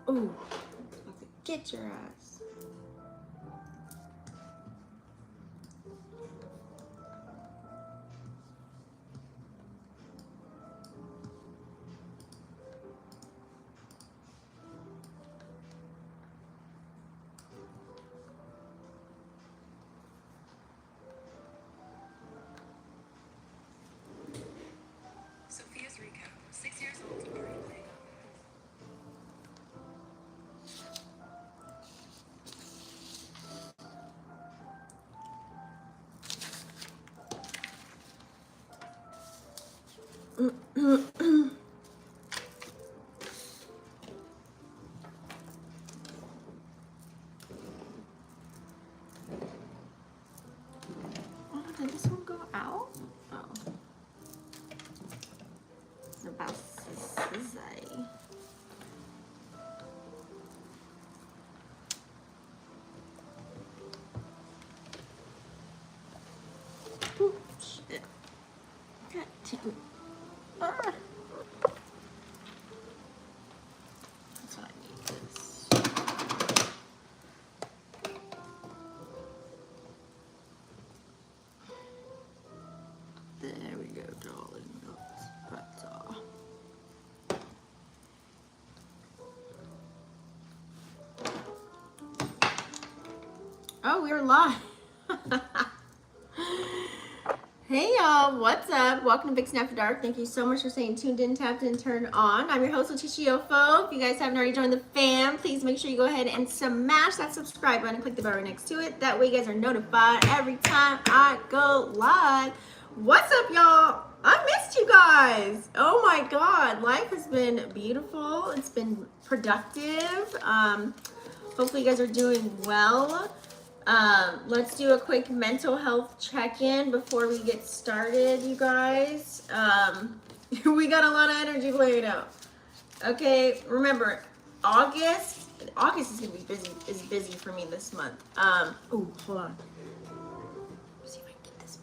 Ooh, about to get your ass. Sophia's recap. 6 years old, already playing. Oh, did this one go out? Oh. It's about to say. Ooh, shit. God damn it. Ah. That's what I need this. There we go, darling. That's all. Oh, we're live. Hey y'all, what's up? Welcome to Big Snap for Dark. Thank you so much for staying tuned in, tapped in, turned on. I'm your host, Leticia Ofo. If you guys haven't already joined the fam, please make sure you go ahead and smash that subscribe button and click the bell right next to it. That way you guys are notified every time I go live. What's up, y'all? I missed you guys. Oh my God, life has been beautiful. It's been productive. Hopefully you guys are doing well. Let's do a quick mental health check-in before we get started, you guys. We got a lot of energy playing out. Okay, remember, August is gonna be busy for me this month. Oh, hold on. Let's see if I can get this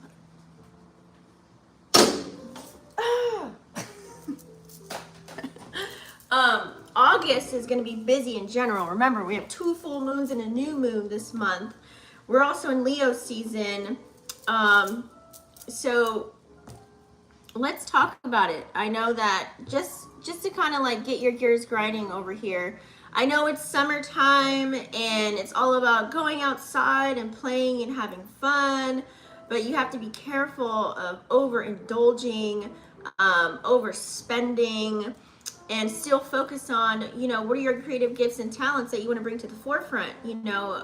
one. August is gonna be busy in general. Remember, we have 2 full moons and a new moon this month. We're also in Leo season, so let's talk about it. I know that just to kind of like get your gears grinding over here. I know it's summertime and it's all about going outside and playing and having fun, but you have to be careful of overindulging, overspending, and still focus on, you know, what are your creative gifts and talents that you want to bring to the forefront. You know,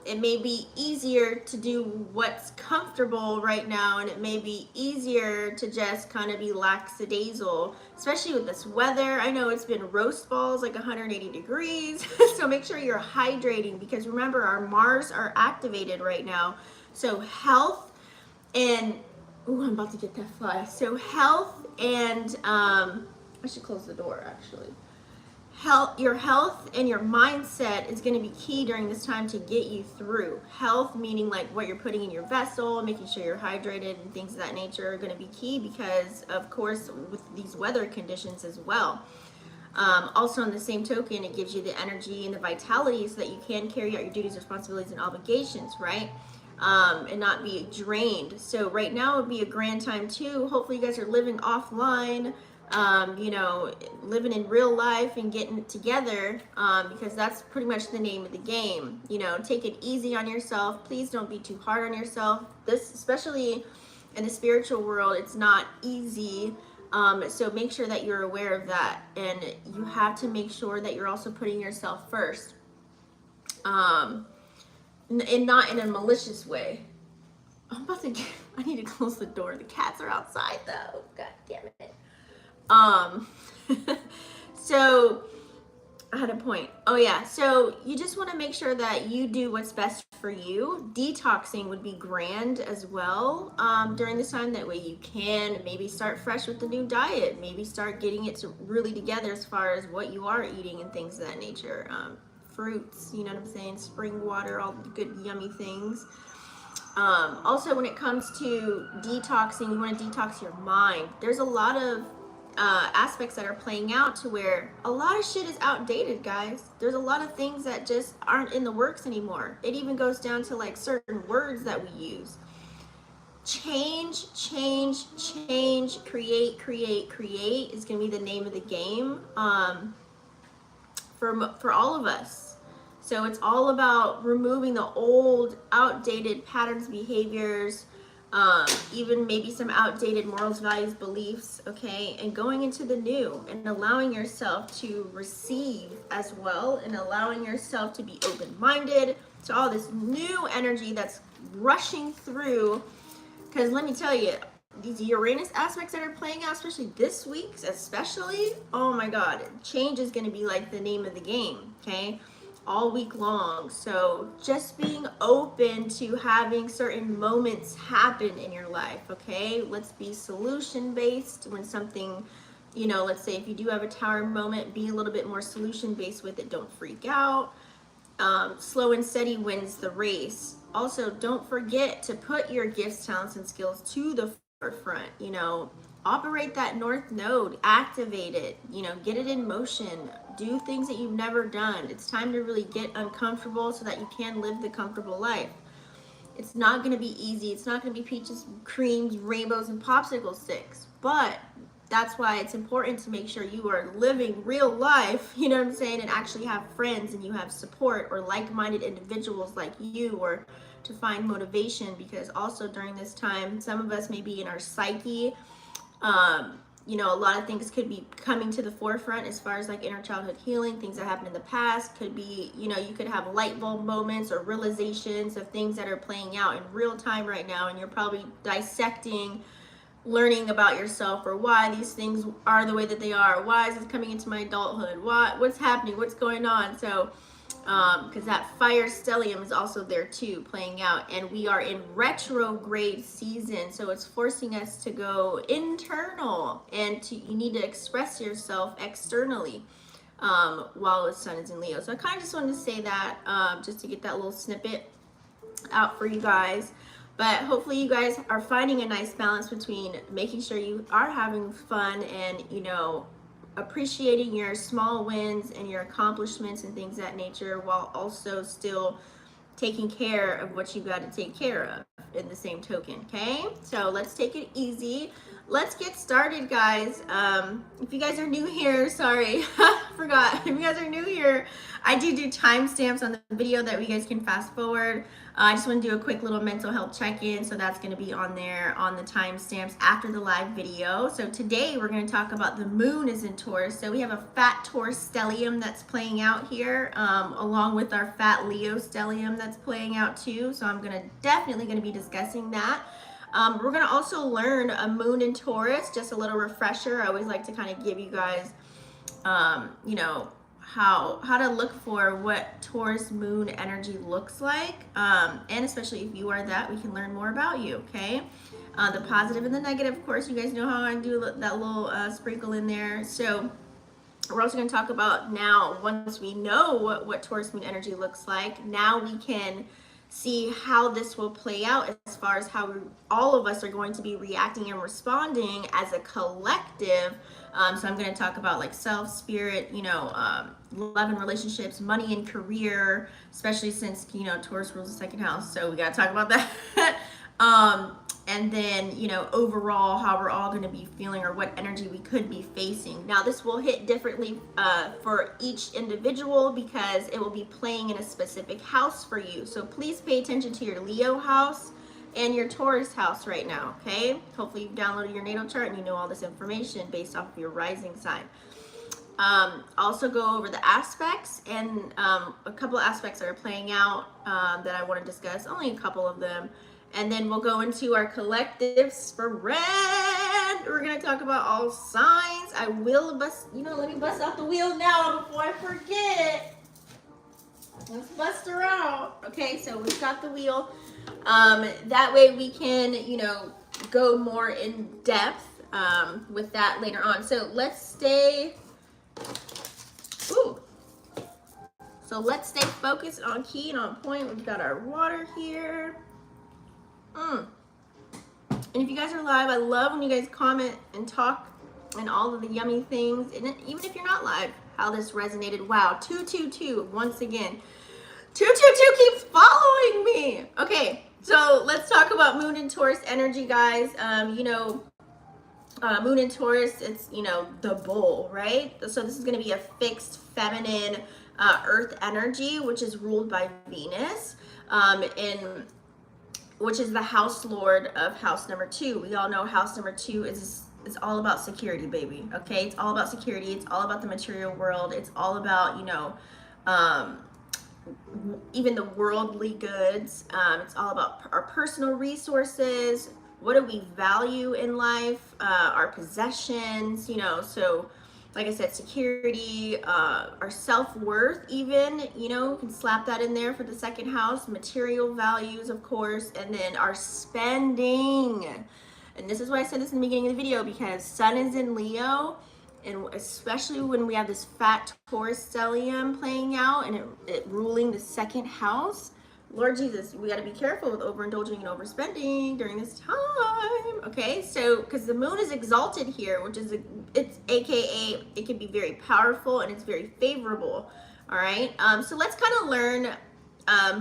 it may be easier to do what's comfortable right now, and it may be easier to just kind of be lackadaisical, especially with this weather. I know it's been roast balls, like 180 degrees, so make sure you're hydrating, because remember, our Mars are activated right now. So health and, ooh, I'm about to get that fly. So health and, I should close the door actually. Your health and your mindset is going to be key during this time to get you through. Health meaning like what you're putting in your vessel, making sure you're hydrated and things of that nature are going to be key, because of course with these weather conditions as well. Also on the same token, it gives you the energy and the vitality so that you can carry out your duties, responsibilities, and obligations, right? And not be drained. So right now would be a grand time too. Hopefully you guys are living offline, you know, living in real life and getting it together, because that's pretty much the name of the game. You know, take it easy on yourself. Please don't be too hard on yourself. This, especially in the spiritual world, it's not easy. So make sure that you're aware of that, and you have to make sure that you're also putting yourself first, and not in a malicious way. I need to close the door. The cats are outside though. God damn it. So I had a point. Oh yeah. So you just want to make sure that you do what's best for you. Detoxing would be grand as well, during this time. That way you can maybe start fresh with the new diet, maybe start getting it to really together as far as what you are eating and things of that nature. Fruits, you know what I'm saying? Spring water, all the good, yummy things. Also, when it comes to detoxing, you want to detox your mind. There's a lot of aspects that are playing out to where a lot of shit is outdated, guys. There's a lot of things that just aren't in the works anymore. It even goes down to like certain words that we use. Change, create is going to be the name of the game for all of us. So it's all about removing the old, outdated patterns, behaviors, even maybe some outdated morals, values, beliefs, okay, and going into the new and allowing yourself to receive as well, and allowing yourself to be open-minded to all this new energy that's rushing through. Because let me tell you, these Uranus aspects that are playing out, especially this week, especially, oh my God, change is going to be like the name of the game, okay? All week long. So just being open to having certain moments happen in your life, okay? Let's be solution based when something, you know, let's say if you do have a tower moment, be a little bit more solution based with it. Don't freak out. Slow and steady wins the race. Also, don't forget to put your gifts, talents, and skills to the forefront. You know, operate that north node, activate it, you know, get it in motion, do things that you've never done. It's time to really get uncomfortable so that you can live the comfortable life. It's not going to be easy. It's not going to be peaches, creams, rainbows, and popsicle sticks. But that's why it's important to make sure you are living real life, you know what I'm saying, and actually have friends and you have support or like-minded individuals like you, or to find motivation, because also during this time, some of us may be in our psyche. You know, a lot of things could be coming to the forefront as far as like inner childhood healing, things that happened in the past. Could be, you know, you could have light bulb moments or realizations of things that are playing out in real time right now, and you're probably dissecting, learning about yourself, or why these things are the way that they are. Why is this coming into my adulthood? What's happening? What's going on? So because that fire stellium is also there too, playing out, and we are in retrograde season, so it's forcing us to go internal, and you need to express yourself externally while the sun is in Leo. So I kind of just wanted to say that just to get that little snippet out for you guys. But hopefully you guys are finding a nice balance between making sure you are having fun and, you know, appreciating your small wins and your accomplishments and things of that nature, while also still taking care of what you got to take care of in the same token, okay? So let's take it easy. Let's get started, guys. If you guys are new here, sorry, forgot. If you guys are new here, I do timestamps on the video that you guys can fast forward. I just want to do a quick little mental health check-in, so that's going to be on there on the timestamps after the live video. So today we're going to talk about the moon is in Taurus. So we have a fat Taurus stellium that's playing out here, along with our fat Leo stellium that's playing out too. So I'm definitely going to be discussing that. We're going to also learn a moon in Taurus, just a little refresher. I always like to kind of give you guys, you know, how to look for what Taurus moon energy looks like, and especially if you are that, we can learn more about you, okay? The positive and the negative, of course, you guys know how I do that little sprinkle in there. So we're also going to talk about, now once we know what Taurus moon energy looks like, now we can see how this will play out as far as how all of us are going to be reacting and responding as a collective. So I'm going to talk about like self, spirit, you know, love and relationships, money and career, especially since, you know, Taurus rules the second house. So we got to talk about that. And then, you know, overall, how we're all going to be feeling, or what energy we could be facing. Now, this will hit differently for each individual, because it will be playing in a specific house for you. So please pay attention to your Leo house and your Taurus house right now, okay? Hopefully you've downloaded your natal chart and you know all this information based off of your rising sign. Also go over the aspects, and a couple of aspects that are playing out that I want to discuss, only a couple of them. And then we'll go into our collective spread. We're going to talk about all signs. I will let me bust out the wheel now before I forget. Let's bust her out. Okay, so we've got the wheel. That way we can, you know, go more in depth with that later on. So let's stay focused, on key, and on point. We've got our water here. And if you guys are live, I love when you guys comment and talk and all of the yummy things. And even if you're not live, how this resonated. Wow, 222 once again. 222 keeps following me. Okay, so let's talk about Moon and Taurus energy, guys. Moon in Taurus, it's, the bull, right? So this is going to be a fixed feminine earth energy, which is ruled by Venus, which is the house lord of house number 2. We all know house number 2 is all about security, baby. Okay, it's all about security. It's all about the material world. It's all about, even the worldly goods. It's all about our personal resources. What do we value in life? Our possessions, so like I said, security, our self-worth even, we can slap that in there for the second house. Material values, of course, and then our spending. And this is why I said this in the beginning of the video, because Sun is in Leo, and especially when we have this fat Taurus stellium playing out and it ruling the second house, Lord Jesus, we got to be careful with overindulging and overspending during this time. Okay, so because the moon is exalted here, which is it's AKA it can be very powerful and it's very favorable. All right, so let's kind of learn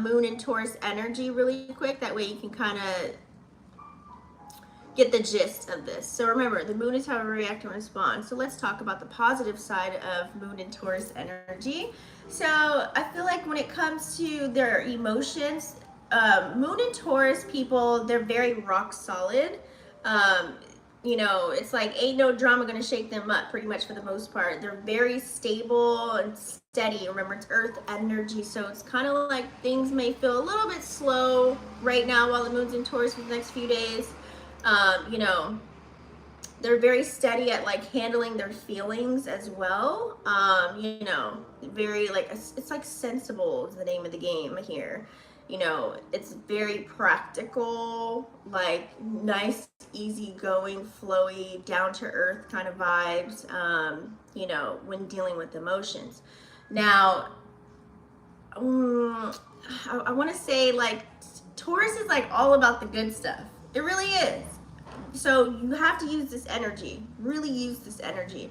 moon and Taurus energy really quick. That way you can kind of get the gist of this. So remember, the moon is how we react and respond. So let's talk about the positive side of moon and Taurus energy. So I feel like when it comes to their emotions, moon and Taurus people, they're very rock solid. It's like ain't no drama gonna shake them up pretty much for the most part. They're very stable and steady. Remember, it's earth energy, so it's kind of like things may feel a little bit slow right now while the moon's in Taurus for the next few days. They're very steady at like handling their feelings as well. Very like, it's like sensible is the name of the game here. It's very practical, like nice, easygoing, flowy, down to earth kind of vibes, when dealing with emotions. Now, I want to say like Taurus is like all about the good stuff. It really is. So you have to use this energy, really use this energy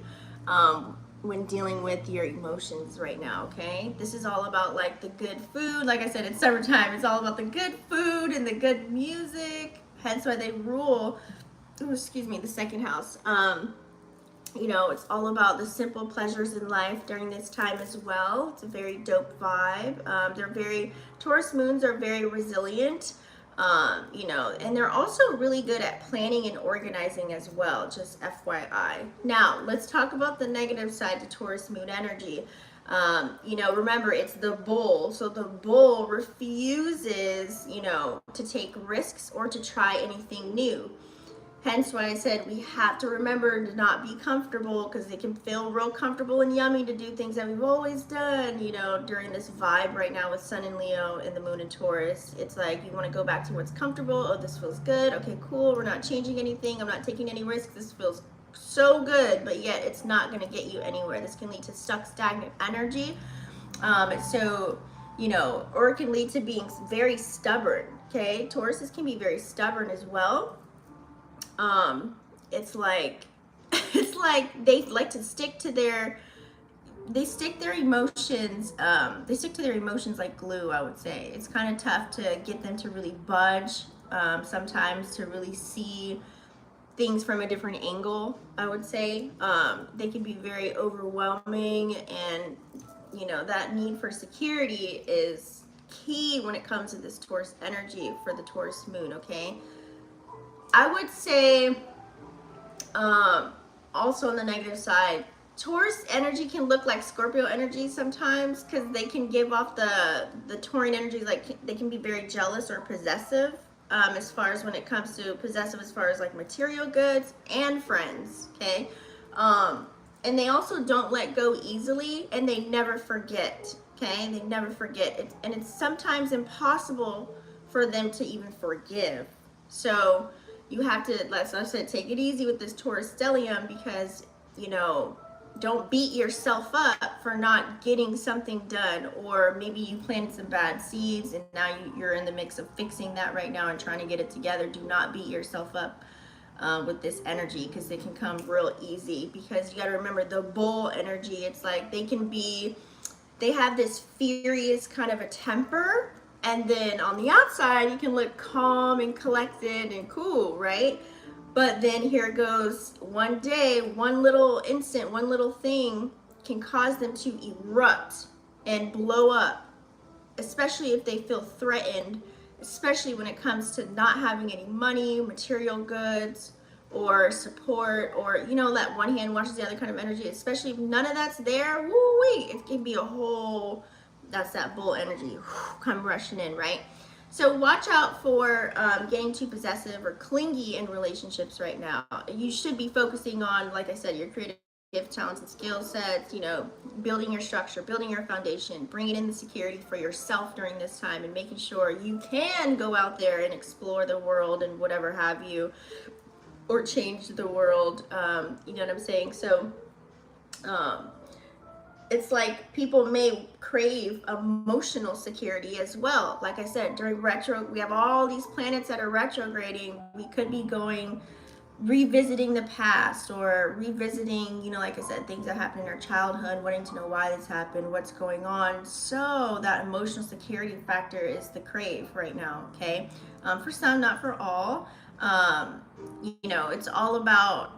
when dealing with your emotions right now, okay? This is all about like the good food. Like I said, it's summertime. It's all about the good food and the good music. Hence why they rule, the second house. It's all about the simple pleasures in life during this time as well. It's a very dope vibe. Taurus moons are very resilient. And they're also really good at planning and organizing as well, just FYI. Now, let's talk about the negative side to Taurus moon energy. Remember, it's the bull. So the bull refuses, to take risks or to try anything new. Hence why I said we have to remember to not be comfortable, because it can feel real comfortable and yummy to do things that we've always done, during this vibe right now with Sun in Leo and the moon in Taurus. It's like you want to go back to what's comfortable. Oh, this feels good. Okay, cool. We're not changing anything. I'm not taking any risks. This feels so good, but yet it's not going to get you anywhere. This can lead to stuck, stagnant energy. Or it can lead to being very stubborn. Okay, Tauruses can be very stubborn as well. It's like they like to stick to their emotions. They stick to their emotions like glue, I would say. It's kind of tough to get them to really budge, sometimes to really see things from a different angle, I would say. They can be very overwhelming, and that need for security is key when it comes to this Taurus energy for the Taurus moon, okay? I would say, also on the negative side, Taurus energy can look like Scorpio energy sometimes, because they can give off the Taurian energy, like they can be very jealous or possessive, as far as when it comes to possessive, as far as like material goods and friends, okay? And they also don't let go easily, and they never forget, okay? They never forget. And it's sometimes impossible for them to even forgive. So you have to, like I said, take it easy with this Taurus stellium, because, don't beat yourself up for not getting something done, or maybe you planted some bad seeds and now you're in the mix of fixing that right now and trying to get it together. Do not beat yourself up with this energy, because it can come real easy. Because you got to remember the bull energy, it's like they have this furious kind of a temper, and then on the outside you can look calm and collected and cool, right? But then here it goes, one day, one little instant, one little thing can cause them to erupt and blow up, especially if they feel threatened, especially when it comes to not having any money, material goods, or support, or that one hand washes the other kind of energy. Especially if none of that's there, woo wee, it can be a whole, that's that bull energy come rushing in, right? So watch out for getting too possessive or clingy in relationships right now. You should be focusing on, like I said, your creative gift, talents, and skill sets, building your structure, building your foundation, bringing in the security for yourself during this time, and making sure you can go out there and explore the world and whatever have you, or change the world. You know what I'm saying? So it's like people may crave emotional security as well. Like I said, during retro, we have all these planets that are retrograding. We could be revisiting the past, or revisiting, like I said, things that happened in our childhood, wanting to know why this happened, what's going on. So that emotional security factor is the crave right now, okay? For some, not for all. It's all about,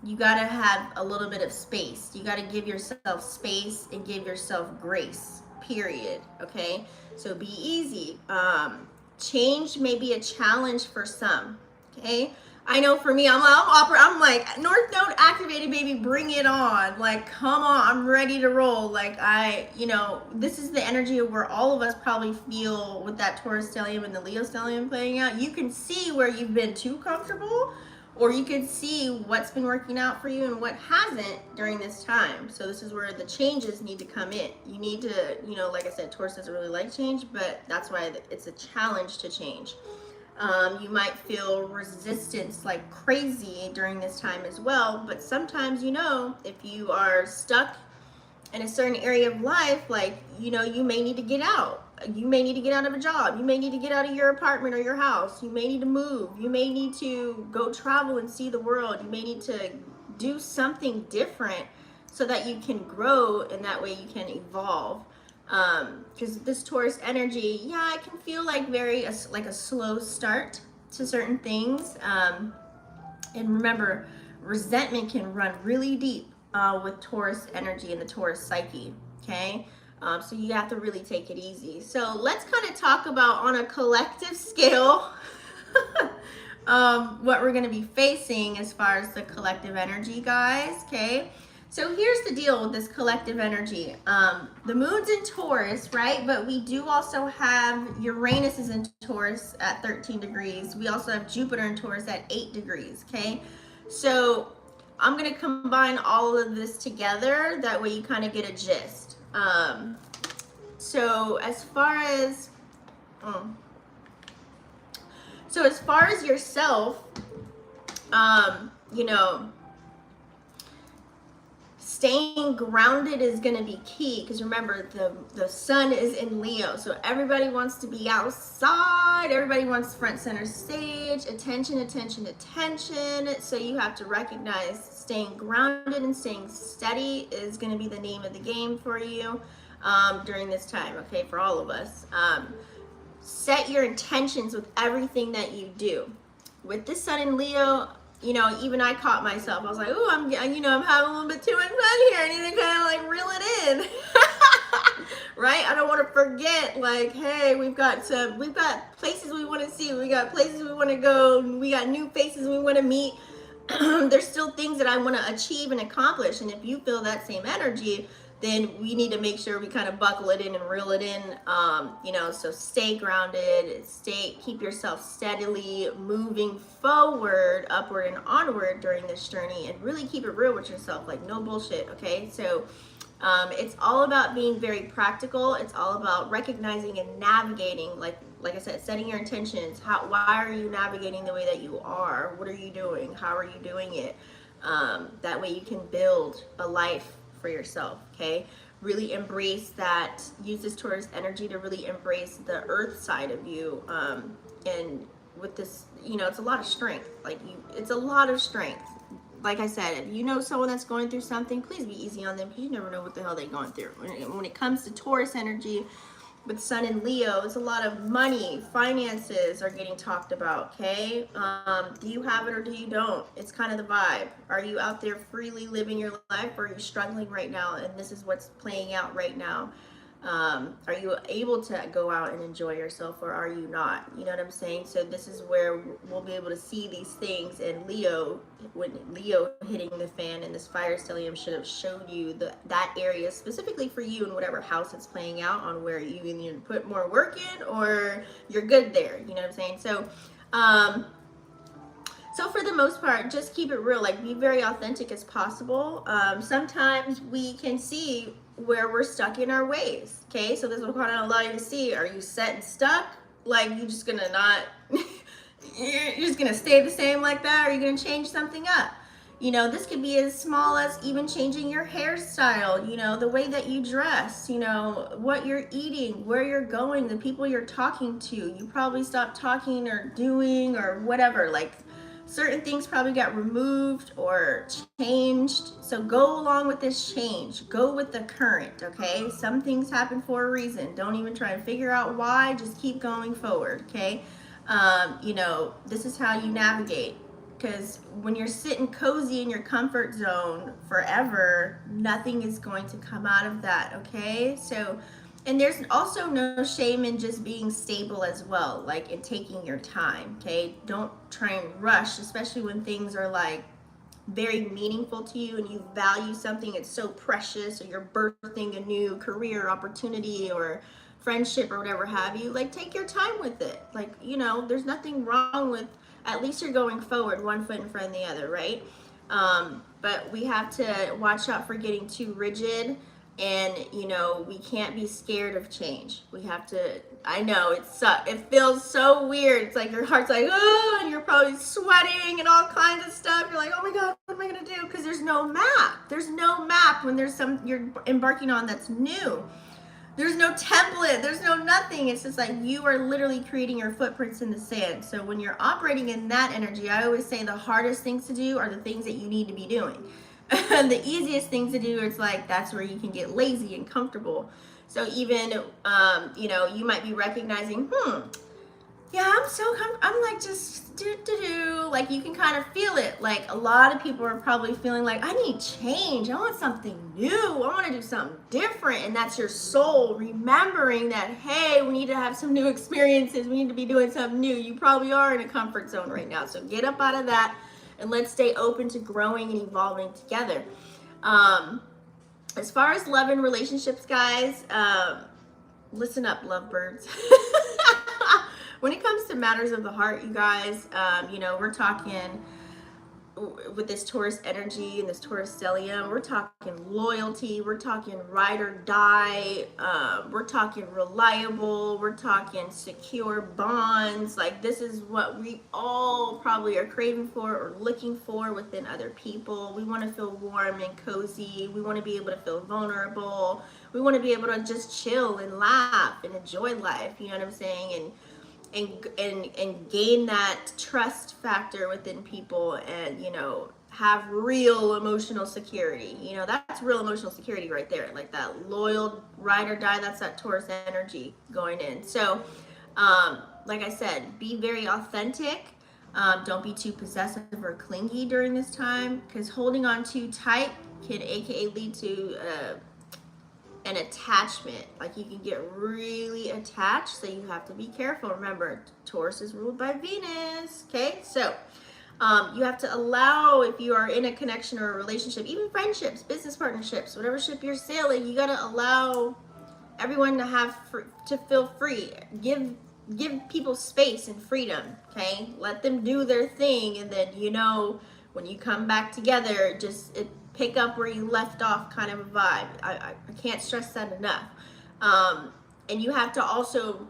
you got to have a little bit of space. You got to give yourself space and give yourself grace, period, okay? So be easy. Change may be a challenge for some, okay? I know for me, I'm like, North Node activated, baby, bring it on. Like, come on, I'm ready to roll. Like, this is the energy where all of us probably feel with that Taurus stellium and the Leo stellium playing out. You can see where you've been too comfortable, or you can see what's been working out for you and what hasn't during this time. So this is where the changes need to come in. You need to, like I said, Taurus doesn't really like change, but that's why it's a challenge to change. You might feel resistance like crazy during this time as well, but sometimes, if you are stuck in a certain area of life, like, you may need to get out. You may need to get out of a job. You may need to get out of your apartment or your house. You may need to move. You may need to go travel and see the world. You may need to do something different so that you can grow, and that way you can evolve. Because this Taurus energy, I can feel like like a slow start to certain things. And remember, resentment can run really deep with Taurus energy and the Taurus psyche, okay? So you have to really take it easy. So let's kind of talk about, on a collective scale, what we're going to be facing as far as the collective energy, guys, okay? So here's the deal with this collective energy. The moon's in Taurus, right? But we do also have Uranus is in Taurus at 13 degrees. We also have Jupiter in Taurus at 8 degrees, okay? So I'm going to combine all of this together. That way you kind of get a gist. So as far as yourself, staying grounded is going to be key, because remember, the sun is in Leo, so everybody wants to be outside, everybody wants front center stage, attention. So you have to recognize staying grounded and staying steady is going to be the name of the game for you during this time, okay, for all of us. Set your intentions with everything that you do. With the sun in Leo, even I caught myself. I was like, "Oh, I'm having a little bit too much fun here. I need to kind of like reel it in." Right? I don't want to forget, like, hey, we've got places we want to see. We got places we want to go. We got new faces we want to meet. There's still things that I want to achieve and accomplish. And if you feel that same energy, then we need to make sure we kind of buckle it in and reel it in. So stay grounded, keep yourself steadily moving forward, upward and onward during this journey, and really keep it real with yourself, like no bullshit, okay? So it's all about being very practical. It's all about recognizing and navigating, like I said, setting your intentions. Why are you navigating the way that you are? What are you doing? How are you doing it? That way you can build a life for yourself, okay? Really embrace use this Taurus energy to really embrace the earth side of you, and with this, you know, it's a lot of strength. Like it's a lot of strength. Like I said, if you know someone that's going through something, please be easy on them because you never know what the hell they're going through. When it comes to Taurus energy with Sun and Leo, it's a lot of money, finances are getting talked about, okay? Do you have it or do you don't? It's kind of the vibe. Are you out there freely living your life, or are you struggling right now and this is what's playing out right now? Are you able to go out and enjoy yourself, or are you not? You know what I'm saying? So this is where we'll be able to see these things. And Leo, when Leo hitting the fan and this fire stellium should have showed you that area specifically for you in whatever house it's playing out on, where you either put more work in or you're good there. You know what I'm saying? So for the most part, just keep it real. Like, be very authentic as possible. Sometimes we can see where we're stuck in our ways. Okay, so this will kind of allow you to see: are you set and stuck? Like, you just gonna not? You're just gonna stay the same like that? Or are you gonna change something up? You know, this could be as small as even changing your hairstyle, you know, the way that you dress, you know, what you're eating, where you're going, the people you're talking to. You probably stopped talking or doing or whatever. Like, certain things probably got removed or changed. So go along with this change. Go with the current, okay? Some things happen for a reason. Don't even try and figure out why. Just keep going forward, okay? You know, this is how you navigate. Because when you're sitting cozy in your comfort zone forever, nothing is going to come out of that, okay? So, and there's also no shame in just being stable as well, like in taking your time, okay? Don't try and rush, especially when things are like very meaningful to you and you value something, it's so precious, or you're birthing a new career opportunity or friendship or whatever have you. Like, take your time with it. Like, you know, there's nothing wrong with, at least you're going forward, one foot in front of the other, right? But we have to watch out for getting too rigid, and you know, we can't be scared of change. We have to, I know it sucks, it feels so weird. It's like your heart's like, oh, and you're probably sweating and all kinds of stuff. You're like, oh my god, what am I gonna do? Because there's no map. There's no map when there's some you're embarking on that's new. There's no template, there's no nothing. It's just like you are literally creating your footprints in the sand. So when you're operating in that energy, I always say the hardest things to do are the things that you need to be doing. The easiest things to do, it's like that's where you can get lazy and comfortable. So even you know, you might be recognizing, yeah, I'm like just do. Like, you can kind of feel it. Like, a lot of people are probably feeling like, I need change. I want something new. I want to do something different. And that's your soul remembering that, hey, we need to have some new experiences. We need to be doing something new. You probably are in a comfort zone right now. So get up out of that and let's stay open to growing and evolving together. As far as love and relationships, guys, listen up, lovebirds. When it comes to matters of the heart, you guys, you know, we're talking with this Taurus energy and this Taurus stellium, we're talking loyalty, we're talking ride or die, we're talking reliable, we're talking secure bonds. Like, this is what we all probably are craving for or looking for within other people. We want to feel warm and cozy. We want to be able to feel vulnerable. We want to be able to just chill and laugh and enjoy life. You know what I'm saying? And gain that trust factor within people, and you know, have real emotional security. You know, that's real emotional security right there. Like, that loyal ride or die, that's that Taurus energy going in. So like I said, be very authentic. Don't be too possessive or clingy during this time, because holding on too tight can aka lead to an attachment. Like, you can get really attached, so you have to be careful. Remember, Taurus is ruled by Venus. Okay, so you have to allow, if you are in a connection or a relationship, even friendships, business partnerships, whatever ship you're sailing, you got to allow everyone to have to feel free. Give people space and freedom. Okay, let them do their thing, and then, you know, when you come back together, just pick up where you left off, kind of a vibe. I can't stress that enough. And you have to also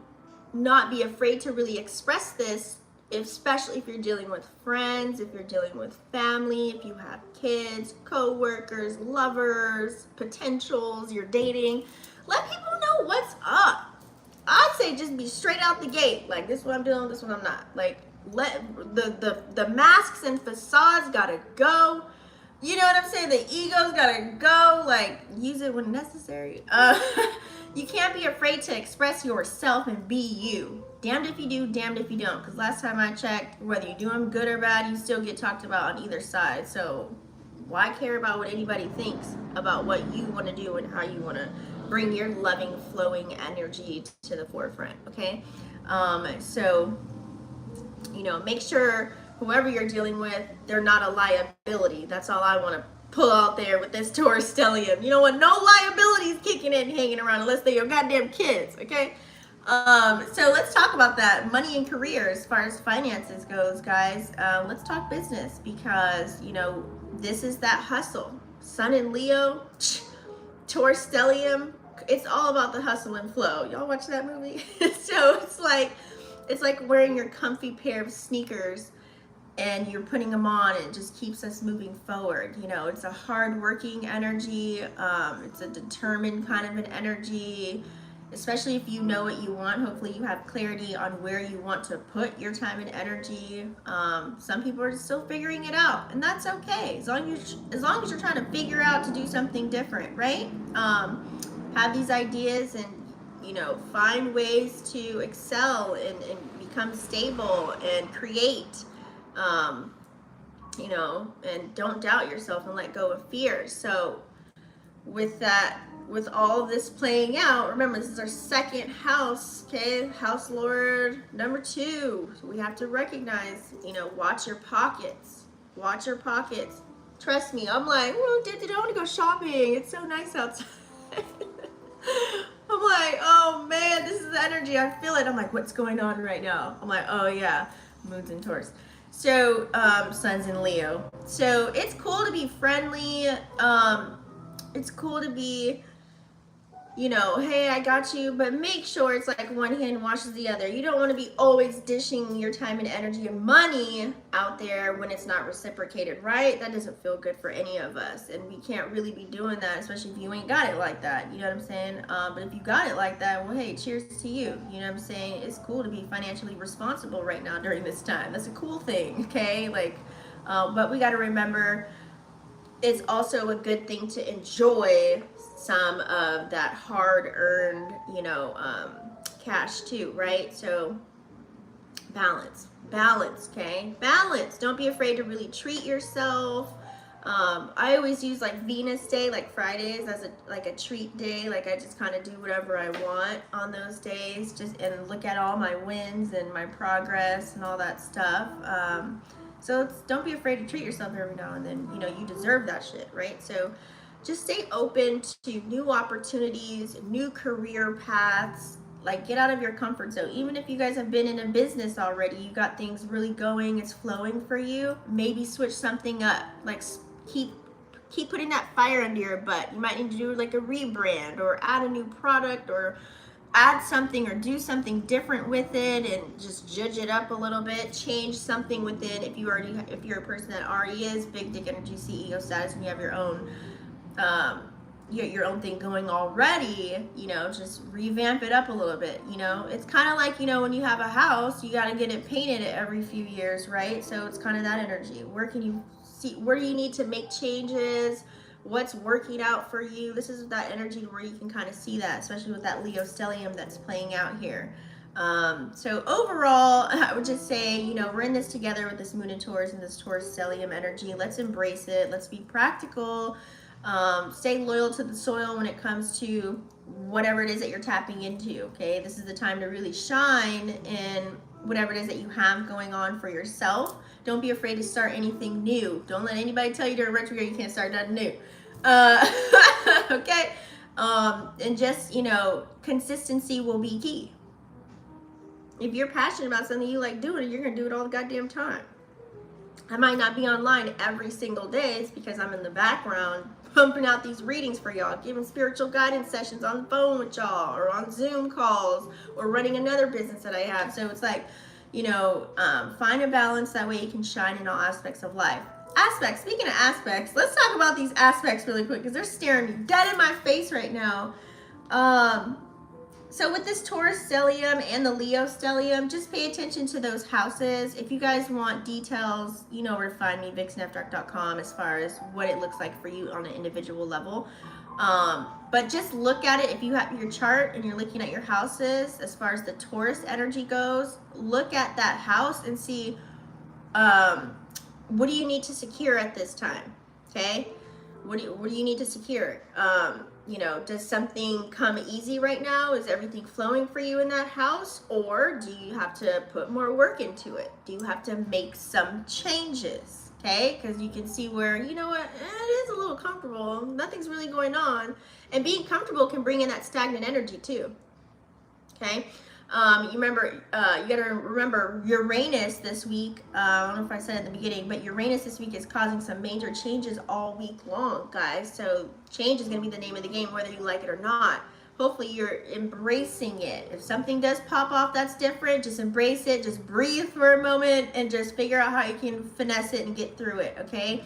not be afraid to really express this, especially if you're dealing with friends, if you're dealing with family, if you have kids, co-workers, lovers, potentials, you're dating. Let people know what's up. I'd say just be straight out the gate. Like, this is what I'm doing, this is what I'm not. Like, let the masks and facades gotta go. You know what I'm saying? The ego's gotta go. Like, use it when necessary. You can't be afraid to express yourself and be you. Damned if you do, damned if you don't. Because last time I checked, whether you're doing good or bad, you still get talked about on either side. So why care about what anybody thinks about what you want to do and how you want to bring your loving, flowing energy to the forefront? Okay, so you know, make sure whoever you're dealing with, they're not a liability. That's all I want to pull out there with this Taurus stellium. You know what? No liabilities kicking in, hanging around, unless they're your goddamn kids. Okay. So let's talk about that money and career as far as finances goes, guys. Let's talk business, because you know this is that hustle. Sun in Leo, Taurus stellium. It's all about the hustle and flow. Y'all watch that movie? So it's like wearing your comfy pair of sneakers and you're putting them on, and it just keeps us moving forward. You know, it's a hard-working energy. It's a determined kind of an energy, especially if you know what you want. Hopefully you have clarity on where you want to put your time and energy. Some people are still figuring it out, and that's okay. As long as you're trying to figure out to do something different, right? Have these ideas and, you know, find ways to excel and become stable and create. You know, and don't doubt yourself and let go of fear. So with that, with all of this playing out, remember this is our second house, okay? House Lord number 2. So we have to recognize, you know, watch your pockets. Watch your pockets. Trust me, I'm like, oh, I want to go shopping. It's so nice outside. I'm like, oh man, this is the energy. I feel it. I'm like, what's going on right now? I'm like, oh yeah, moon's in Taurus. So, sun's in Leo. So it's cool to be friendly. It's cool to be, you know, hey, I got you, but make sure it's like one hand washes the other. You don't want to be always dishing your time and energy and money out there when it's not reciprocated, right? That doesn't feel good for any of us, and we can't really be doing that, especially if you ain't got it like that. You know what I'm saying? But if you got it like that, well, hey, cheers to you. You know what I'm saying? It's cool to be financially responsible right now during this time. That's a cool thing, okay? Like, but we got to remember, it's also a good thing to enjoy some of that hard-earned, you know, cash too, right? So balance, okay? Balance. Don't be afraid to really treat yourself. I always use like Venus Day, like Fridays, as a treat day. Like I just kind of do whatever I want on those days, just and look at all my wins and my progress and all that stuff. So don't be afraid to treat yourself every now and then. You know, you deserve that shit, right? So just stay open to new opportunities, new career paths. Like, get out of your comfort zone. Even if you guys have been in a business already, you got things really going, it's flowing for you, maybe switch something up. Like, keep putting that fire under your butt. You might need to do like a rebrand or add a new product or add something or do something different with it and just judge it up a little bit, change something within. If you're a person that already is big dick energy, CEO status, and you have your own thing going already, you know, just revamp it up a little bit. You know, it's kind of like, you know, when you have a house, you got to get it painted every few years, right? So it's kind of that energy. Where do you need to make changes? What's working out for you? This is that energy where you can kind of see that, especially with that Leo stellium that's playing out here. So overall, I would just say, you know, we're in this together with this moon in Taurus and this Taurus stellium energy. Let's embrace it. Let's be practical. Stay loyal to the soil when it comes to whatever it is that you're tapping into, okay? This is the time to really shine in whatever it is that you have going on for yourself. Don't be afraid to start anything new. Don't let anybody tell you during retrograde you can't start nothing new. Okay? And just, you know, consistency will be key. If you're passionate about something you like doing, you're going to do it all the goddamn time. I might not be online every single day. It's because I'm in the background pumping out these readings for y'all, giving spiritual guidance sessions on the phone with y'all or on Zoom calls or running another business that I have. So it's like, you know, find a balance. That way you can shine in all aspects of life. Aspects. Speaking of aspects, let's talk about these aspects really quick because they're staring me dead in my face right now. So with this Taurus stellium and the Leo stellium, just pay attention to those houses. If you guys want details, you know where to find me, vixenfdark.com, as far as what it looks like for you on an individual level. But just look at it. If you have your chart and you're looking at your houses, as far as the Taurus energy goes, look at that house and see what do you need to secure at this time, okay? What do you need to secure? You know, does something come easy right now? Is everything flowing for you in that house? Or do you have to put more work into it? Do you have to make some changes? Okay, because you can see where, you know what, it is a little comfortable. Nothing's really going on. And being comfortable can bring in that stagnant energy too. Okay. You gotta remember Uranus this week. I don't know if I said it at the beginning, but Uranus this week is causing some major changes all week long, guys. So change is gonna be the name of the game, whether you like it or not. Hopefully you're embracing it. If something does pop off that's different, just embrace it. Just breathe for a moment and just figure out how you can finesse it and get through it. Okay.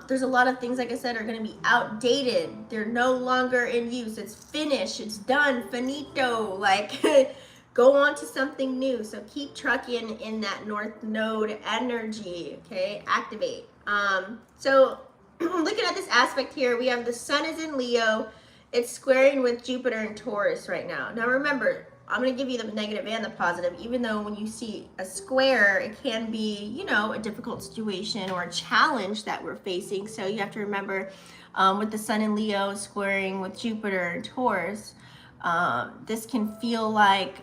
There's a lot of things, like I said, are going to be outdated. They're no longer in use. It's finished. It's done. Finito. Like, go on to something new. So keep trucking in that North Node energy. Okay, activate. So looking at this aspect here, we have the Sun is in Leo. It's squaring with Jupiter and Taurus right now. Now remember, I'm going to give you the negative and the positive, even though when you see a square, it can be, you know, a difficult situation or a challenge that we're facing. So you have to remember with the Sun in Leo squaring with Jupiter and Taurus, this can feel like,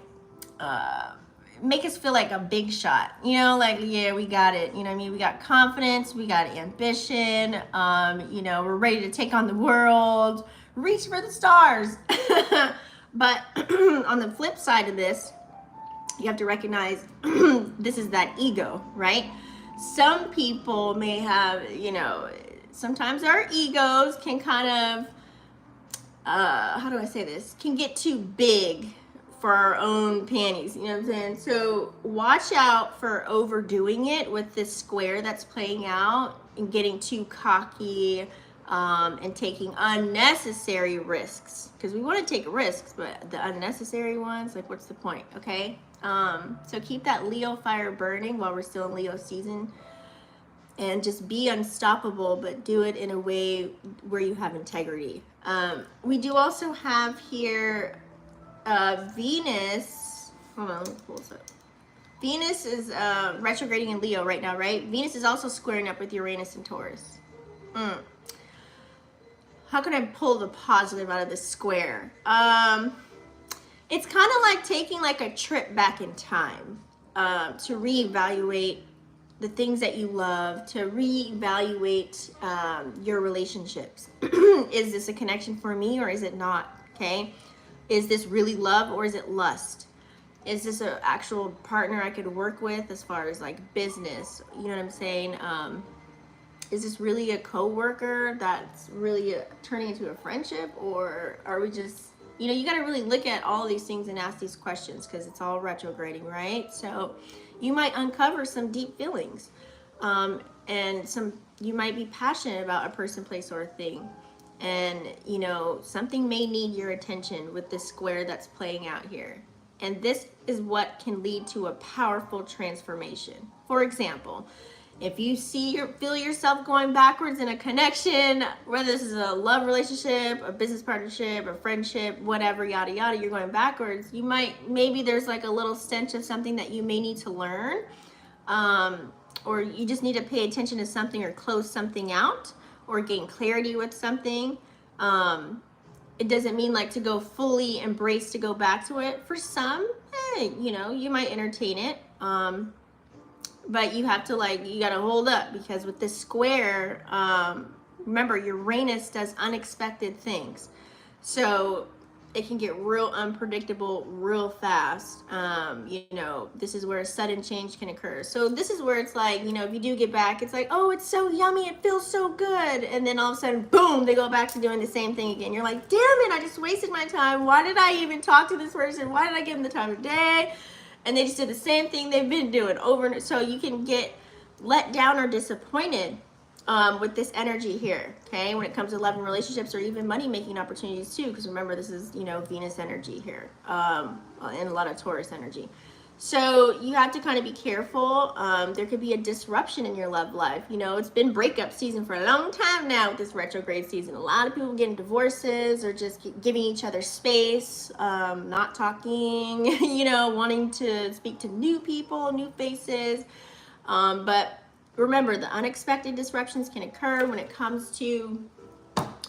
make us feel like a big shot, you know, like, yeah, we got it. You know what I mean? We got confidence, we got ambition, you know, we're ready to take on the world, reach for the stars. But on the flip side of this, you have to recognize this is that ego, right? Some people may have, you know, sometimes our egos can kind of, how do I say this? Can get too big for our own panties, you know what I'm saying? So watch out for overdoing it with this square that's playing out and getting too cocky, and taking unnecessary risks, because we want to take risks, but the unnecessary ones, like, what's the point? Okay. So keep that Leo fire burning while we're still in Leo season, and just be unstoppable, but do it in a way where you have integrity. We do also have here Venus. Hold on, let me pull this up. Venus is retrograding in Leo right now, right? Venus is also squaring up with Uranus and Taurus. How can I pull the positive out of this square? It's kind of like taking like a trip back in time, to reevaluate the things that you love, to reevaluate your relationships. Is this a connection for me or is it not? Okay. Is this really love or is it lust? Is this an actual partner I could work with as far as like business? You know what I'm saying? Is this really a coworker that's really turning into a friendship, or are we just, you know, you got to really look at all of these things and ask these questions, because it's all retrograding, right? So you might uncover some deep feelings, and you might be passionate about a person, place, or a thing, and you know, something may need your attention with this square that's playing out here, and this is what can lead to a powerful transformation. For example, if you feel yourself going backwards in a connection, whether this is a love relationship, a business partnership, a friendship, whatever, yada, yada, you're going backwards, maybe there's like a little stench of something that you may need to learn, or you just need to pay attention to something or close something out or gain clarity with something. It doesn't mean like to go fully embrace, to go back to it. For some, you know, you might entertain it. But you have to you got to hold up, because with this square, remember Uranus does unexpected things. So it can get real unpredictable real fast. You know, this is where a sudden change can occur. So this is where it's like, you know, if you do get back, it's like, oh, it's so yummy, it feels so good. And then all of a sudden, boom, they go back to doing the same thing again. You're like, damn it, I just wasted my time. Why did I even talk to this person? Why did I give them the time of day? And they just did the same thing they've been doing over and over. So you can get let down or disappointed with this energy here, okay, when it comes to love and relationships or even money making opportunities too, because remember, this is, you know, Venus energy here, and a lot of Taurus energy. So you have to kind of be careful. There could be a disruption in your love life. You know, it's been breakup season for a long time now with this retrograde season. A lot of people getting divorces or just giving each other space, not talking, you know, wanting to speak to new people, new faces. But remember, the unexpected disruptions can occur when it comes to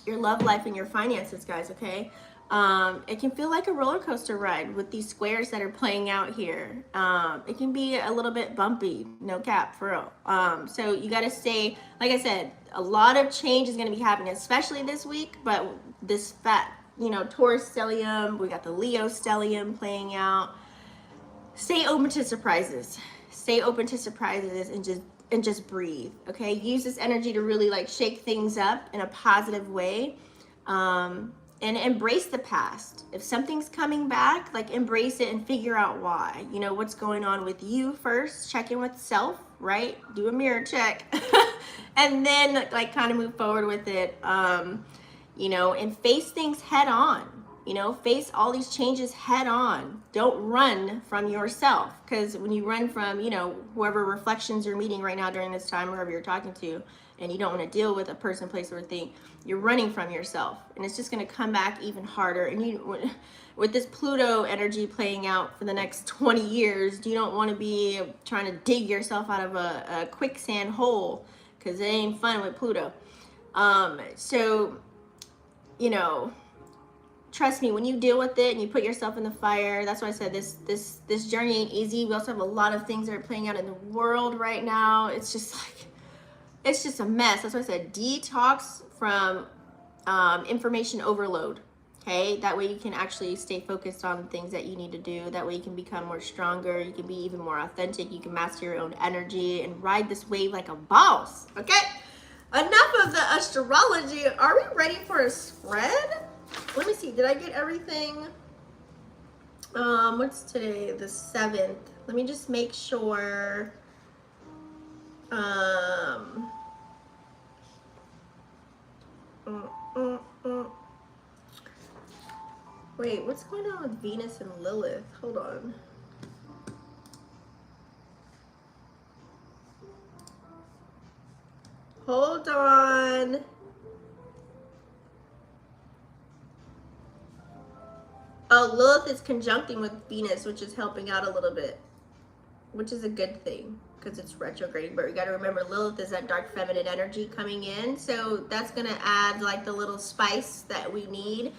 your love life and your finances, guys, okay? It can feel like a roller coaster ride with these squares that are playing out here. It can be a little bit bumpy, no cap, for real. So you got to stay, like I said, a lot of change is going to be happening, especially this week, but this fat, you know, Taurus stellium, we got the Leo stellium playing out. Stay open to surprises. Stay open to surprises and just breathe, okay? Use this energy to really like shake things up in a positive way. And embrace the past. If something's coming back, like embrace it and figure out why. You know, what's going on with you first. Check in with self, right? Do a mirror check. And then like kind of move forward with it, you know, and face things head on. You know, face all these changes head on. Don't run from yourself, because when you run from, you know, whoever reflections you're meeting right now during this time, whoever you're talking to, and you don't want to deal with a person, place, or thing, you're running from yourself, and it's just going to come back even harder. And you, with this Pluto energy playing out for the next 20 years, you don't want to be trying to dig yourself out of a quicksand hole, because it ain't fun with Pluto. So, you know, trust me, when you deal with it and you put yourself in the fire, that's why I said this journey ain't easy. We also have a lot of things that are playing out in the world right now. It's just like, it's just a mess. That's why I said detox from information overload. Okay, that way you can actually stay focused on things that you need to do. That way you can become more stronger. You can be even more authentic. You can master your own energy and ride this wave like a boss. Okay, enough of the astrology. Are we ready for a spread? Let me see. Did I get everything? What's today? The 7th. Let me just make sure. Wait, what's going on with Venus and Lilith? Hold on. Hold on. Oh, Lilith is conjuncting with Venus, which is helping out a little bit, which is a good thing because it's retrograde. But we got to remember, Lilith is that dark feminine energy coming in, so that's going to add like the little spice that we need,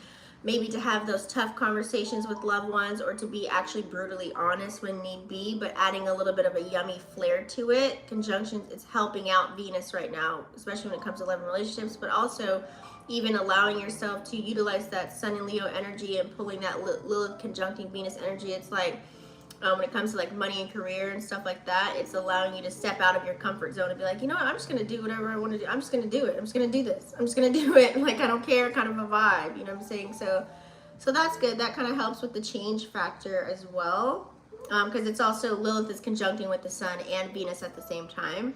maybe to have those tough conversations with loved ones, or to be actually brutally honest when need be, but adding a little bit of a yummy flair to it. Conjunctions, it's helping out Venus right now, especially when it comes to love and relationships, but also even allowing yourself to utilize that Sun and Leo energy and pulling that Lilith conjuncting Venus energy. It's like, when it comes to like money and career and stuff like that, it's allowing you to step out of your comfort zone and be like, you know what, I'm just going to do whatever I want to do. I'm just going to do it. I'm just going to do this. I'm just going to do it. Like, I don't care, kind of a vibe, you know what I'm saying? So that's good. That kind of helps with the change factor as well. Because it's also, Lilith is conjuncting with the Sun and Venus at the same time.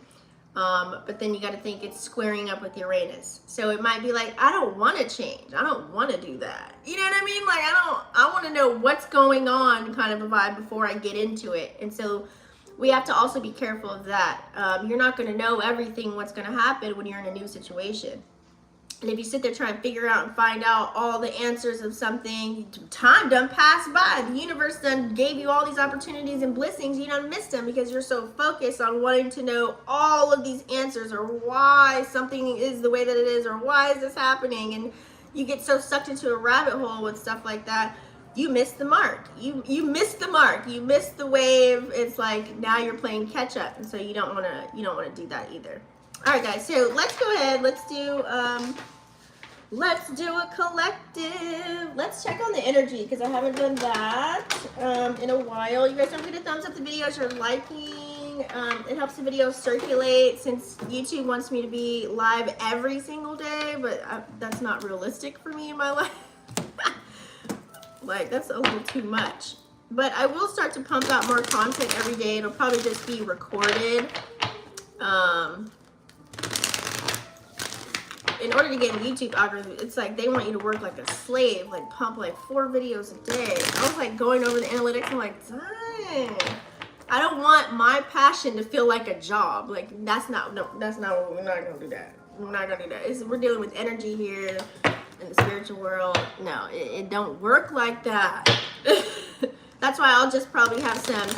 But then you got to think it's squaring up with Uranus. So it might be like, I don't want to change. I don't want to do that. You know what I mean? Like, I want to know what's going on, kind of a vibe, before I get into it. And so we have to also be careful of that. You're not going to know everything what's going to happen when you're in a new situation. And if you sit there trying to figure out and find out all the answers of something, time done passed by. The universe done gave you all these opportunities and blessings. You done missed them because you're so focused on wanting to know all of these answers, or why something is the way that it is, or why is this happening. And you get so sucked into a rabbit hole with stuff like that. You missed the mark. You missed the mark. You missed the wave. It's like now you're playing catch up, and so you don't want to do that either. All right, guys. So let's go ahead. Let's do a collective. Let's check on the energy, because I haven't done that in a while. You guys don't forget to thumbs up the video if you're liking. It helps the video circulate, since YouTube wants me to be live every single day, but that's not realistic for me in my life. Like, that's a little too much. But I will start to pump out more content every day. It'll probably just be recorded. in order to get in YouTube algorithm, it's like they want you to work like a slave, like pump like 4 videos a day. I was like going over the analytics. I'm like, dang. I don't want my passion to feel like a job. Like that's not what we're not gonna do that. We're not gonna do that. We're dealing with energy here in the spiritual world. No, it don't work like that. That's why I'll just probably have some.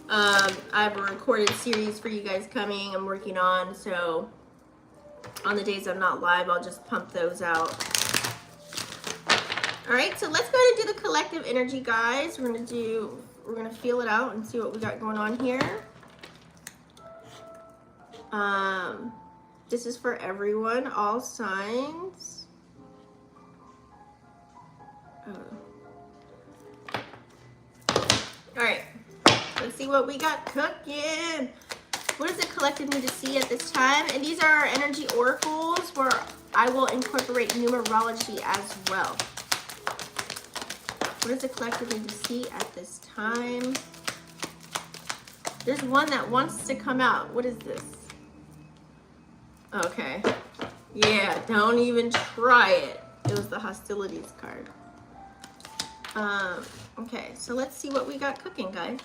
I have a recorded series for you guys coming. I'm working on, so on the days I'm not live, I'll just pump those out. All right, so let's go ahead and do the collective energy, guys. We're gonna feel it out and see what we got going on here. This is for everyone, all signs. All right, let's see what we got cooking. What does the collective need to see at this time? And these are our energy oracles where I will incorporate numerology as well. What does the collective need to see at this time? There's one that wants to come out. What is this? Okay. Yeah, don't even try it. It was the hostilities card. Okay, so let's see what we got cooking, guys.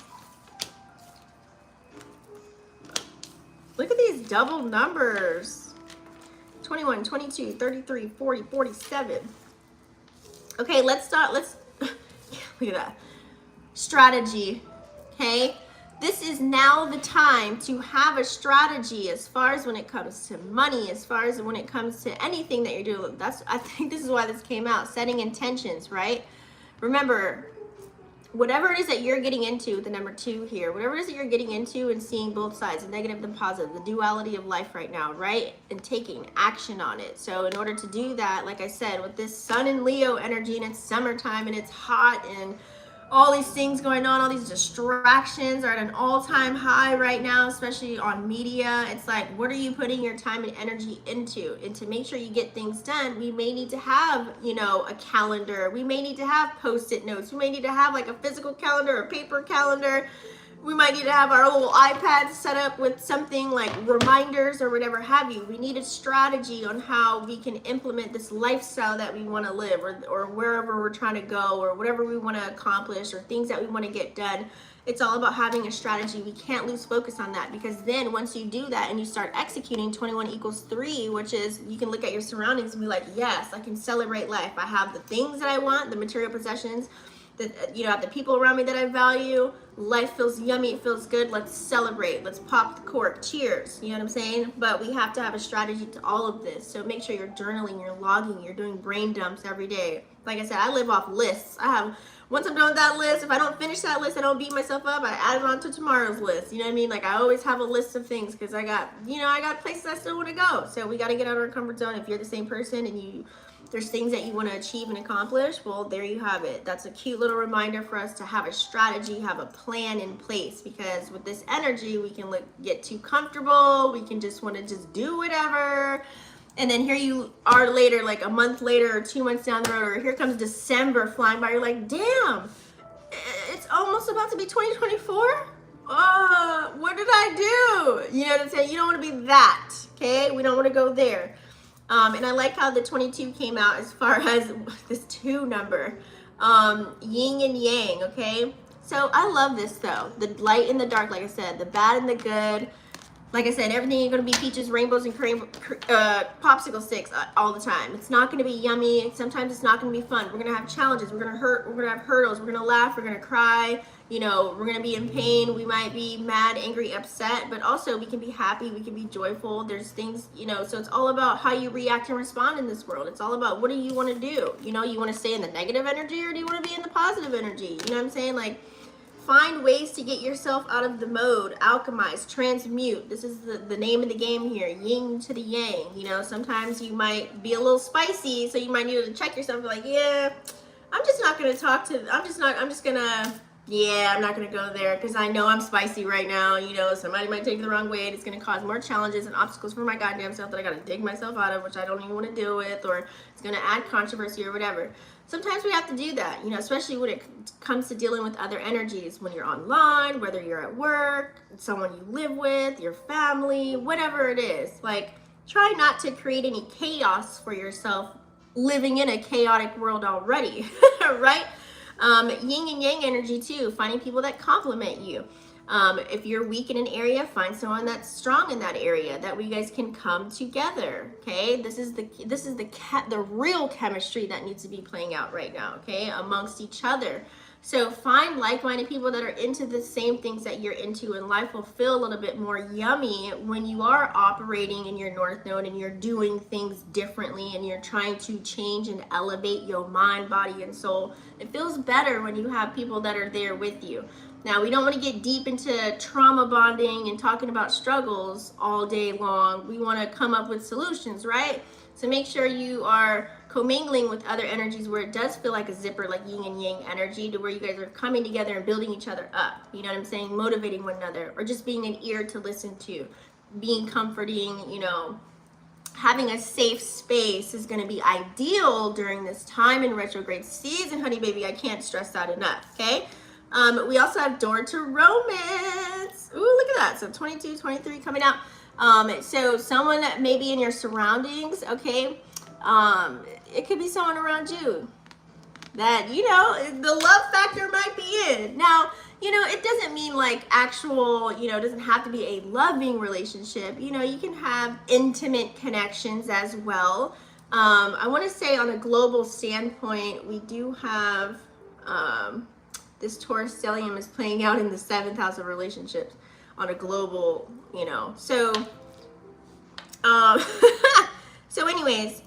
Look at these double numbers. 21, 22, 33, 40, 47. Okay, let's start. Look at that. Strategy. Okay. This is now the time to have a strategy as far as when it comes to money, as far as when it comes to anything that you're doing. I think this is why this came out. Setting intentions, right? Remember, whatever it is that you're getting into, the number 2 here, whatever it is that you're getting into and seeing both sides, the negative and positive, the duality of life right now, right? And taking action on it. So in order to do that, like I said, with this Sun and Leo energy, and it's summertime and it's hot and all these things going on, all these distractions are at an all-time high right now, especially on media. It's like, what are you putting your time and energy into? And to make sure you get things done, we may need to have, you know, a calendar. We may need to have post-it notes. We may need to have like a physical calendar, a paper calendar. We might need to have our little iPads set up with something like reminders or whatever have you. We need a strategy on how we can implement this lifestyle that we want to live, or wherever we're trying to go, or whatever we want to accomplish, or things that we want to get done. It's all about having a strategy. We can't lose focus on that, because then once you do that and you start executing 21 equals 3, which is you can look at your surroundings and be like, yes, I can celebrate life. I have the things that I want, the material possessions, you know, the people around me that I value. Life feels yummy, it feels good. Let's celebrate. Let's pop the cork. Cheers. You know what I'm saying? But we have to have a strategy to all of this. So make sure you're journaling, you're logging, you're doing brain dumps every day. Like I said, I live off lists. Once I'm done with that list, if I don't finish that list, I don't beat myself up. I add it on to tomorrow's list. You know what I mean? Like I always have a list of things, because I got places I still want to go. So we got to get out of our comfort zone. If you're the same person and there's things that you want to achieve and accomplish, well, there you have it. That's a cute little reminder for us to have a strategy, have a plan in place, because with this energy, we can get too comfortable. We can just want to just do whatever. And then here you are later, like a month later or 2 months down the road, or here comes December flying by. You're like, damn, it's almost about to be 2024. What did I do? You know what I'm saying? You don't want to be that, okay? We don't want to go there. And I like how the 22 came out as far as this 2 number, yin and yang, okay? So I love this though, the light and the dark, like I said, the bad and the good. Like I said, everything ain't gonna be peaches, rainbows, and cream, popsicle sticks all the time. It's not gonna be yummy. Sometimes it's not gonna be fun. We're gonna have challenges. We're gonna have hurdles. We're gonna laugh. We're gonna cry. You know, we're gonna be in pain. We might be mad, angry, upset, but also we can be happy. We can be joyful. There's things, you know, so it's all about how you react and respond in this world. It's all about what do you want to do? You know, you want to stay in the negative energy, or do you want to be in the positive energy? You know what I'm saying? Like, find ways to get yourself out of the mode, alchemize, transmute. This is the name of the game here, yin to the yang. You know, sometimes you might be a little spicy, so you might need to check yourself, like, yeah, I'm just not going to I'm not going to go there, because I know I'm spicy right now. You know, somebody might take it the wrong way, and it's going to cause more challenges and obstacles for my goddamn self that I got to dig myself out of, which I don't even want to deal with, or it's going to add controversy or whatever. Sometimes we have to do that, you know, especially when it comes to dealing with other energies, when you're online, whether you're at work, someone you live with, your family, whatever it is. Like, try not to create any chaos for yourself living in a chaotic world already, right? Yin and yang energy too, finding people that complement you. If you're weak in an area, find someone that's strong in that area, that we guys can come together. Okay, this is the real chemistry that needs to be playing out right now. Okay, amongst each other. So find like-minded people that are into the same things that you're into, and life will feel a little bit more yummy when you are operating in your North Node and you're doing things differently and you're trying to change and elevate your mind, body, and soul. It feels better when you have people that are there with you. Now, we don't want to get deep into trauma bonding and talking about struggles all day long. We want to come up with solutions, right? So make sure you are commingling with other energies where it does feel like a zipper, like yin and yang energy, to where you guys are coming together and building each other up. You know what I'm saying? Motivating one another, or just being an ear to listen to, being comforting, you know, having a safe space is going to be ideal during this time in retrograde season, honey baby. I can't stress that enough, okay? We also have Door to Romance. Ooh, look at that. So 22, 23 coming out. So someone that may be in your surroundings, okay? It could be someone around you that, you know, the love factor might be in. Now, you know, it doesn't mean like actual, you know, it doesn't have to be a loving relationship. You know, you can have intimate connections as well. I want to say on a global standpoint, we do have, this Taurus stellium is playing out in the 7th house of relationships on a global, you know. So, so anyways,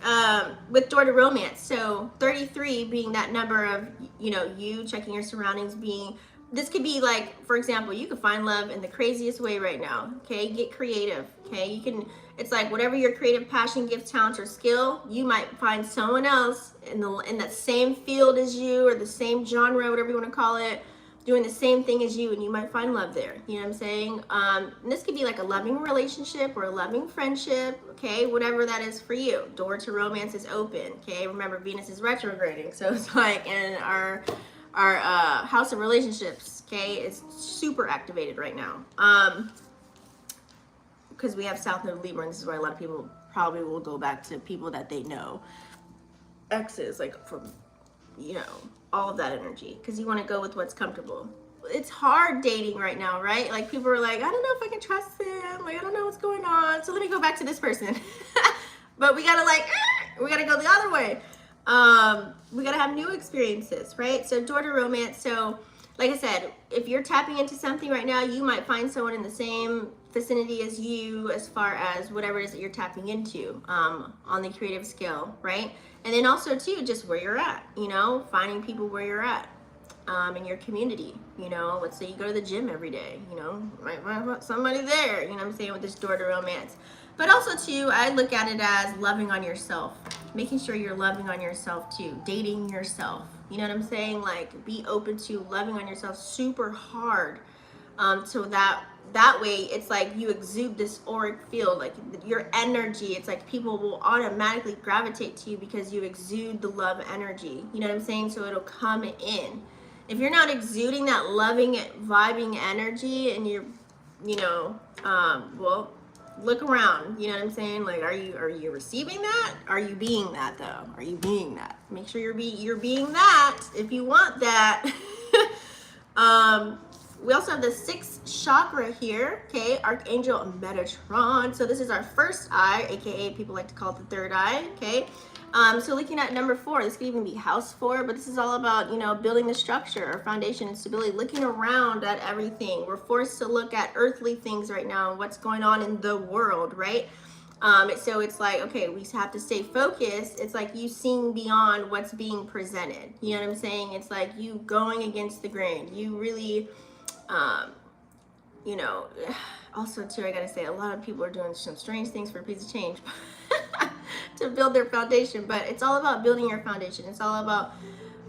with Door to Romance, so 33 being that number of, you know, you checking your surroundings, being, this could be like, for example, you could find love in the craziest way right now, okay? Get creative, okay? You can, it's like whatever your creative passion, gift, talent, or skill, you might find someone else in that same field as you, or the same genre, whatever you want to call it, doing the same thing as you, and you might find love there. You know what I'm saying? And this could be like a loving relationship or a loving friendship, okay? Whatever that is for you. Door to Romance is open, okay? Remember, Venus is retrograding, so it's like, and our house of relationships, okay, is super activated right now. Because we have South Node Libra, and this is why a lot of people probably will go back to people that they know. Exes, like from, you know, all of that energy, because you want to go with what's comfortable. It's hard dating right now, right? Like people are like, I don't know if I can trust them. Like, I don't know what's going on. So let me go back to this person. But we gotta like, we gotta go the other way. We gotta have new experiences, right? So Door to Romance. So like I said, if you're tapping into something right now, you might find someone in the same vicinity as you, as far as whatever it is that you're tapping into, on the creative scale, right? And then also too, just where you're at, you know, finding people where you're at, in your community. You know, let's say you go to the gym every day, you know, might find somebody there, you know what I'm saying, with this Door to Romance. But also too, I look at it as loving on yourself, making sure you're loving on yourself too, dating yourself. You know what I'm saying? Like, be open to loving on yourself super hard, so that way it's like you exude this auric field, like your energy. It's like people will automatically gravitate to you because you exude the love energy. You know what I'm saying? So it'll come in. If you're not exuding that loving, vibing energy, and you're, you know, well, look around. You know what I'm saying? Like, are you receiving that? Are you being that though? Are you being that? Make sure you're being that if you want that. We also have the 6th chakra here, okay? Archangel Metatron. So this is our first eye, aka people like to call it the third eye, okay? So looking at number 4, this could even be house 4, but this is all about, you know, building the structure, our foundation and stability, looking around at everything. We're forced to look at earthly things right now and what's going on in the world, right? So it's like, okay, we have to stay focused. It's like you seeing beyond what's being presented. You know what I'm saying? It's like you going against the grain. You really, you know, also too, I gotta say, a lot of people are doing some strange things for a piece of change to build their foundation, but it's all about building your foundation. It's all about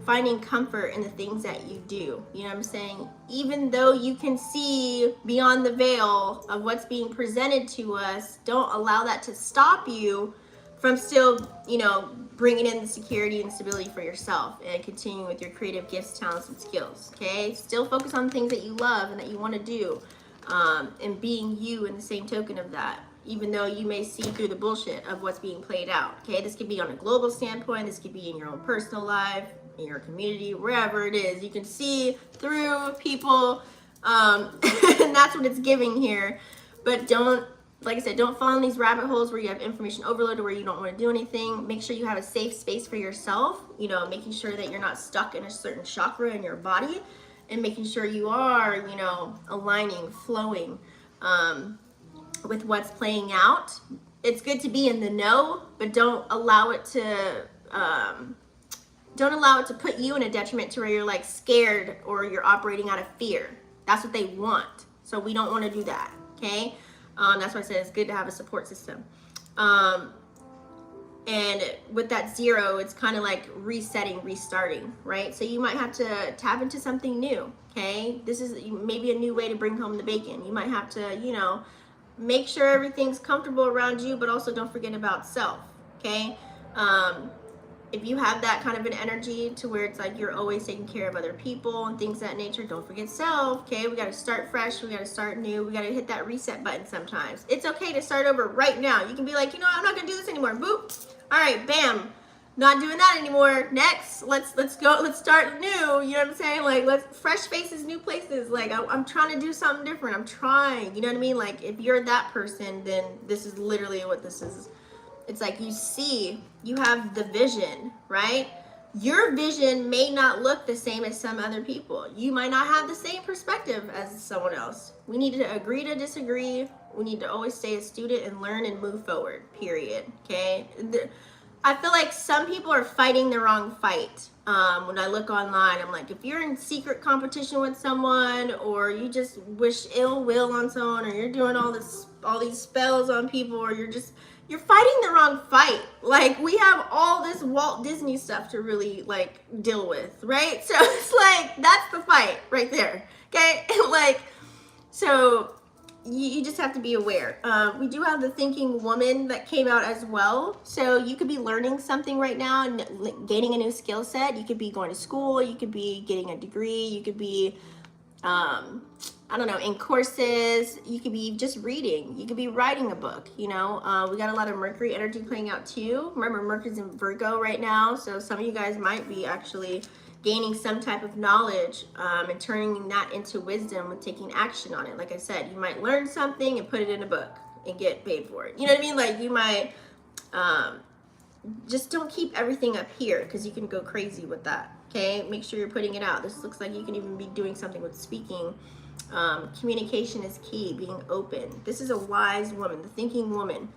finding comfort in the things that you do. You know what I'm saying? Even though you can see beyond the veil of what's being presented to us, don't allow that to stop you from still, you know, bringing in the security and stability for yourself and continuing with your creative gifts, talents, and skills, okay? Still focus on things that you love and that you want to do, and being you in the same token of that. even though you may see through the bullshit of what's being played out. Okay, this could be on a global standpoint, this could be in your own personal life, in your community, wherever it is. You can see through people, and that's what it's giving here. But don't, like I said, don't fall in these rabbit holes where you have information overload or where you don't want to do anything. Make sure you have a safe space for yourself, you know, making sure that you're not stuck in a certain chakra in your body, and making sure you are, you know, aligning, flowing with what's playing out. It's good to be in the know, but don't allow it to put you in a detriment to where you're like scared or you're operating out of fear. That's what they want. So we don't want to do that. Okay. That's why I said it's good to have a support system. And with that 0, it's kind of like resetting, restarting, right? So you might have to tap into something new. Okay. This is maybe a new way to bring home the bacon. You might have to, you know, make sure everything's comfortable around you, but also don't forget about self. Okay. If you have that kind of an energy to where it's like you're always taking care of other people and things of that nature, don't forget self. Okay, we got to start fresh, we got to start new, we got to hit that reset button sometimes. It's okay to start over right now. You can be like, you know, I'm not gonna do this anymore. Boop. All right, bam, not doing that anymore. Next, let's go, let's start new. You know what I'm saying? Like, let's fresh faces, new places. Like, I'm trying to do something different. I'm trying. You know what I mean? Like, if you're that person, then this is literally what this is. It's like you see, you have the vision, right? Your vision may not look the same as some other people. You might not have the same perspective as someone else. We need to agree to disagree. We need to always stay a student and learn and move forward, period. Okay? I feel like some people are fighting the wrong fight. When I look online, I'm like, if you're in secret competition with someone, or you just wish ill will on someone, or you're doing all these spells on people, or you're fighting the wrong fight. Like, we have all this Walt Disney stuff to really like deal with, right? So it's like, that's the fight right there. Okay. Like, so you just have to be aware. We do have the Thinking Woman that came out as well. So you could be learning something right now and gaining a new skill set. You could be going to school, you could be getting a degree, you could be I don't know, in courses, you could be just reading, you could be writing a book, you know. We got a lot of Mercury energy playing out too. Remember, Mercury's in Virgo right now, so some of you guys might be actually gaining some type of knowledge and turning that into wisdom with taking action on it. Like I said, you might learn something and put it in a book and get paid for it. You know what I mean? Like, you might just don't keep everything up here, because you can go crazy with that. Okay, make sure you're putting it out. This looks like you can even be doing something with speaking. Communication is key, being open. This is a wise woman, the Thinking Woman.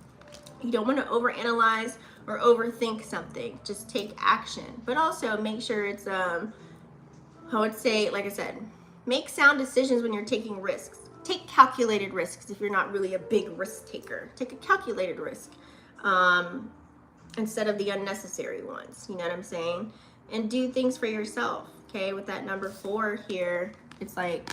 You don't want to overanalyze or overthink something. Just take action, but also make sure it's I would say, like I said, make sound decisions when you're taking risks. Take calculated risks if you're not really a big risk taker. Take a calculated risk instead of the unnecessary ones. You know what I'm saying? And do things for yourself. Okay, with that number 4 here, it's like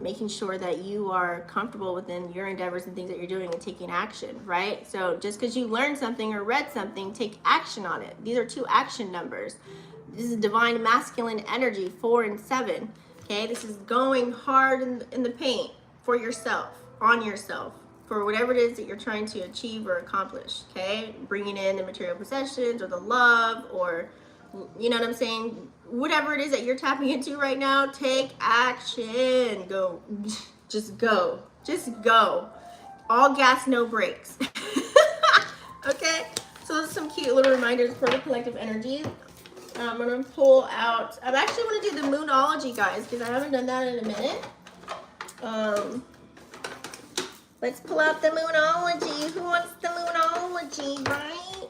making sure that you are comfortable within your endeavors and things that you're doing and taking action, right? So just because you learned something or read something, take action on it. These are 2 action numbers. This is divine masculine energy, 4 and 7. Okay, this is going hard in the paint for yourself, on yourself, for whatever it is that you're trying to achieve or accomplish. Okay, bringing in the material possessions or the love, or you know what I'm saying? Whatever it is that you're tapping into right now, take action. Go. Just go. Just go. All gas, no brakes. Okay? So those are some cute little reminders for the collective energy. I'm going to pull out, I actually want to do the Moonology, guys, because I haven't done that in a minute. Let's pull out the Moonology. Who wants the Moonology, right?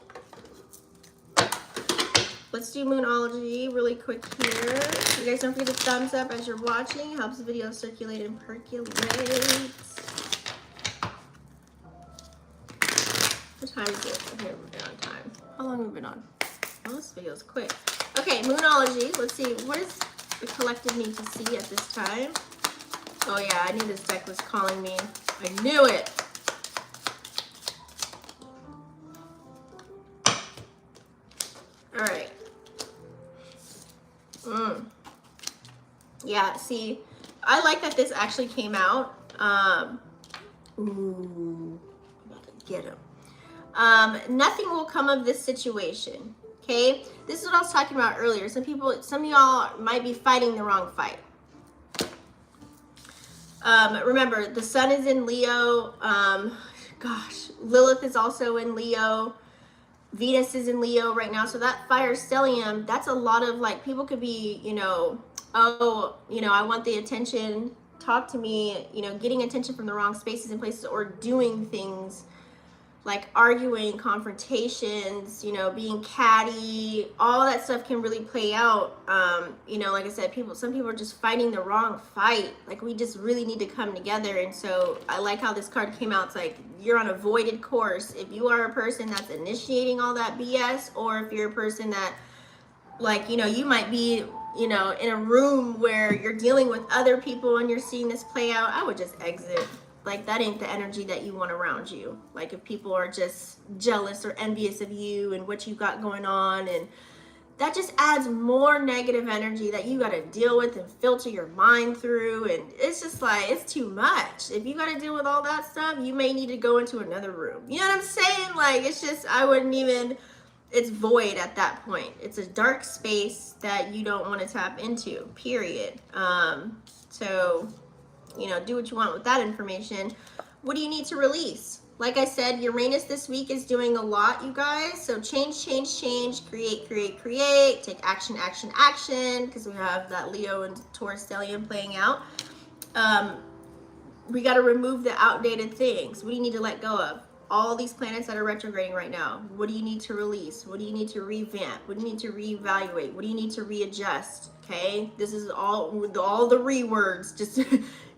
Let's do Moonology really quick here. You guys don't forget to thumbs up as you're watching. It helps the video circulate and percolate. What time is it? Okay, we've been on time. How long have we been on? Oh, this video's quick. Okay, Moonology. Let's see. What does the collective need to see at this time? Oh yeah, I knew this deck was calling me. I knew it. All right. Yeah, see, I like that this actually came out. Ooh, I'm about to Get him. Nothing will come of this situation. Okay, this is what I was talking about earlier. Some of y'all might be fighting the wrong fight. Remember, the sun is in Leo. Lilith is also in Leo. Venus is in Leo right now. So that fire stellium, that's a lot of like, people could be, I want the attention, talk to me, getting attention from the wrong spaces and places, or doing things like arguing, confrontations, being catty. All that stuff can really play out. Like I said, some people are just fighting the wrong fight. Like, we just really need to come together. And so I like how this card came out. It's like, you're on a voided course. If you are a person that's initiating all that BS, or if you're a person that, like, you might be, in a room where you're dealing with other people and you're seeing this play out, I would just exit. Like, that ain't the energy that you want around you. Like, if people are just jealous or envious of you and what you got going on, and that just adds more negative energy that you got to deal with and filter your mind through. And it's just like, it's too much. If you got to deal with all that stuff, you may need to go into another room. You know what I'm saying? Like, it's just, it's void at that point. It's a dark space that you don't want to tap into, period. So do what you want with that information. What do you need to release? Like I said, Uranus this week is doing a lot, you guys. So change, create, take action, because we have that Leo and Taurus stellium playing out. We got to remove the outdated things. What do you need to let go of? All these planets that are retrograding right now. What do you need to release? What do you need to revamp? What do you need to reevaluate? What do you need to readjust? Okay, this is all the rewords. Just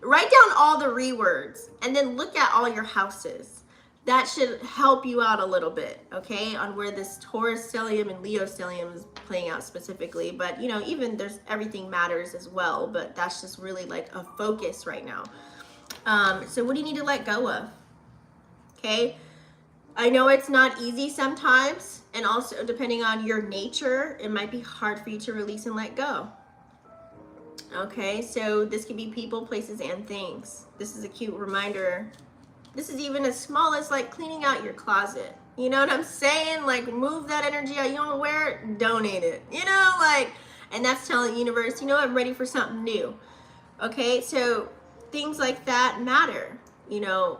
write down all the rewords and then look at all your houses. That should help you out a little bit, okay, on where this Taurus stellium and Leo stellium is playing out specifically. But even there's everything matters as well, but that's just really like a focus right now. So what do you need to let go of? Okay, I know it's not easy sometimes, and also depending on your nature, it might be hard for you to release and let go. Okay, so this could be people, places, and things. This is a cute reminder. This is even as small as like cleaning out your closet. You know what I'm saying? Like, move that energy out. You don't wear it, donate it. And that's telling the universe, I'm ready for something new. Okay, so things like that matter.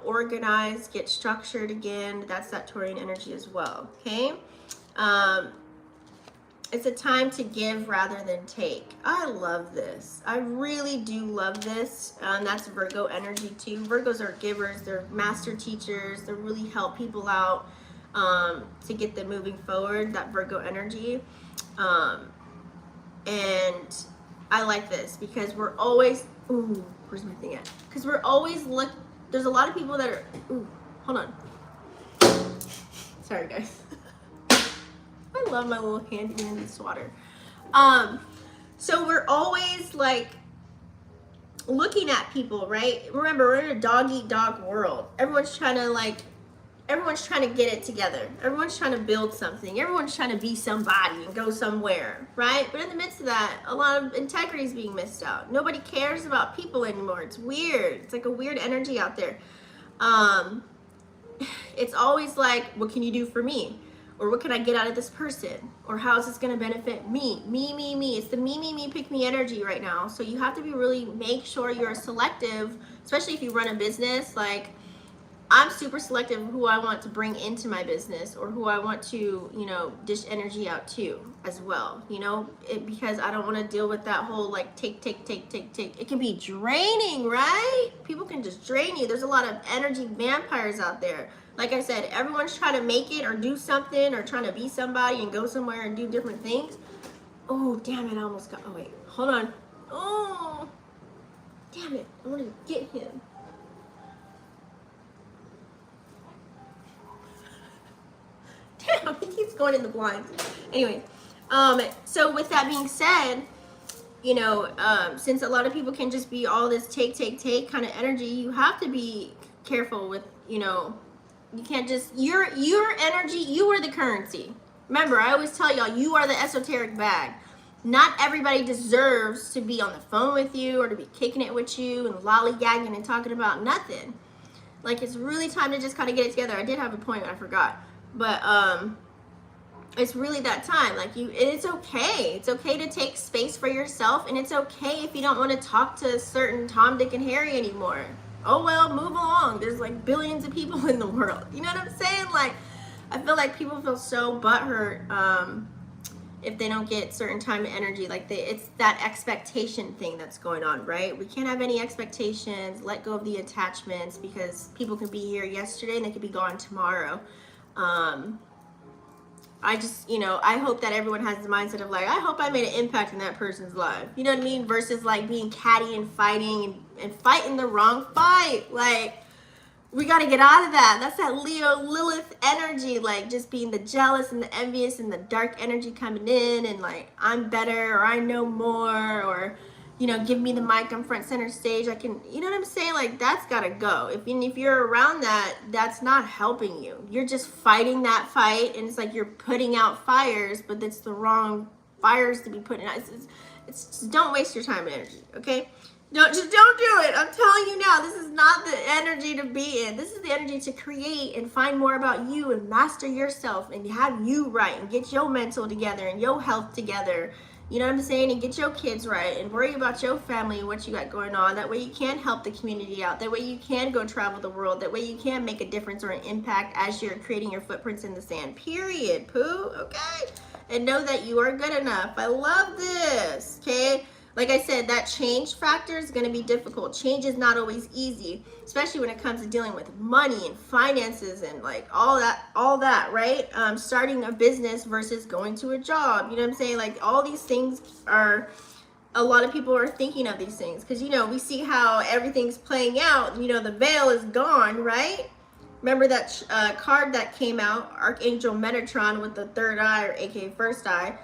Organize, get structured again. That's that Taurian energy as well. Okay. It's a time to give rather than take. I love this. I really do love this. That's Virgo energy too. Virgos are givers. They're master teachers. They really help people out to get them moving forward, that Virgo energy. And I like this because we're always, where's my thing at? Because we're always there's a lot of people that are, hold on. Sorry guys. I love my little hand in this water. So we're always like looking at people, right? Remember, we're in a dog eat dog world. Everyone's trying to get it together. Everyone's trying to build something. Everyone's trying to be somebody and go somewhere, right? But in the midst of that, a lot of integrity is being missed out. Nobody cares about people anymore. It's weird. It's like a weird energy out there. It's always like, what can you do for me? Or what can I get out of this person? Or how is this going to benefit me? Me. It's the me, pick me energy right now. So you have to make sure you're selective, especially if you run a business. Like, I'm super selective of who I want to bring into my business, or who I want to, dish energy out to as well, because I don't want to deal with that whole like take. It can be draining, right? People can just drain you. There's a lot of energy vampires out there. Like I said, everyone's trying to make it or do something or trying to be somebody and go somewhere and do different things. Oh, damn it. I almost got, wait, hold on. Oh, damn it. I want to get him. Damn, he keeps going in the blinds. Anyway, so with that being said, since a lot of people can just be all this take kind of energy, you have to be careful with, you can't just, your energy, you are the currency. Remember, I always tell y'all, you are the esoteric bag. Not everybody deserves to be on the phone with you or to be kicking it with you and lollygagging and talking about nothing. Like, it's really time to just kind of get it together. I did have a point, I forgot. But it's really that time. Like, it's okay. It's okay to take space for yourself, and it's okay if you don't want to talk to certain Tom, Dick, and Harry anymore. Oh well, move along. There's like billions of people in the world. You know what I'm saying? Like, I feel like people feel so butthurt if they don't get certain time and energy. Like, it's that expectation thing that's going on, right? We can't have any expectations. Let go of the attachments, because people can be here yesterday and they could be gone tomorrow. I just, I hope that everyone has the mindset of like, I hope I made an impact in that person's life. You know what I mean? Versus like being catty and fighting and fighting the wrong fight. Like, we got to get out of that. That's that Leo Lilith energy, like just being the jealous and the envious and the dark energy coming in, and like, I'm better, or I know more, or give me the mic, I'm front center stage, I can, you know what I'm saying? Like, that's got to go. If you're around that, that's not helping you. You're just fighting that fight, and it's like you're putting out fires, but it's the wrong fires to be putting out. It's just, don't waste your time and energy, okay? Don't do it. I'm telling you now, this is not the energy to be in. This is the energy to create and find more about you and master yourself and have you right and get your mental together and your health together. You know what I'm saying? And get your kids right and worry about your family and what you got going on. That way you can help the community out. That way you can go travel the world. That way you can make a difference or an impact as you're creating your footprints in the sand. Period. Pooh. Okay? And know that you are good enough. I love this. Okay? Like I said, that change factor is going to be difficult. Change is not always easy, especially when it comes to dealing with money and finances and like all that, right? Starting a business versus going to a job. You know what I'm saying? Like, all these things are, a lot of people are thinking of these things because, we see how everything's playing out. The veil is gone, right? Remember that card that came out, Archangel Metatron with the third eye, or aka first eye.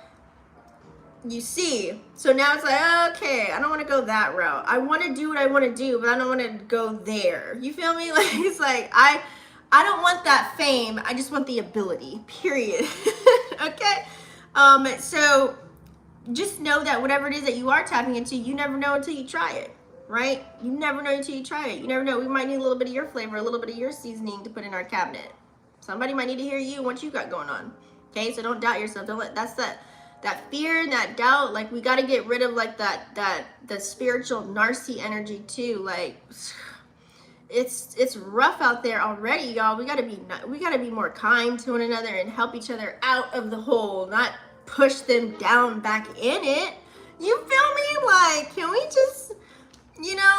You see, so now it's like, okay, I don't want to go that route. I want to do what I want to do, but I don't want to go there. You feel me? Like, it's like, I don't want that fame. I just want the ability, period. Okay. So just know that whatever it is that you are tapping into, you never know until you try it, right? You never know until you try it. You never know. We might need a little bit of your flavor, a little bit of your seasoning to put in our cabinet. Somebody might need to hear you and what you got going on. Okay. So don't doubt yourself. Don't let, that's that fear and that doubt. Like, we got to get rid of like the spiritual narcissy energy too. Like, it's rough out there already, y'all. We got to be more kind to one another and help each other out of the hole, not push them down back in it. You feel me? Like, can we just,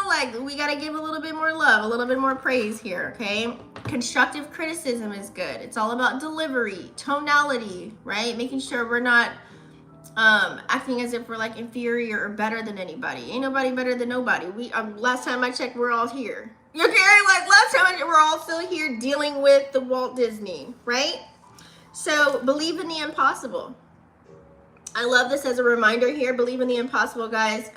like, we got to give a little bit more love, a little bit more praise here, okay? Constructive criticism is good. It's all about delivery, tonality, right? Making sure we're not acting as if we're like inferior or better than anybody. Ain't nobody better than nobody. We last time I checked, we're all here. Okay, like last time we're all still here dealing with the Walt Disney, right? So believe in the impossible. I love this as a reminder here. Believe in the impossible, guys.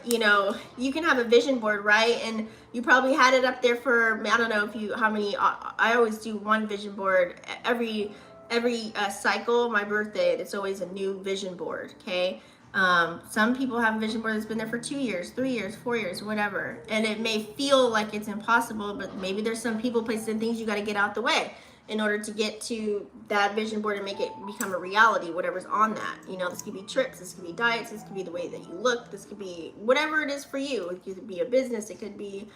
You can have a vision board, right? And you probably had it up there for, I don't know how many. I always do one vision board every cycle. My birthday, it's always a new vision board. Okay. Some people have a vision board that's been there for 2 years, 3 years, 4 years, whatever. And it may feel like it's impossible, but maybe there's some people, places, and things you got to get out the way in order to get to that vision board and make it become a reality, whatever's on that. This could be trips, this could be diets, this could be the way that you look, this could be whatever it is for you. It could be a business, it could be,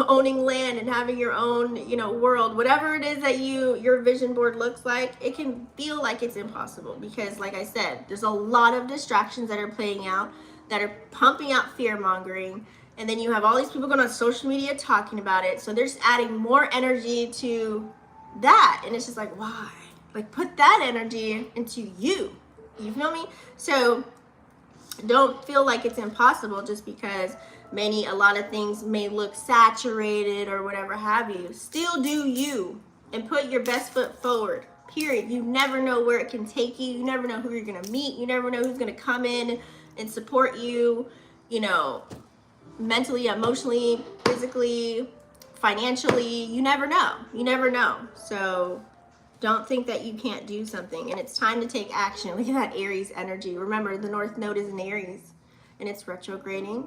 owning land and having your own, world, whatever it is that your vision board looks like. It can feel like it's impossible because, like I said, there's a lot of distractions that are playing out, that are pumping out fear mongering. And then you have all these people going on social media talking about it. So they're just adding more energy to that. And it's just like, why? Like, put that energy into you. You feel me? So don't feel like it's impossible just because a lot of things may look saturated or whatever have you. Still do you and put your best foot forward. Period. You never know where it can take you. You never know who you're going to meet. You never know who's going to come in and support you, mentally, emotionally, physically, financially. You never know. So don't think that you can't do something, and it's time to take action. Look at that Aries energy. Remember, the North Node is in Aries and it's retrograding.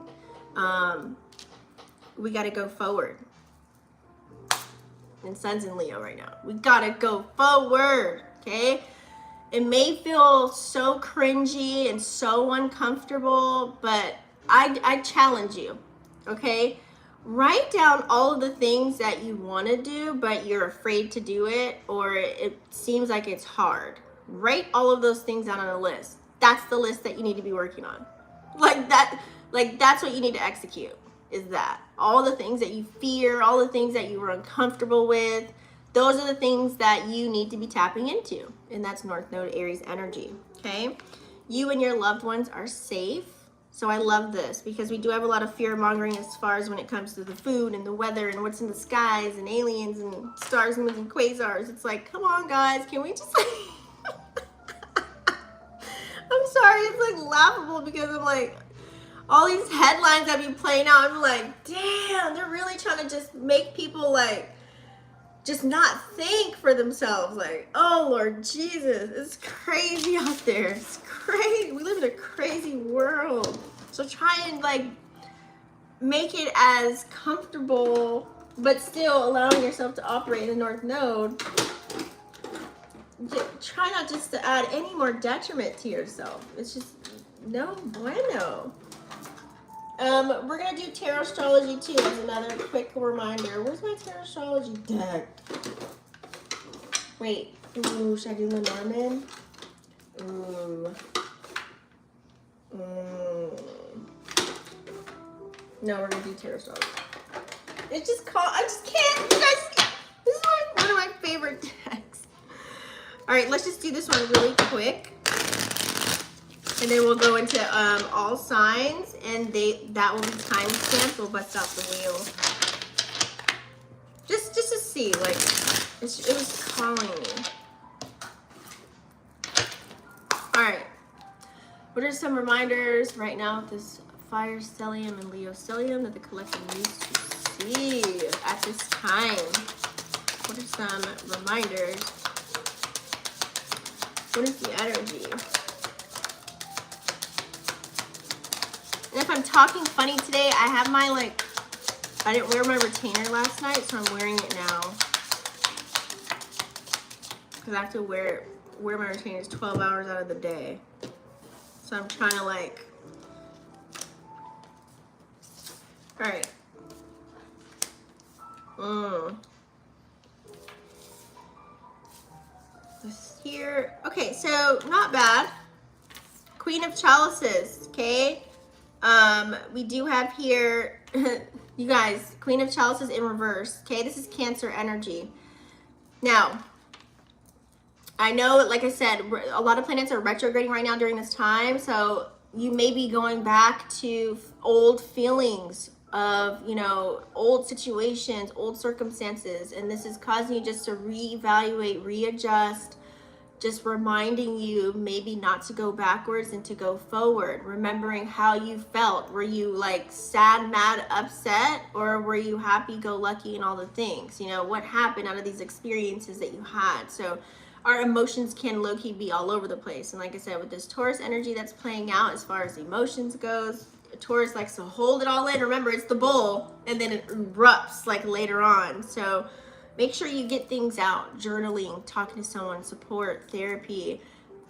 We got to go forward. and Sun's in Leo right now. We gotta go forward, okay? It may feel so cringy and so uncomfortable, but I challenge you, okay? Write down all of the things that you want to do, but you're afraid to do it, or it seems like it's hard. Write all of those things down on a list. That's the list that you need to be working on. That's what you need to execute, is that. All the things that you fear, all the things that you were uncomfortable with, those are the things that you need to be tapping into. And that's North Node Aries energy, okay? You and your loved ones are safe. So I love this because we do have a lot of fear mongering as far as when it comes to the food and the weather and what's in the skies and aliens and stars, moons, and quasars. It's like, come on, guys, can we just I'm sorry, it's like laughable because I'm like, all these headlines that be playing out, I'm like, damn, they're really trying to just make people like, just not think for themselves. Like, oh Lord Jesus, it's crazy out there. It's crazy. We live in a crazy world. So try and like make it as comfortable, but still allowing yourself to operate in the North Node. Try not just to add any more detriment to yourself. It's just no bueno. We're gonna do Tarotstrology too as another quick reminder. Where's my Tarotstrology deck? Wait, ooh, should I do Lenormand? Ooh. No, we're gonna do Tarotstrology. I just can't, you guys, this is one of my favorite decks. All right, let's just do this one really quick. And then we'll go into all signs, and that will be time stamped. We'll bust out the wheel. Just to see, like, it was calling me. All right. What are some reminders right now with this fire stellium and Leo stellium that the collective needs to see at this time? What are some reminders? What is the energy? And if I'm talking funny today, I have my, like, I didn't wear my retainer last night, so I'm wearing it now. Because I have to wear my retainers 12 hours out of the day. So I'm trying to, like, all right. This here. Okay, so not bad. Queen of Chalices, okay? We do have here, you guys, Queen of Chalices in reverse, okay? This is Cancer energy. Now, I know, like I said, a lot of planets are retrograding right now during this time, so you may be going back to old feelings of, you know, old situations, old circumstances, and this is causing you just to reevaluate, readjust, just reminding you maybe not to go backwards and to go forward, remembering how you felt. Were you like sad, mad, upset, or were you happy-go-lucky and all the things? You know, what happened out of these experiences that you had? So our emotions can low-key be all over the place. And like I said, with this Taurus energy that's playing out as far as emotions goes, Taurus likes to hold it all in. Remember, it's the bull, and then it erupts like later on. So make sure you get things out, journaling, talking to someone, support, therapy,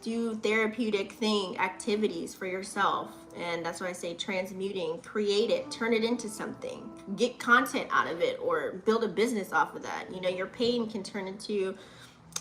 do therapeutic activities for yourself. And that's why I say transmuting, create it, turn it into something, get content out of it, or build a business off of that. You know, your pain can turn into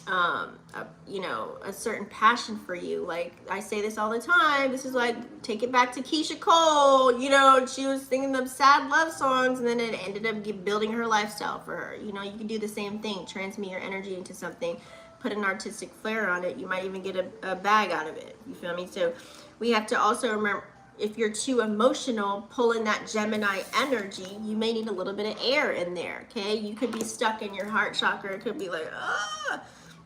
a certain passion for you. Like I say this all the time, this is like, take it back to Keisha Cole, you know, she was singing them sad love songs, and then it ended up building her lifestyle for her. You know, you can do the same thing, transmute your energy into something, put an artistic flair on it. You might even get a bag out of it, you feel me? So we have to also remember, if you're too emotional, pull in that Gemini energy, you may need a little bit of air in there, okay? You could be stuck in your heart chakra. It could be like,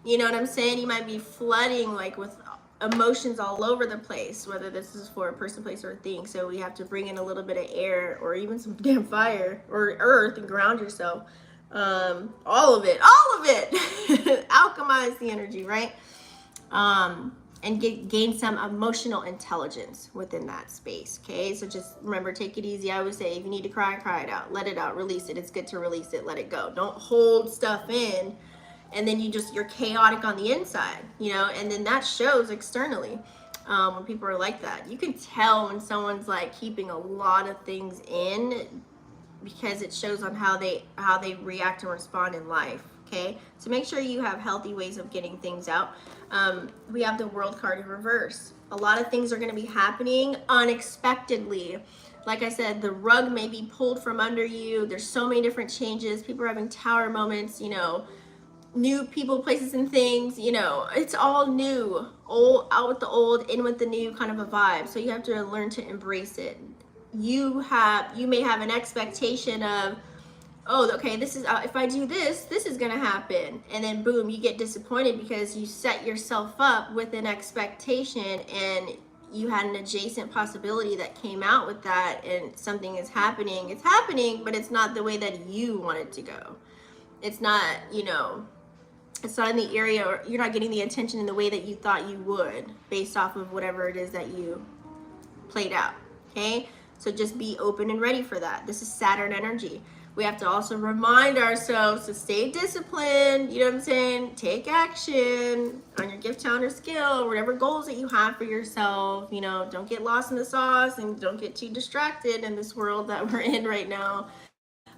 you know what I'm saying? You might be flooding like with emotions all over the place, whether this is for a person, place, or a thing. So we have to bring in a little bit of air, or even some damn fire or earth, and ground yourself. All of it. Alchemize the energy, right? and gain some emotional intelligence within that space. Okay, so just remember, take it easy. I always say, if you need to cry, cry it out, let it out, release it. It's good to release it, let it go. Don't hold stuff in, and then you're chaotic on the inside, you know, and then that shows externally. When people are like that, you can tell when someone's like keeping a lot of things in, because it shows on how they react and respond in life. Okay, so make sure you have healthy ways of getting things out. We have the World card in reverse. A lot of things are going to be happening unexpectedly. Like I said, the rug may be pulled from under you. There's so many different changes. People are having tower moments, you know, new people, places, and things, you know, it's all new. Old out with the old, in with the new, kind of a vibe. So you have to learn to embrace it. You may have an expectation of, oh, okay, this is, if I do this is gonna happen, and then boom, you get disappointed because you set yourself up with an expectation, and you had an adjacent possibility that came out with that, and something is happening. It's happening, but it's not the way that you want it to go. It's not, you know, it's not in the area, or you're not getting the attention in the way that you thought you would, based off of whatever it is that you played out. Okay, so just be open and ready for that. This is Saturn energy. We have to also remind ourselves to stay disciplined, you know what I'm saying? Take action on your gift, talent, or skill, whatever goals that you have for yourself. You know, don't get lost in the sauce, and don't get too distracted in this world that we're in right now.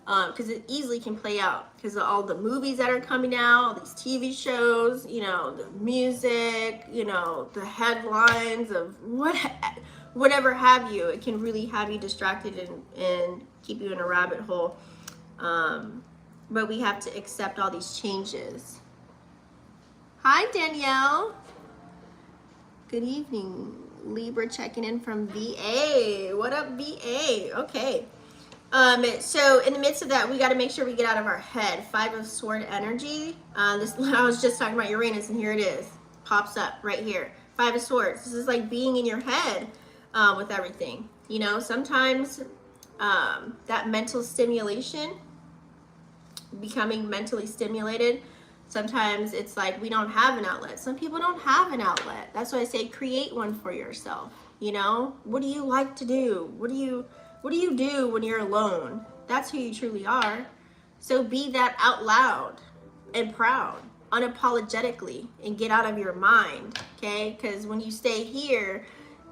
Because it easily can play out because of all the movies that are coming out, these TV shows, you know, the music, you know, the headlines of whatever have you. It can really have you distracted and keep you in a rabbit hole. But we have to accept all these changes. Hi, Danielle. Good evening. Libra checking in from VA. What up, VA? Okay. So in the midst of that, we got to make sure we get out of our head. 5 of Sword energy. I was just talking about Uranus, and here it is. Pops up right here. 5 of Swords. This is like being in your head with everything. You know, sometimes that mental stimulation, becoming mentally stimulated, sometimes it's like we don't have an outlet. Some people don't have an outlet. That's why I say create one for yourself. You know, what do you like to do? What do you do when you're alone? That's who you truly are. So be that out loud and proud, unapologetically, and get out of your mind, okay? Because when you stay here,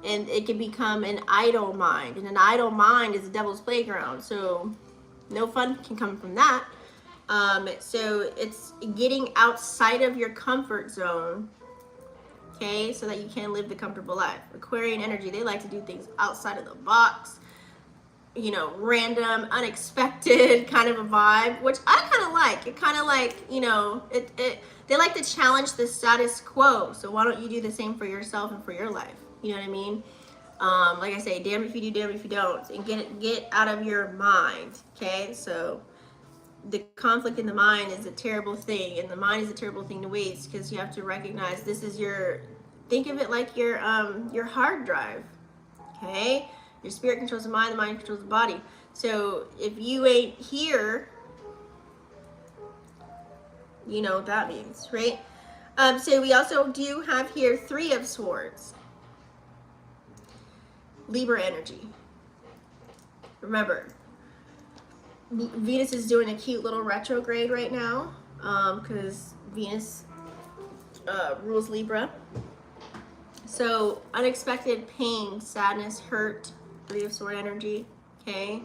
and it can become an idle mind, and an idle mind is a devil's playground. So no fun can come from that. So it's getting outside of your comfort zone, okay, so that you can live the comfortable life. Aquarian energy, they like to do things outside of the box, you know, random, unexpected kind of a vibe, which I kind of like. It kind of like, you know, they like to challenge the status quo. So why don't you do the same for yourself and for your life? You know what I mean? Like I say, damn if you do, damn if you don't, and get out of your mind. Okay, so the conflict in the mind is a terrible thing, and the mind is a terrible thing to waste, because you have to recognize this is think of it like your hard drive. Okay, your spirit controls the mind controls the body. So if you ain't here, you know what that means, right? So we also do have here 3 of Swords. Libra energy. Remember, Venus is doing a cute little retrograde right now, because Venus rules Libra. So unexpected pain, sadness, hurt, 3 of Sword energy, okay?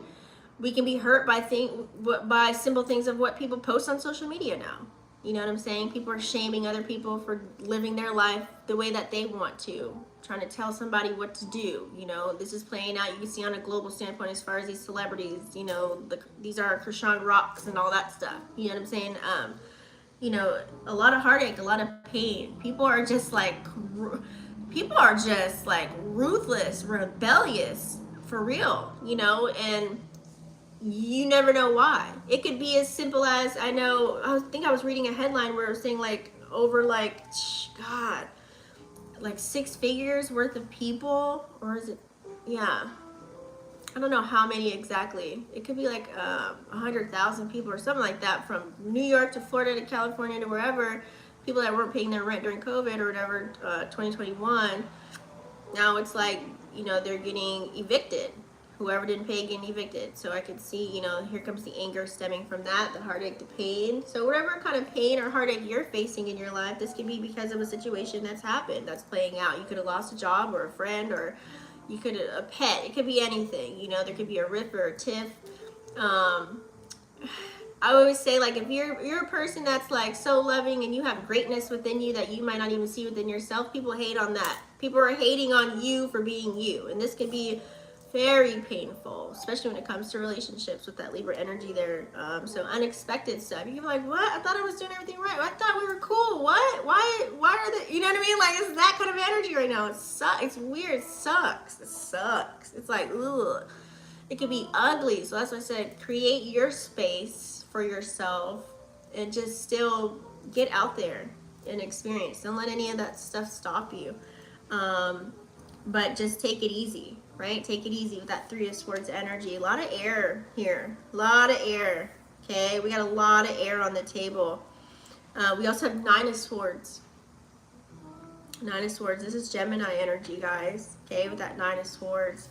We can be hurt by simple things of what people post on social media now. You know what I'm saying? People are shaming other people for living their life the way that they want to, trying to tell somebody what to do. You know, this is playing out, you can see on a global standpoint as far as these celebrities, you know, these are Krishan Rocks and all that stuff. You know what I'm saying? You know, a lot of heartache, a lot of pain. People are just like ruthless, rebellious, for real, you know, and you never know why. It could be as simple as, I think I was reading a headline where it was saying like over like, God, like 6 figures worth of people, or is it, yeah, I don't know how many exactly. It could be like 100,000 people or something like that, from New York to Florida to California to wherever. people that weren't paying their rent during COVID or whatever, 2021, now it's like, you know, they're getting evicted. Whoever didn't pay getting evicted. So I could see, you know, here comes the anger stemming from that, the heartache, the pain. So whatever kind of pain or heartache you're facing in your life, this could be because of a situation that's happened, that's playing out. You could have lost a job or a friend, or you could a pet. It could be anything. You know, there could be a rift or a tiff. I always say, like, if you're a person that's like so loving and you have greatness within you that you might not even see within yourself, people hate on that. People are hating on you for being you, and this could be very painful, especially when it comes to relationships with that Libra energy there. So unexpected stuff. You can be like, what? I thought I was doing everything right. I thought we were cool. What? Why are the, you know what I mean? Like, it's that kind of energy right now. It sucks. It's weird. It sucks. It sucks. It's like, ugh. It could be ugly. So that's why I said, create your space for yourself and just still get out there and experience. Don't let any of that stuff stop you. But just take it easy, right? Take it easy with that Three of Swords energy. A lot of air here. A lot of air. Okay, we got a lot of air on the table. We also have Nine of Swords. Nine of Swords. This is Gemini energy, guys. Okay, with that Nine of Swords.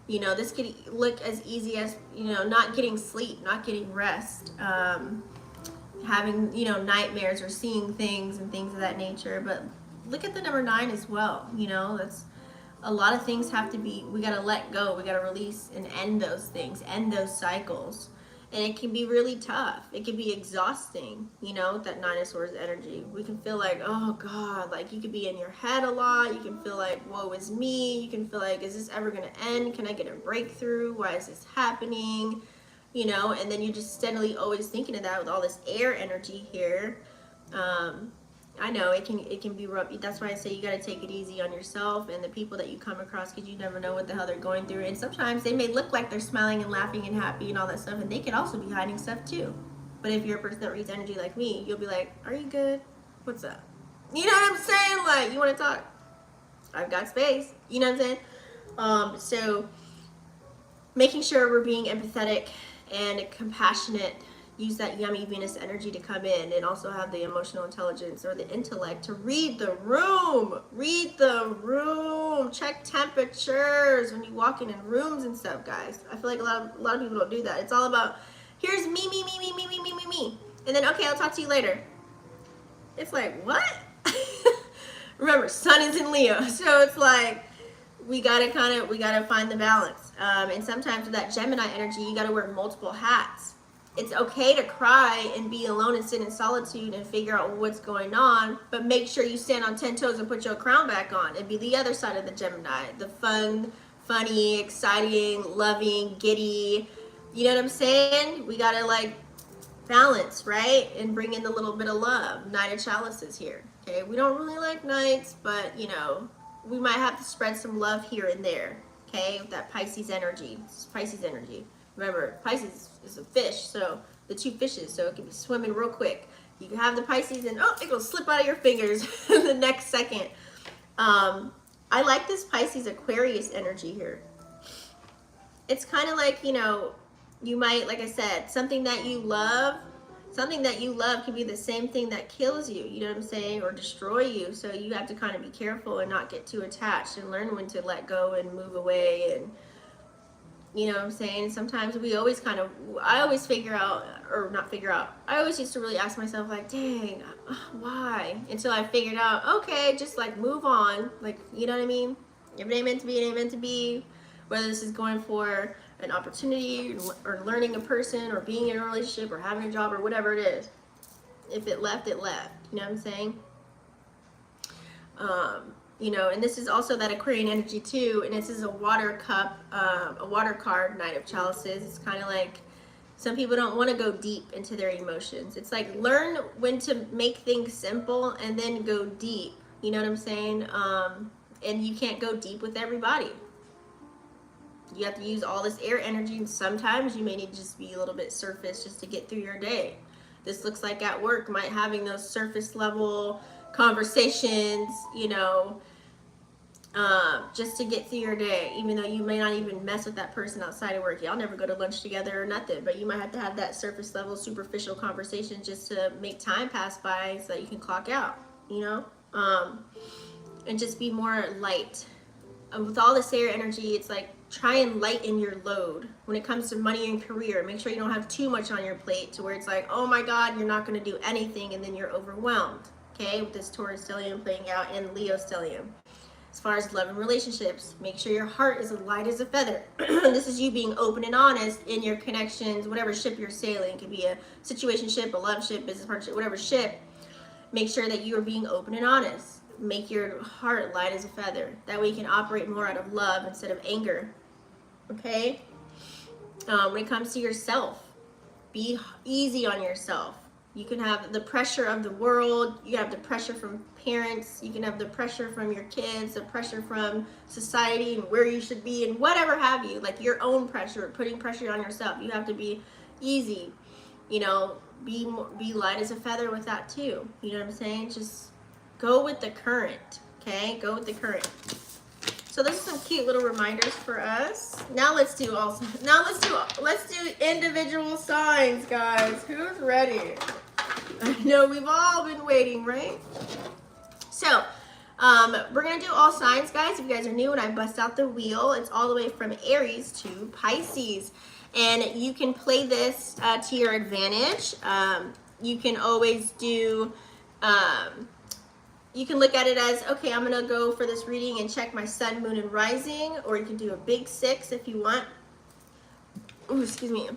You know, this could look as easy as, you know, not getting sleep, not getting rest, having, you know, nightmares or seeing things and things of that nature. But look at the number 9 as well. You know, that's a lot of things have to be, we got to let go. We got to release and end those things, end those cycles. And it can be really tough. It can be exhausting, you know, that Nine of Swords energy. We can feel like, oh God, like you could be in your head a lot. You can feel like, woe is me. You can feel like, is this ever going to end? Can I get a breakthrough? Why is this happening? You know, and then you're just steadily always thinking of that with all this air energy here. I know it can be rough. That's why I say you got to take it easy on yourself and the people that you come across, because you never know what the hell they're going through. And sometimes they may look like they're smiling and laughing and happy and all that stuff, and they could also be hiding stuff too. But if you're a person that reads energy like me, you'll be like, are you good? What's up? You know what I'm saying? Like, you want to talk? I've got space. You know what I'm saying? So making sure we're being empathetic and compassionate. Use that yummy Venus energy to come in, and also have the emotional intelligence or the intellect to read the room. Read the room. Check temperatures when you walk in rooms and stuff, guys. I feel like a lot of people don't do that. It's all about, here's me, and then, okay, I'll talk to you later. It's like, what? Remember, Sun is in Leo, so it's like we gotta find the balance. And sometimes with that Gemini energy, you gotta wear multiple hats. It's okay to cry and be alone and sit in solitude and figure out what's going on, but make sure you stand on 10 toes and put your crown back on and be the other side of the Gemini. The fun, funny, exciting, loving, giddy. You know what I'm saying? We gotta like balance, right? And bring in the little bit of love. Knight of Chalices here. Okay, we don't really like knights, but you know, we might have to spread some love here and there. Okay, with that Pisces energy. This is Pisces energy. Remember, Pisces is a fish, so the two fishes, so it can be swimming real quick. You can have the Pisces and, oh, it will slip out of your fingers the next second. I like this Pisces Aquarius energy here. It's kind of like, you know, you might, like I said, something that you love can be the same thing that kills you, you know what I'm saying, or destroy you. So you have to kind of be careful and not get too attached and learn when to let go and move away. And you know what I'm saying? Sometimes I always I always used to really ask myself, like, dang, why? Until I figured out, okay, just like move on. Like, you know what I mean? If it ain't meant to be, it ain't meant to be. Whether this is going for an opportunity or learning a person or being in a relationship or having a job or whatever it is. If it left, it left. You know what I'm saying? You know, and this is also that Aquarian energy too, and this is a water cup, a water card, Knight of Chalices. It's kind of like some people don't want to go deep into their emotions. It's like learn when to make things simple and then go deep. You know what I'm saying? And you can't go deep with everybody. You have to use all this air energy, and sometimes you may need to just be a little bit surface just to get through your day. This looks like at work, might having those surface level conversations, you know, just to get through your day, even though you may not even mess with that person outside of work. Y'all never go to lunch together or nothing, but you might have to have that surface level, superficial conversation just to make time pass by so that you can clock out, you know? And just be more light. With all this air energy, it's like try and lighten your load when it comes to money and career. Make sure you don't have too much on your plate to where it's like, oh my God, you're not going to do anything, and then you're overwhelmed. Okay, with this Taurus stellium playing out and Leo stellium. As far as love and relationships, make sure your heart is as light as a feather. This is you being open and honest in your connections, whatever ship you're sailing. It could be a situation ship, a love ship, business partnership, whatever ship. Make sure that you are being open and honest. Make your heart light as a feather. That way you can operate more out of love instead of anger. Okay? When it comes to yourself, be easy on yourself. You can have the pressure of the world. You have the pressure from parents. You can have the pressure from your kids, the pressure from society and where you should be and whatever have you. Like your own pressure, putting pressure on yourself. You have to be easy. You know, be light as a feather with that too. You know what I'm saying? Just go with the current. Okay? Go with the current. So those are some cute little reminders for us. Now let's do individual signs, guys. Who's ready? I know we've all been waiting, right? So, we're gonna do all signs, guys. If you guys are new and I bust out the wheel, it's all the way from Aries to Pisces. And you can play this to your advantage. You can always do, you can look at it as, okay, I'm gonna go for this reading and check my sun, moon, and rising, or you can do a big 6 if you want. Ooh, excuse me.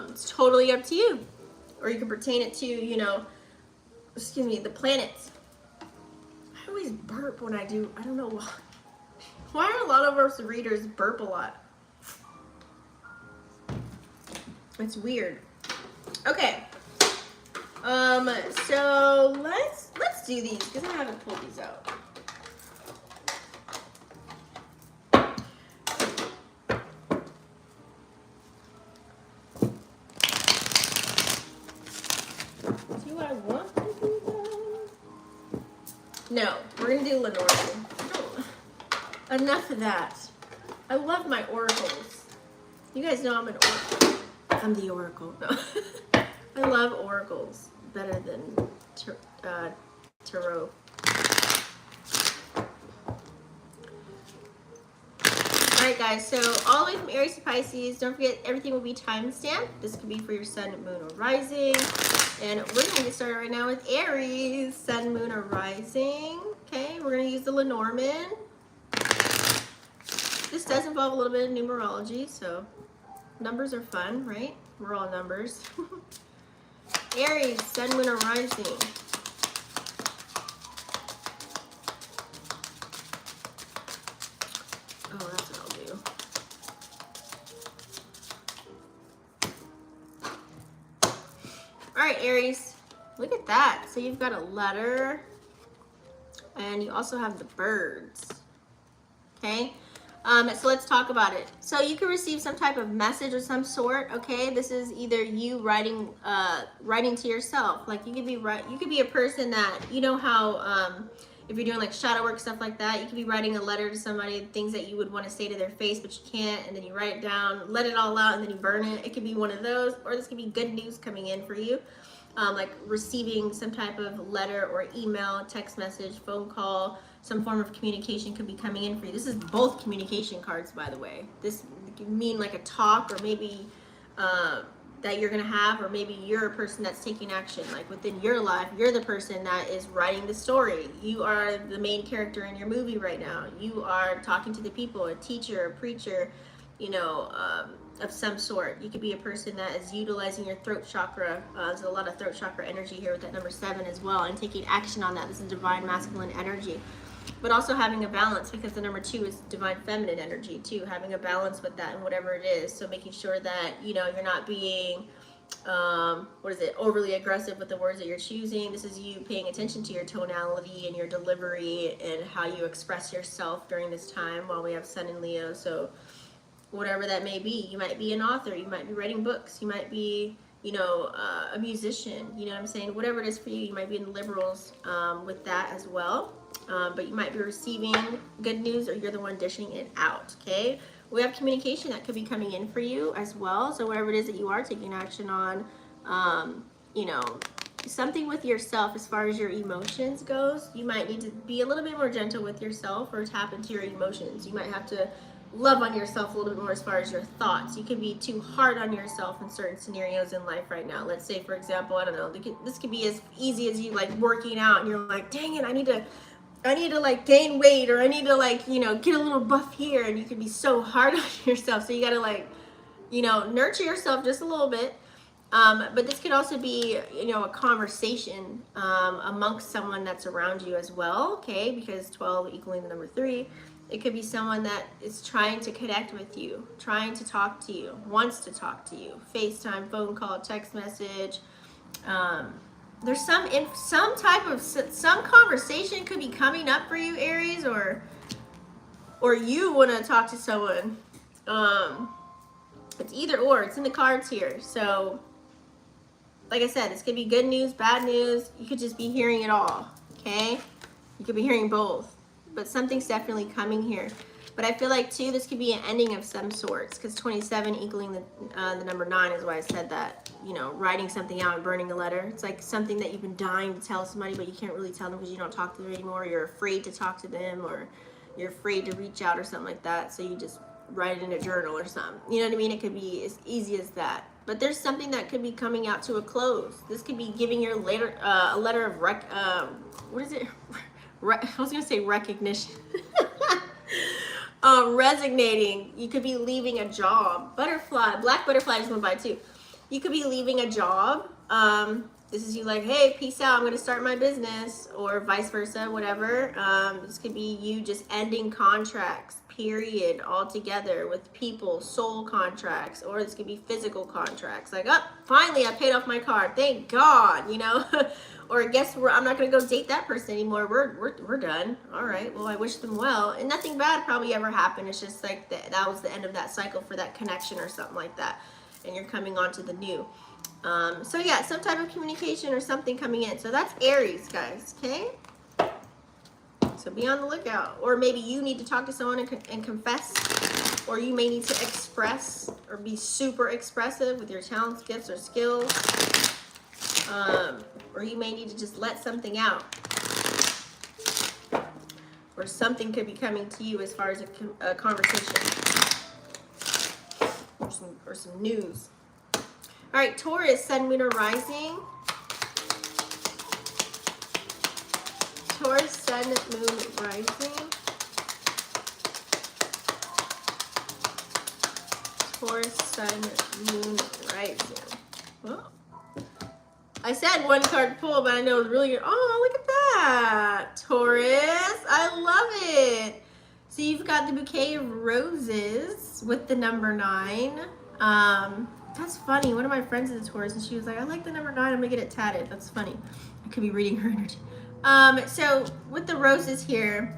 It's totally up to you. Or you can pertain it to, you know, excuse me, the planets. I always burp when I do, I don't know why. Why are a lot of us readers burp a lot? It's weird. Okay. So let's do these because I haven't pulled these out. Do I want to do that? No, we're gonna do Lenormand. Enough of that. I love my oracles. You guys know I'm an oracle. I'm the oracle. No. I love oracles better than tarot. Alright guys, so all the way from Aries to Pisces, don't forget everything will be time-stamped. This could be for your sun, moon, or rising. And we're going to get started right now with Aries, sun, moon, or rising. Okay, we're going to use the Lenormand. This does involve a little bit of numerology, so numbers are fun, right? We're all numbers. Aries, sun, moon, or rising. Oh, that's what I'll do. All right, Aries, look at that. So you've got a letter, and you also have the birds. Okay. So let's talk about it. So you can receive some type of message of some sort. Okay, this is either you writing to yourself. Like you could be a person that, you know how if you're doing like shadow work, stuff like that, you could be writing a letter to somebody, things that you would want to say to their face but you can't, and then you write it down, let it all out, and then you burn it. It could be one of those, or this could be good news coming in for you. Like receiving some type of letter or email, text message, phone call, some form of communication could be coming in for you. This is both communication cards, by the way. This could mean like a talk, or maybe that you're gonna have, or maybe you're a person that's taking action. Like within your life, you're the person that is writing the story. You are the main character in your movie right now. You are talking to the people, a teacher, a preacher, you know, of some sort. You could be a person that is utilizing your throat chakra. There's a lot of throat chakra energy here with that number 7 as well, and taking action on that. This is divine masculine energy, but also having a balance, because the number 2 is divine feminine energy too. Having a balance with that and whatever it is. So making sure that, you know, you're not being overly aggressive with the words that you're choosing. This is you paying attention to your tonality and your delivery and how you express yourself during this time while we have Sun in Leo. So whatever that may be, you might be an author, you might be writing books, you might be, you know, a musician, you know what I'm saying? Whatever it is for you, you might be in the liberals with that as well. but you might be receiving good news, or you're the one dishing it out. Okay, we have communication that could be coming in for you as well. So whatever it is that you are taking action on, you know, something with yourself as far as your emotions goes, you might need to be a little bit more gentle with yourself, or tap into your emotions. You might have to love on yourself a little bit more as far as your thoughts. You can be too hard on yourself in certain scenarios in life right now. Let's say, for example, I don't know, this could be as easy as you like working out and you're like, dang it, I need to like gain weight, or I need to like, you know, get a little buff here, and you can be so hard on yourself. So you got to like, you know, nurture yourself just a little bit. But this could also be, you know, a conversation amongst someone that's around you as well, okay? Because 12 equaling the number 3, it could be someone that is trying to connect with you, trying to talk to you, wants to talk to you, FaceTime, phone call, text message. There's some conversation could be coming up for you, Aries, or you want to talk to someone. It's either or. It's in the cards here. So, like I said, this could be good news, bad news. You could just be hearing it all, okay? You could be hearing both, but something's definitely coming here. But I feel like, too, this could be an ending of some sorts, because 27 equaling the number 9 is why I said that, you know, writing something out and burning a letter. It's like something that you've been dying to tell somebody, but you can't really tell them because you don't talk to them anymore. You're afraid to talk to them, or you're afraid to reach out or something like that, so you just write it in a journal or something. You know what I mean? It could be as easy as that. But there's something that could be coming out to a close. This could be giving your a letter of what is it? I was gonna say recognition. Resignating. You could be leaving a job. Butterfly, black butterfly just went by too. You could be leaving a job. This is you like, hey, peace out, I'm gonna start my business, or vice versa, whatever. This could be you just ending contracts, period, altogether, with people, soul contracts, or this could be physical contracts. Like, oh, finally I paid off my car, thank God, you know. Or guess what, I'm not gonna go date that person anymore. We're done. All right, well, I wish them well. And nothing bad probably ever happened. It's just like that was the end of that cycle for that connection or something like that, and you're coming on to the new. So yeah, some type of communication or something coming in. So that's Aries, guys, okay? So be on the lookout. Or maybe you need to talk to someone and confess, or you may need to express or be super expressive with your talents, gifts, or skills. Or you may need to just let something out. Or something could be coming to you as far as a conversation. Or some news. All right, Taurus, Sun, Moon, or Rising. Taurus, Sun, Moon, Rising. Taurus, Sun, Moon, Rising. Well, I said one card pull, but I know it's really good. Oh, look at that. Taurus, I love it. So you've got the bouquet of roses with the number 9. That's funny. One of my friends is a Taurus, and she was like, I like the number 9. I'm going to get it tatted. That's funny. I could be reading her energy. So with the roses here,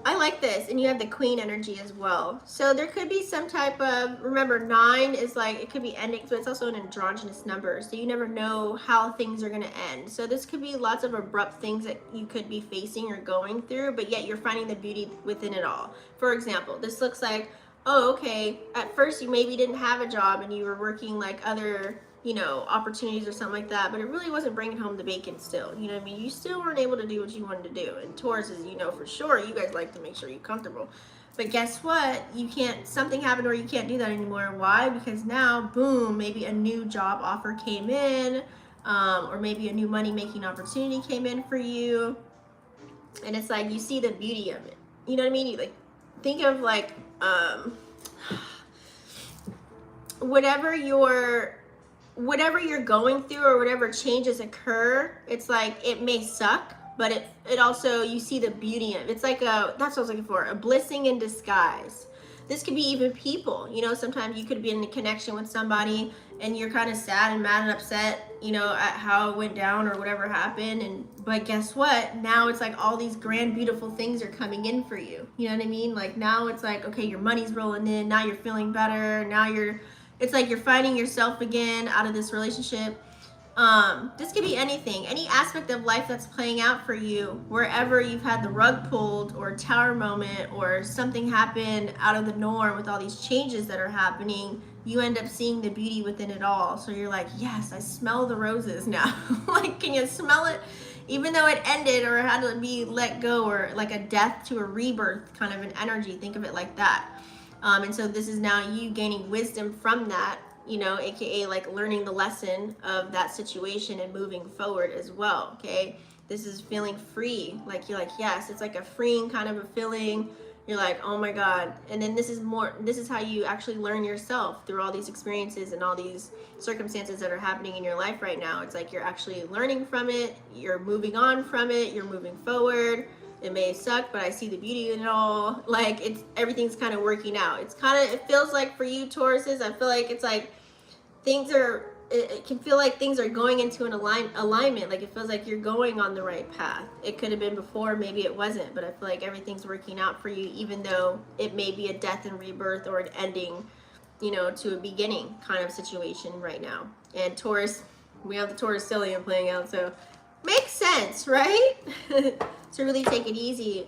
I like this. And you have the Queen energy as well. So there could be some type of, remember, 9 is like, it could be ending, but it's also an androgynous number. So you never know how things are going to end. So this could be lots of abrupt things that you could be facing or going through, but yet you're finding the beauty within it all. For example, this looks like, oh, okay, at first you maybe didn't have a job and you were working like other, you know, opportunities or something like that, but it really wasn't bringing home the bacon still. You know what I mean? You still weren't able to do what you wanted to do. And Taurus, as you know for sure, you guys like to make sure you're comfortable. But guess what? You can't, something happened where you can't do that anymore. Why? Because now, boom, maybe a new job offer came in, or maybe a new money-making opportunity came in for you. And it's like, you see the beauty of it. You know what I mean? You like, think of like, whatever you're going through or whatever changes occur, it's like, it may suck, but it also, you see the beauty of it. It's like that's what I was looking for, a blessing in disguise. This could be even people, you know, sometimes you could be in a connection with somebody and you're kind of sad and mad and upset, you know, at how it went down or whatever happened. But guess what? Now it's like all these grand, beautiful things are coming in for you. You know what I mean? Like now it's like, okay, your money's rolling in. Now you're feeling better. Now it's like you're finding yourself again out of this relationship. This could be anything, any aspect of life that's playing out for you, wherever you've had the rug pulled or tower moment or something happen out of the norm with all these changes that are happening, you end up seeing the beauty within it all. So you're like, yes, I smell the roses now. Like, can you smell it? Even though it ended or had to be let go, or like a death to a rebirth kind of an energy, think of it like that. And so this is now you gaining wisdom from that, you know, aka like learning the lesson of that situation and moving forward as well. Okay, this is feeling free, like you're like, yes, it's like a freeing kind of a feeling. You're like, oh my god. And then this is how you actually learn yourself through all these experiences and all these circumstances that are happening in your life right now. It's like you're actually learning from it, you're moving on from it, you're moving forward. It may suck, but I see the beauty in it all. Like, it's everything's kind of working out. It's kind of, it feels like for you Tauruses, I feel like it's like things are, it can feel like things are going into an alignment. Like, it feels like you're going on the right path. It could have been before, maybe it wasn't, but I feel like everything's working out for you, even though it may be a death and rebirth or an ending, you know, to a beginning kind of situation right now. And Taurus, we have the Taurus stellium playing out, so makes sense, right? To really take it easy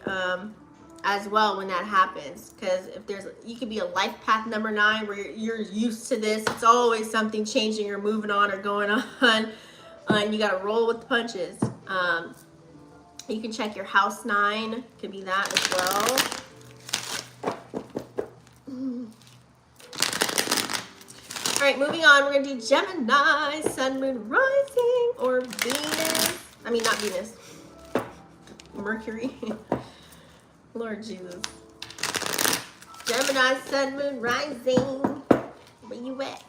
as well when that happens, because if there's, you could be a life path number 9 where you're used to this. It's always something changing or moving on or going on, and you got to roll with the punches. You can check your house 9, could be that as well. All right, moving on, we're gonna do Gemini, Sun, Moon, Rising, or Venus. I mean, not Venus, Mercury. Lord Jesus. Gemini, Sun, Moon, Rising. Where you at?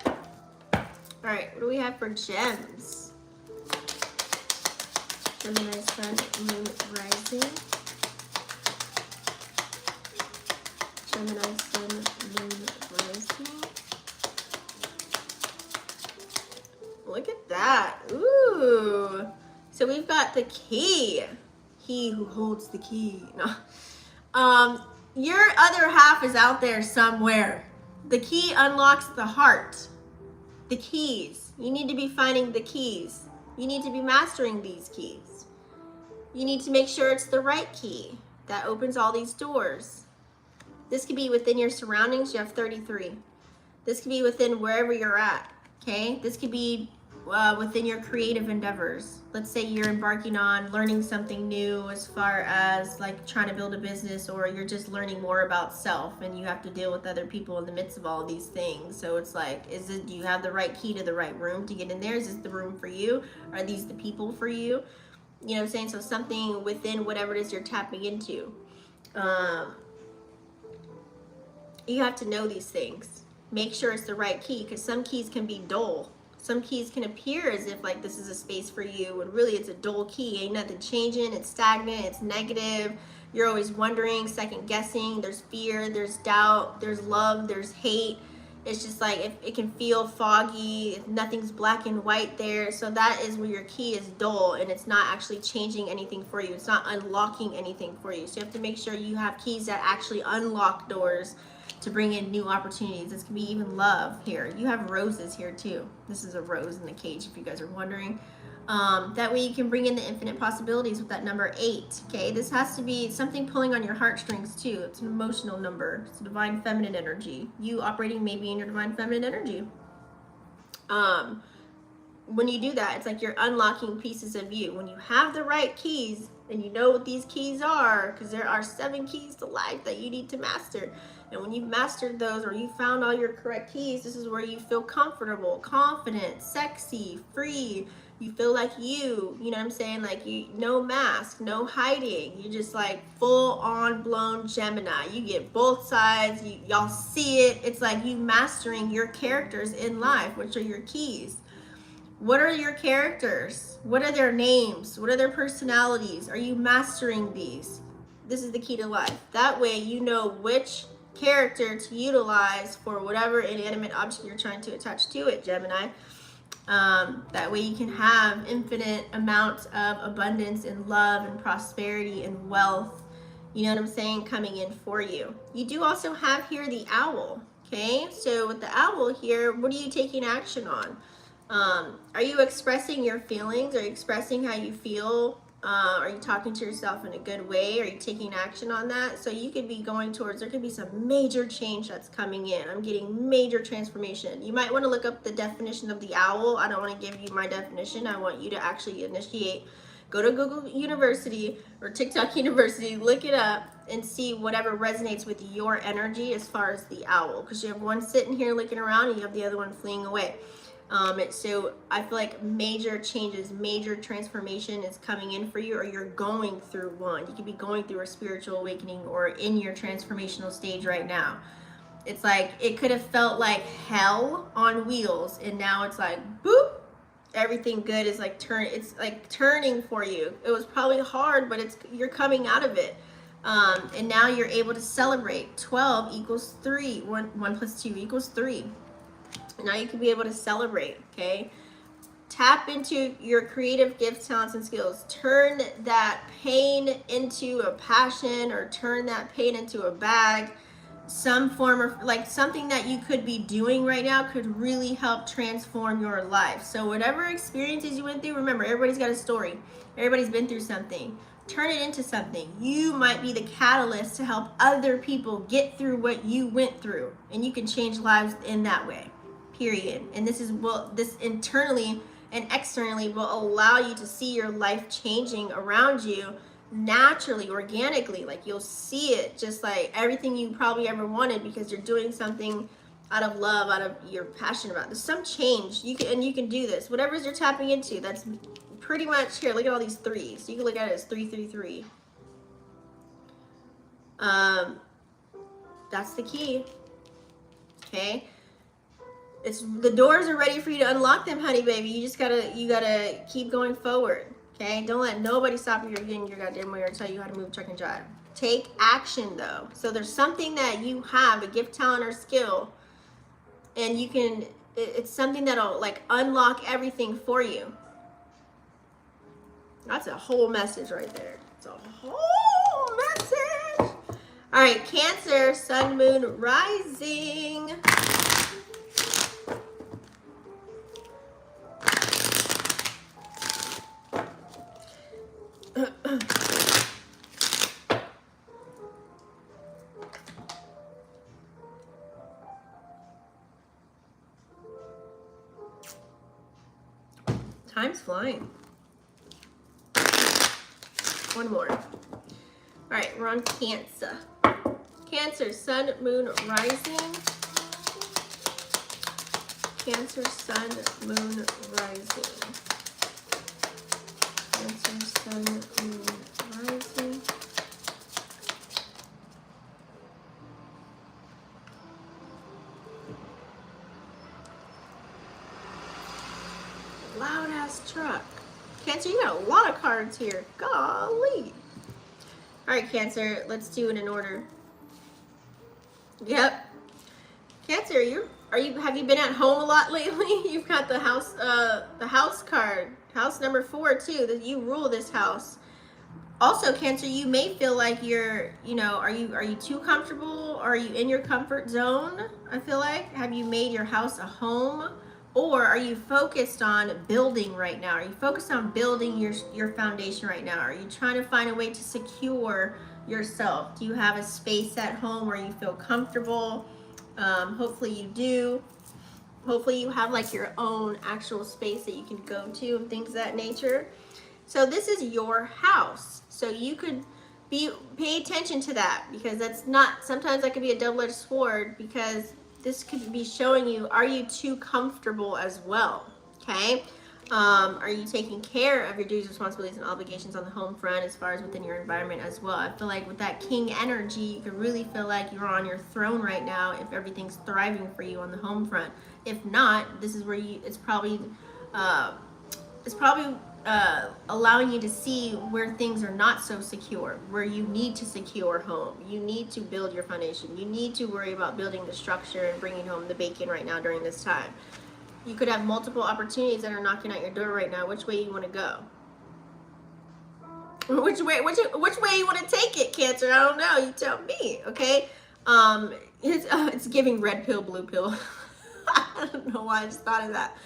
All right, what do we have for gems? Gemini, Sun, Moon, Rising. Gemini, Sun, Moon, Rising. Look at that. Ooh. So we've got the key. He who holds the key. No. Your other half is out there somewhere. The key unlocks the heart. The keys. You need to be finding the keys. You need to be mastering these keys. You need to make sure it's the right key that opens all these doors. This could be within your surroundings. You have 33. This could be within wherever you're at. Okay? This could be within your creative endeavors. Let's say you're embarking on learning something new as far as like trying to build a business, or you're just learning more about self and you have to deal with other people in the midst of all of these things. So it's like, do you have the right key to the right room to get in there? Is this the room for you? Are these the people for you? You know what I'm saying? So something within whatever it is you're tapping into. You have to know these things. Make sure it's the right key, because some keys can be dull. Some keys can appear as if like this is a space for you, when really it's a dull key. Ain't nothing changing. It's stagnant. It's negative. You're always wondering, second guessing. There's fear. There's doubt. There's love. There's hate. It's just like it can feel foggy. If nothing's black and white there. So that is where your key is dull, and it's not actually changing anything for you. It's not unlocking anything for you. So you have to make sure you have keys that actually unlock doors to bring in new opportunities. This can be even love here. You have roses here too. This is a rose in the cage, if you guys are wondering. That way you can bring in the infinite possibilities with that number 8. Okay, this has to be something pulling on your heartstrings too. It's an emotional number. It's a divine feminine energy. You operating maybe in your divine feminine energy. When you do that, it's like you're unlocking pieces of you. When you have the right keys and you know what these keys are, because there are 7 keys to life that you need to master. And when you've mastered those, or you found all your correct keys, this is where you feel comfortable, confident, sexy, free. You feel like you know what I'm saying? Like, you, no mask, no hiding. You're just like full on blown Gemini. You get both sides. Y'all see it. It's like you mastering your characters in life, which are your keys. What are your characters? What are their names? What are their personalities? Are you mastering these? This is the key to life. That way you know which character to utilize for whatever inanimate object you're trying to attach to it, Gemini. That way you can have infinite amounts of abundance and love and prosperity and wealth, you know what I'm saying, coming in for you. You do also have here the owl. Okay, so with the owl here, what are you taking action on? Are you expressing your feelings? Are you expressing how you feel? Are you talking to yourself in a good way? Are you taking action on that? So you could be going towards, there could be some major change that's coming in. I'm getting major transformation. You might want to look up the definition of the owl. I don't want to give you my definition. I want you to actually initiate. Go to Google University or TikTok University, look it up and see whatever resonates with your energy as far as the owl. Because you have one sitting here looking around and you have the other one fleeing away. So I feel like major changes, major transformation is coming in for you, or you're going through one. You could be going through a spiritual awakening or in your transformational stage right now. It's like, it could have felt like hell on wheels, and now it's like, boop, everything good is like it's like turning for you. It was probably hard, but you're coming out of it. And now you're able to celebrate. 12 equals 3. 1 plus 2 equals 3. Now you can be able to celebrate, okay? Tap into your creative gifts, talents, and skills. Turn that pain into a passion, or turn that pain into a bag. Some form of, like, something that you could be doing right now could really help transform your life. So whatever experiences you went through, remember, everybody's got a story. Everybody's been through something. Turn it into something. You might be the catalyst to help other people get through what you went through, and you can change lives in that way. Period. And this internally and externally will allow you to see your life changing around you naturally, organically. Like, you'll see it, just like everything you probably ever wanted, because you're doing something out of love, out of you're passionate about. There's some change you can do this. Whatever's you're tapping into, that's pretty much here. Look at all these threes. You can look at it as 3, 3, 3. That's the key. Okay. The doors are ready for you to unlock them, honey baby. You gotta keep going forward. Okay, don't let nobody stop you from getting your goddamn way or tell you how to move, truck, and drive. Take action though. So there's something that you have, a gift, talent, or skill, and it's something that'll like unlock everything for you. That's a whole message right there. It's a whole message. All right, Cancer, Sun, Moon, Rising. Time's flying. One more. All right, we're on Cancer. Cancer, Sun, Moon, Rising. Cancer, Sun, Moon, Rising. Cancer, Sun, Moon, Rising. Loud ass truck. Cancer, you got a lot of cards here. Golly. All right, Cancer, let's do it in order. Yep. Cancer, have you been at home a lot lately? You've got the house card. House number 4 too. That you rule this house. Also, Cancer, you may feel like are you too comfortable? Are you in your comfort zone? I feel like, have you made your house a home? Or are you focused on building right now? Are you focused on building your foundation right now? Are you trying to find a way to secure yourself? Do you have a space at home where you feel comfortable? Hopefully you do. Hopefully you have like your own actual space that you can go to and things of that nature. So this is your house. So you could pay attention to that, because sometimes that could be a double-edged sword, because this could be showing you, are you too comfortable as well? Okay. Are you taking care of your duties, responsibilities, and obligations on the home front as far as within your environment as well? I feel like with that King energy, you can really feel like you're on your throne right now if everything's thriving for you on the home front. If not, this is where it's probably allowing you to see where things are not so secure, where you need to secure home. You need to build your foundation. You need to worry about building the structure and bringing home the bacon right now during this time. You could have multiple opportunities that are knocking at your door right now. Which way you want to go? Which way you want to take it, Cancer? I don't know. You tell me, okay? It's giving red pill, blue pill. I don't know why I just thought of that.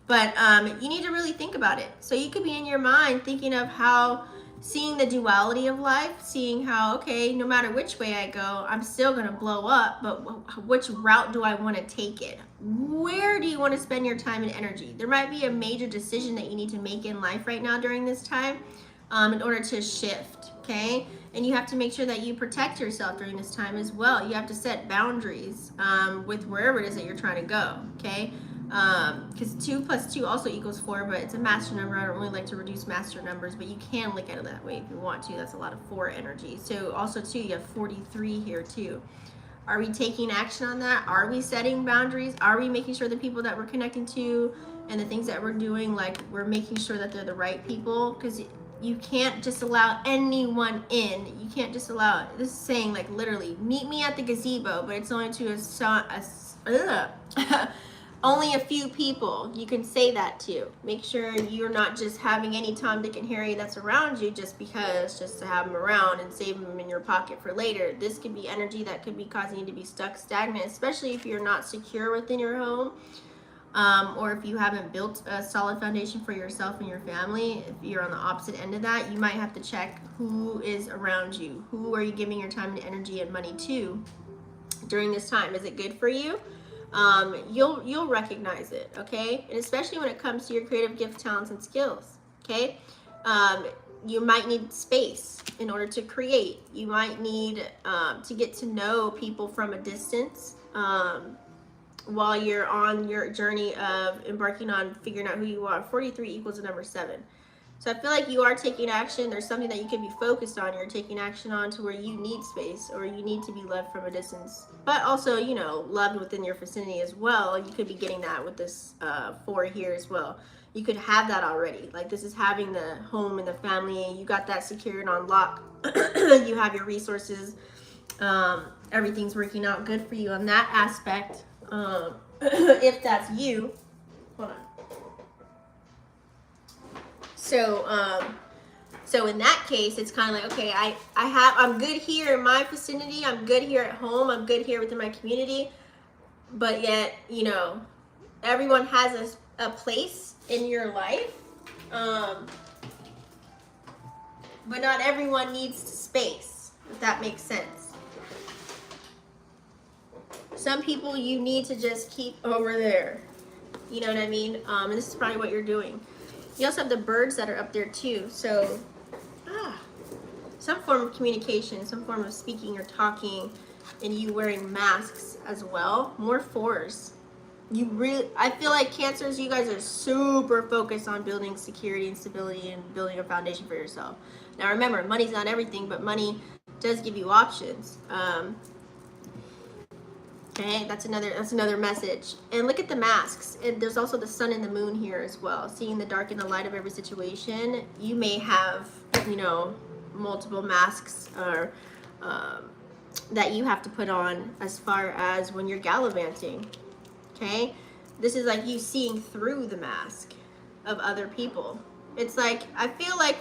But you need to really think about it. So you could be in your mind thinking of how, seeing the duality of life, seeing how, okay, no matter which way I go, I'm still going to blow up, but which route do I want to take it? Where do you want to spend your time and energy? There might be a major decision that you need to make in life right now during this time in order to shift, okay? And you have to make sure that you protect yourself during this time as well. You have to set boundaries with wherever it is that you're trying to go, okay? Because 2 plus 2 also equals 4, but it's a master number. I don't really like to reduce master numbers, but you can look at it that way if you want to. That's a lot of 4 energy. So also too, you have 43 here too. Are we taking action on that? Are we setting boundaries? Are we making sure the people that we're connecting to and the things that we're doing, like, we're making sure that they're the right people? Because you can't just allow anyone in. You can't just allow, this is saying like literally, meet me at the gazebo, but it's only to only a few people you can say that to. Make sure you're not just having any Tom, Dick, and Harry that's around you just because, just to have them around and save them in your pocket for later. This could be energy that could be causing you to be stuck, stagnant, especially if you're not secure within your home. Or if you haven't built a solid foundation for yourself and your family. If you're on the opposite end of that, you might have to check who is around you. Who are you giving your time and energy and money to during this time? Is it good for you? You'll recognize it, okay? And especially when it comes to your creative gifts, talents, and skills, okay? You might need space in order to create. You might need to get to know people from a distance while you're on your journey of embarking on figuring out who you are. 43 equals the number 7. So I feel like you are taking action. There's something that you could be focused on. You're taking action on to where you need space or you need to be loved from a distance. But also, you know, loved within your vicinity as well. You could be getting that with this 4 here as well. You could have that already. Like, this is having the home and the family. You got that secured on lock. You have your resources. Everything's working out good for you on that aspect. If that's you. Hold on. So in that case, it's kind of like, okay, I'm good here in my vicinity. I'm good here at home. I'm good here within my community. But yet, you know, everyone has a place in your life. But not everyone needs space, if that makes sense. Some people you need to just keep over there. You know what I mean? And this is probably what you're doing. You also have the birds that are up there too. So, some form of communication, some form of speaking or talking, and you wearing masks as well. More 4s. I feel like Cancers, you guys are super focused on building security and stability and building a foundation for yourself. Now remember, money's not everything, but money does give you options. Okay, that's another message. And look at the masks. There's also the sun and the moon here as well. Seeing the dark and the light of every situation. You may have, you know, multiple masks or that you have to put on as far as when you're gallivanting. Okay, this is like you seeing through the mask of other people. It's like, I feel like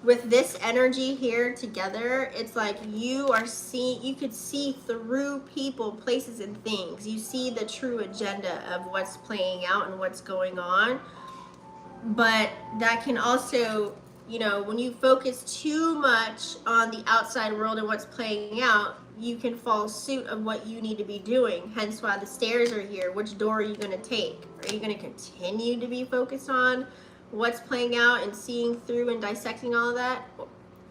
with this energy here together, it's like you could see through people, places, and things. You see the true agenda of what's playing out and what's going on. But that can also, you know, when you focus too much on the outside world and what's playing out, you can fall suit of what you need to be doing. Hence why the stairs are here. Which door are you going to take? Are you going to continue to be focused on what's playing out and seeing through and dissecting all of that?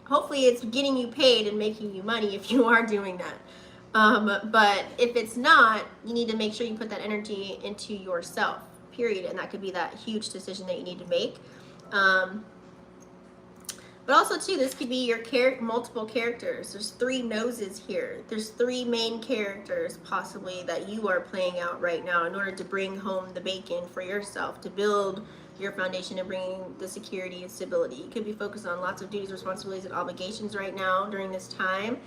Hopefully it's getting you paid and making you money if you are doing that. But if it's not, you need to make sure you put that energy into yourself, period. And that could be that huge decision that you need to make. But also too, this could be your multiple characters. There's 3 noses here. There's 3 main characters possibly that you are playing out right now in order to bring home the bacon for yourself, to build your foundation and bringing the security and stability. You could be focused on lots of duties, responsibilities, and obligations right now during this time.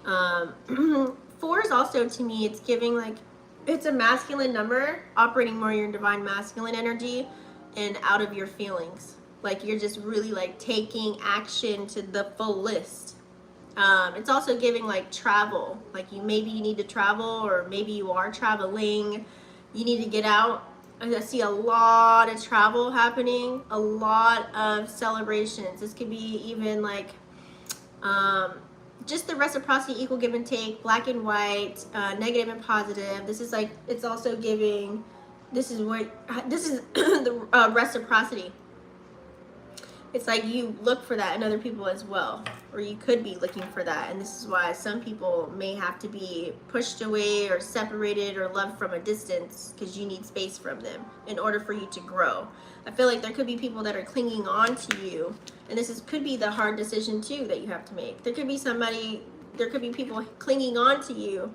4 is also, to me, it's giving like, it's a masculine number, operating more your divine masculine energy and out of your feelings. Like you're just really like taking action to the fullest. It's also giving like travel, like maybe you need to travel, or maybe you are traveling, you need to get out. I see a lot of travel happening, a lot of celebrations. This could be even like um, just the reciprocity, equal give and take, black and white, negative and positive. This is like, it's also giving, this is the reciprocity. It's like you look for that in other people as well, or you could be looking for that. And this is why some people may have to be pushed away or separated or loved from a distance, because you need space from them in order for you to grow. I feel like there could be people that are clinging on to you, and could be the hard decision too that you have to make. There could be people clinging on to you,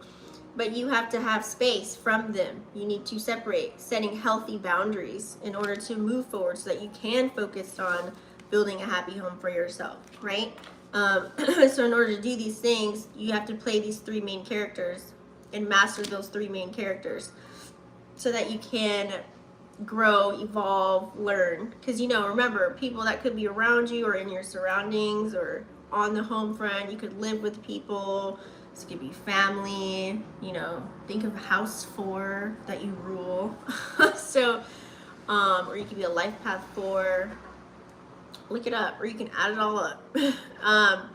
but you have to have space from them. You need to separate, setting healthy boundaries in order to move forward so that you can focus on building a happy home for yourself, right? So in order to do these things, you have to play these three main characters and master those three main characters so that you can grow, evolve, learn. Because, remember, people that could be around you or in your surroundings or on the home front, you could live with people. This could be family, think of house 4 that you rule. So, or you could be a life path 4. Look it up, or you can add it all up. A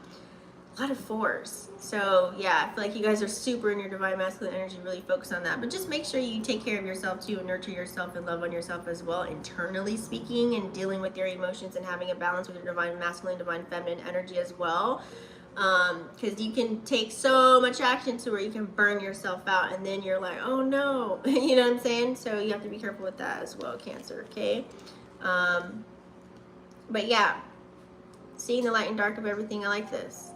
lot of 4s. So yeah, I feel like you guys are super in your divine masculine energy. Really focus on that, but just make sure you take care of yourself too, and nurture yourself and love on yourself as well, internally speaking, and dealing with your emotions and having a balance with your divine masculine, divine feminine energy as well. Because you can take so much action to where you can burn yourself out, and then you're like, oh no. You know what I'm saying? So you have to be careful with that as well, Cancer. Okay. But yeah, seeing the light and dark of everything, I like this.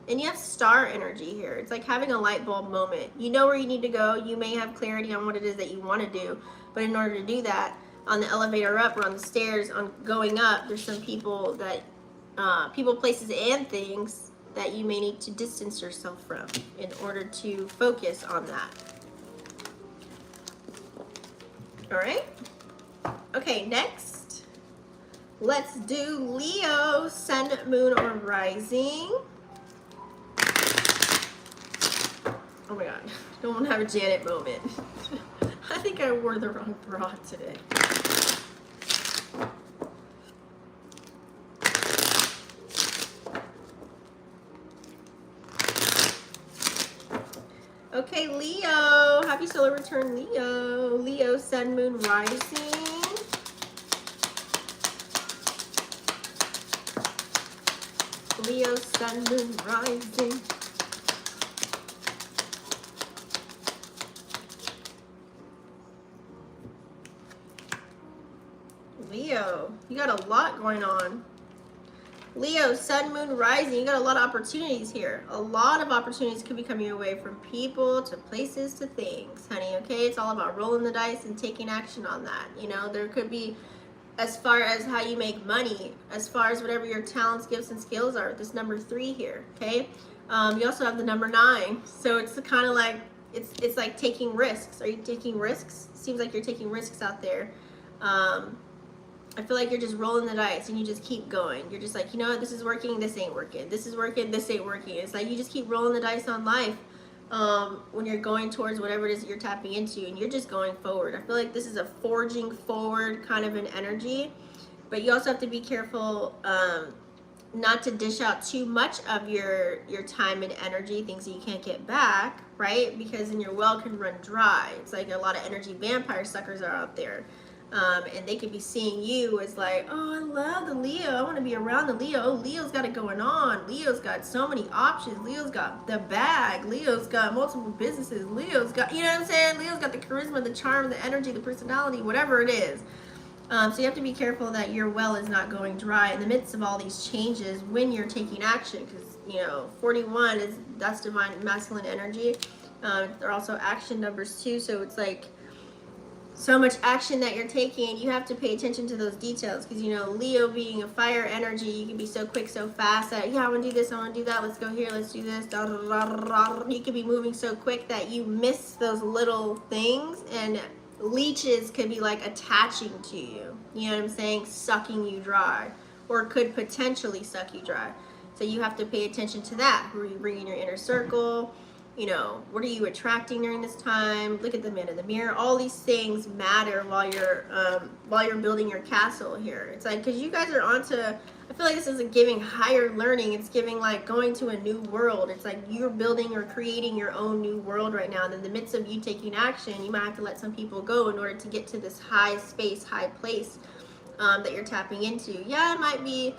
And you have star energy here. It's like having a light bulb moment. You know where you need to go. You may have clarity on what it is that you want to do. But in order to do that, on the elevator up or on the stairs, on going up, there's some people that, people, places, and things that you may need to distance yourself from in order to focus on that. All right? Okay, next. Let's do Leo, Sun, Moon, or Rising. Oh my God, don't want to have a Janet moment. I think I wore the wrong bra today. Okay, Leo, happy solar return, Leo. Leo, Sun, Moon, Rising. Leo, Sun, Moon, Rising. Leo, you got a lot going on. Leo, Sun, Moon, Rising, you got a lot of opportunities here. A lot of opportunities could be coming your way, from people to places to things, honey, okay? It's all about rolling the dice and taking action on that. There could be, as far as how you make money, as far as whatever your talents, gifts, and skills are, this number 3 here, okay? You also have the number 9, so it's kind of like, it's like taking risks. Are you taking risks? Seems like you're taking risks out there. I feel like you're just rolling the dice and you just keep going. You're just like, you know what, this is working, this ain't working. This is working, this ain't working. It's like you just keep rolling the dice on life when you're going towards whatever it is that you're tapping into, and you're just going forward. I feel like this is a forging forward kind of an energy, but you also have to be careful not to dish out too much of your time and energy, things that you can't get back, right? Because then your well can run dry. It's like a lot of energy vampire suckers are out there. And they could be seeing you as like, oh, I love the Leo. I want to be around the Leo. Oh, Leo's got it going on. Leo's got so many options. Leo's got the bag. Leo's got multiple businesses. Leo's got, you know what I'm saying? Leo's got the charisma, the charm, the energy, the personality, whatever it is. So you have to be careful that your well is not going dry in the midst of all these changes when you're taking action, because 41 that's divine masculine energy. They're also action numbers too, so it's like so much action that you're taking, you have to pay attention to those details, because Leo being a fire energy, you can be so quick, so fast that, yeah, I want to do this, I want to do that, let's go here, let's do this, da, da, da, da, da. You can be moving so quick that you miss those little things, and leeches could be like attaching to you, you know what I'm saying, sucking you dry, or could potentially suck you dry. So you have to pay attention to that. Who are you bringing in your inner circle? You know, what are you attracting during this time? Look at the man in the mirror. All these things matter while you're building your castle here. It's like, because you guys are onto, I feel like this isn't giving higher learning. It's giving like going to a new world. It's like you're building or creating your own new world right now. And in the midst of you taking action, you might have to let some people go in order to get to this high space, high place that you're tapping into. Yeah, it might be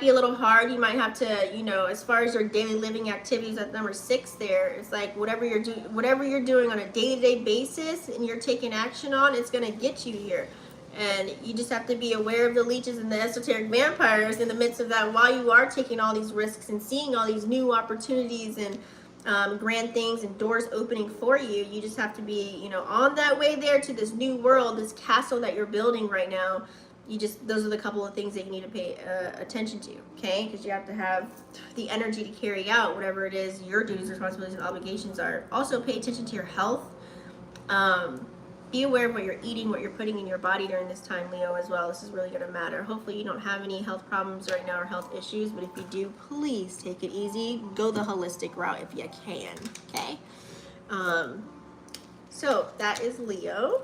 a little hard. You might have to, you know, as far as your daily living activities at number 6 there, it's like whatever you're doing on a day-to-day basis and you're taking action on, it's going to get you here. And you just have to be aware of the leeches and the esoteric vampires in the midst of that while you are taking all these risks and seeing all these new opportunities and grand things and doors opening for you. You just have to be, you know, on that way there to this new world, this castle that you're building right now. Those are the couple of things that you need to pay attention to, okay? Because you have to have the energy to carry out whatever it is your duties, responsibilities, and obligations are. Also, pay attention to your health. Be aware of what you're eating, what you're putting in your body during this time, Leo, as well. This is really going to matter. Hopefully you don't have any health problems right now or health issues, but if you do, please take it easy. Go the holistic route if you can, okay? So that is Leo.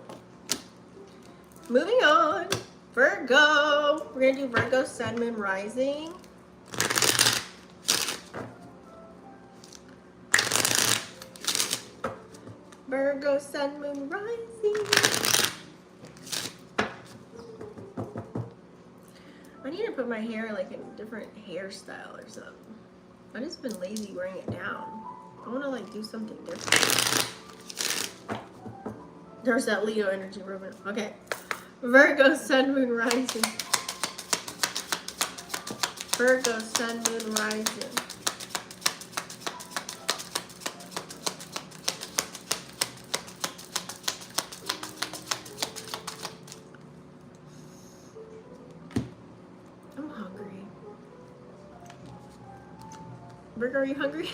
Moving on. Virgo. We're going to do Virgo, Sun, Moon, Rising. Virgo, Sun, Moon, Rising. I need to put my hair like in a different hairstyle or something. I've just been lazy wearing it down. I want to like do something different. There's that Leo energy movement. Okay. Virgo, Sun, Moon, Rising. Virgo, Sun, Moon, Rising. I'm hungry. Virgo, are you hungry?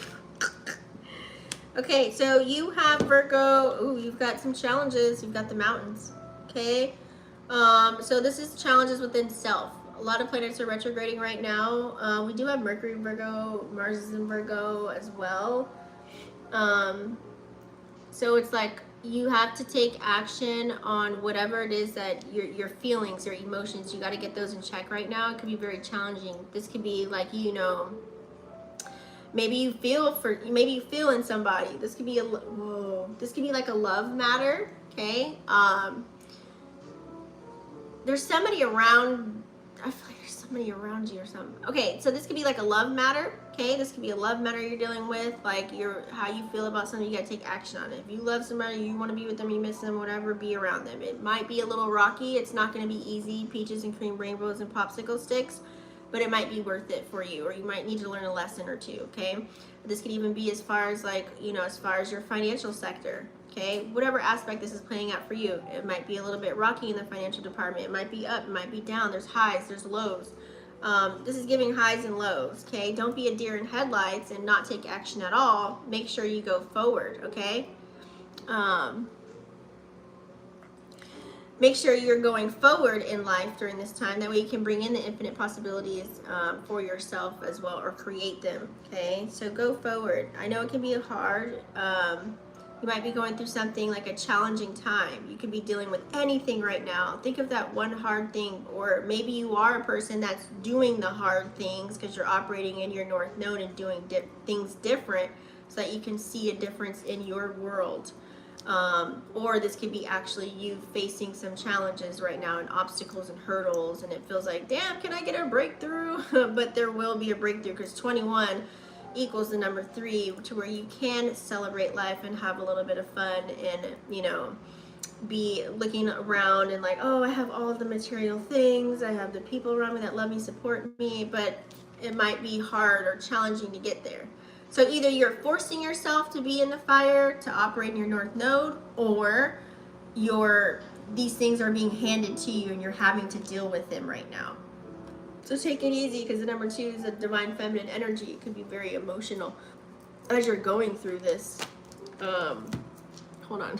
Okay, so you have Virgo. Ooh, you've got some challenges. You've got the mountains. Okay. So this is challenges within self. A lot of planets are retrograding right now. We do have Mercury in Virgo, Mars is in Virgo as well. So it's like you have to take action on whatever it is that your feelings, your emotions, you got to get those in check right now. It could be very challenging. This could be like, you know, maybe you feel in somebody. This could be this could be like a love matter, okay? There's somebody around, I feel like there's somebody around you or something. Okay, so this could be like a love matter, okay? This could be a love matter you're dealing with, like how you feel about something, you gotta take action on it. If you love somebody, you wanna be with them, you miss them, whatever, be around them. It might be a little rocky, it's not gonna be easy, peaches and cream rainbows and popsicle sticks, but it might be worth it for you, or you might need to learn a lesson or two, okay? This could even be as far as like, you know, as far as your financial sector. Okay, whatever aspect this is playing out for you. It might be a little bit rocky in the financial department. It might be up, it might be down. There's highs, there's lows. This is giving highs and lows, okay? Don't be a deer in headlights and not take action at all. Make sure you go forward, okay? Make sure you're going forward in life during this time. That way you can bring in the infinite possibilities for yourself as well, or create them, okay? So go forward. I know it can be hard. You might be going through something like a challenging time. You could be dealing with anything right now. Think of that one hard thing, or maybe you are a person that's doing the hard things because you're operating in your North Node and doing things different so that you can see a difference in your world. Or this could be actually you facing some challenges right now and obstacles and hurdles, and it feels like, damn, can I get a breakthrough? But there will be a breakthrough, because 21 equals the number 3, to where you can celebrate life and have a little bit of fun and, you know, be looking around and like, oh, I have all of the material things, I have the people around me that love me, support me, but it might be hard or challenging to get there. So either you're forcing yourself to be in the fire, to operate in your North Node, or these things are being handed to you and you're having to deal with them right now. So take it easy, because the number 2 is a divine feminine energy. It could be very emotional as you're going through this. Hold on,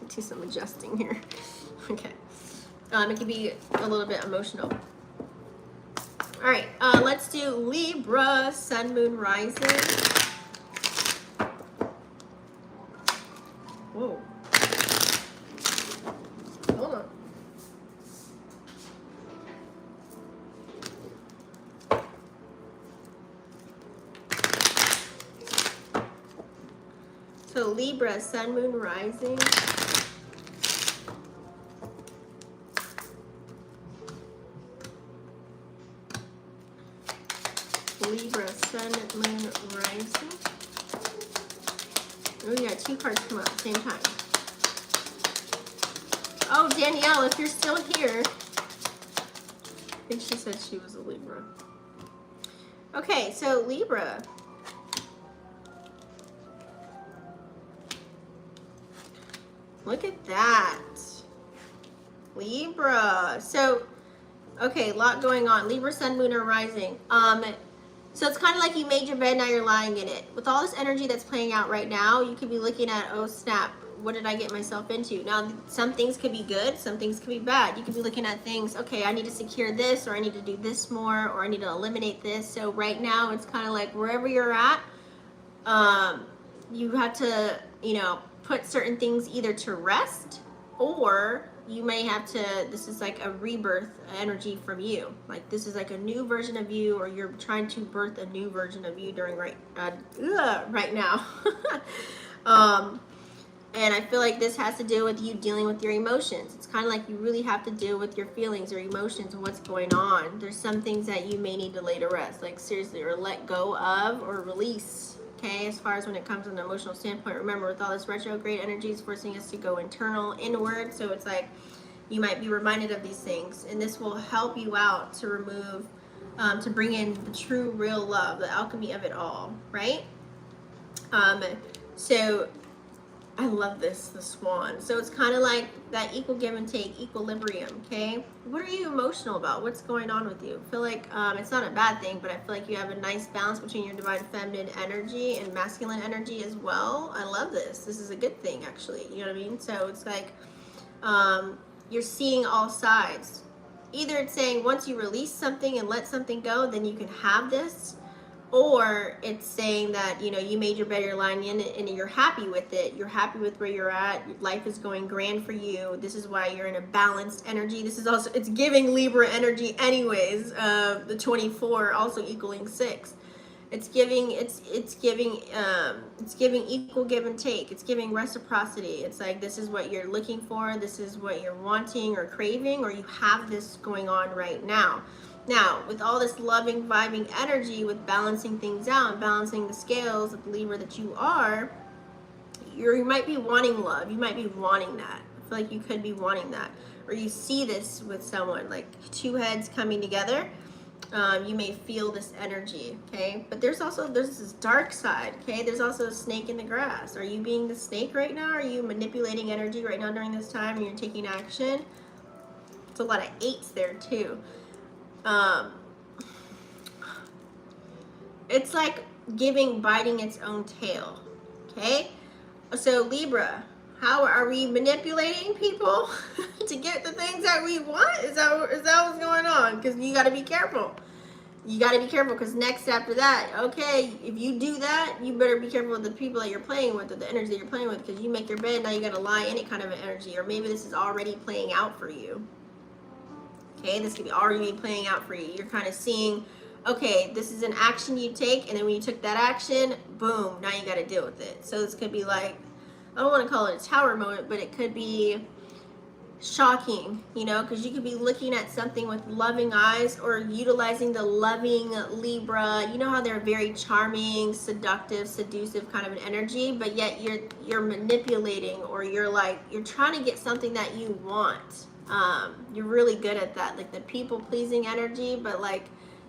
do some adjusting here. Okay. It could be a little bit emotional. All right, let's do Libra, Sun, Moon, Rising. Whoa. Hold on. So Libra, Sun, Moon, Rising. Libra, Sun, Moon, Rising. Oh, we got two cards come up at the same time. Oh, Danielle, if you're still here. I think she said she was a Libra. Okay, so Libra. Look at that. Libra. So, okay, a lot going on. Libra, Sun, Moon, or Rising. So it's kind of like you made your bed, now you're lying in it. With all this energy that's playing out right now, you could be looking at, oh snap, what did I get myself into? Now, some things could be good, some things could be bad. You could be looking at things, okay, I need to secure this, or I need to do this more, or I need to eliminate this. So right now, it's kind of like wherever you're at, you have to, you know, put certain things either to rest, or you may have to, this is like a rebirth energy from you. Like this is like a new version of you, or you're trying to birth a new version of you during right now. And I feel like this has to do with you dealing with your emotions. It's kind of like you really have to deal with your feelings or emotions and what's going on. There's some things that you may need to lay to rest, like seriously, or let go of or release. Okay, as far as when it comes to an emotional standpoint, remember with all this retrograde energy, it's forcing us to go internal, inward. So it's like you might be reminded of these things, and this will help you out to remove, to bring in the true, real love, the alchemy of it all, right? So I love this, the swan. So it's kind of like that equal give and take, equilibrium, okay? What are you emotional about? What's going on with you? I feel like it's not a bad thing, but I feel like you have a nice balance between your divine feminine energy and masculine energy as well. I love this. This is a good thing, actually. You know what I mean? So it's like you're seeing all sides. Either it's saying once you release something and let something go, then you can have this. Or it's saying that, you know, you made your bed, you're lying in it, and you're happy with it. You're happy with where you're at. Life is going grand for you. This is why you're in a balanced energy. This is also, it's giving Libra energy anyways. The 24 also equaling 6. It's giving equal give and take. It's giving reciprocity. It's like, this is what you're looking for. This is what you're wanting or craving, or you have this going on right now. Now, with all this loving, vibing energy, with balancing things out, balancing the scales of the Libra that you are, you might be wanting love. You might be wanting that. I feel like you could be wanting that. Or you see this with someone, like two heads coming together. You may feel this energy, okay? But there's this dark side, okay? There's also a snake in the grass. Are you being the snake right now? Are you manipulating energy right now during this time and you're taking action? It's a lot of 8s there too. It's like biting its own tail, okay? So Libra, how are we manipulating people to get the things that we want? Is that what's going on? Because you got to be careful. You got to be careful, because next after that, okay, if you do that, you better be careful with the people that you're playing with, or the energy that you're playing with, because you make your bed, now you got to lie in it kind of an energy, or maybe this is already playing out for you. Okay, this could be already playing out for you. You're kind of seeing, okay, this is an action you take, and then when you took that action, boom, now you got to deal with it. So this could be like, I don't want to call it a tower moment, but it could be shocking, you know, because you could be looking at something with loving eyes, or utilizing the loving Libra. You know how they're very charming, seductive, seductive kind of an energy, but yet you're manipulating, or you're trying to get something that you want. You're really good at that, like the people pleasing energy, but like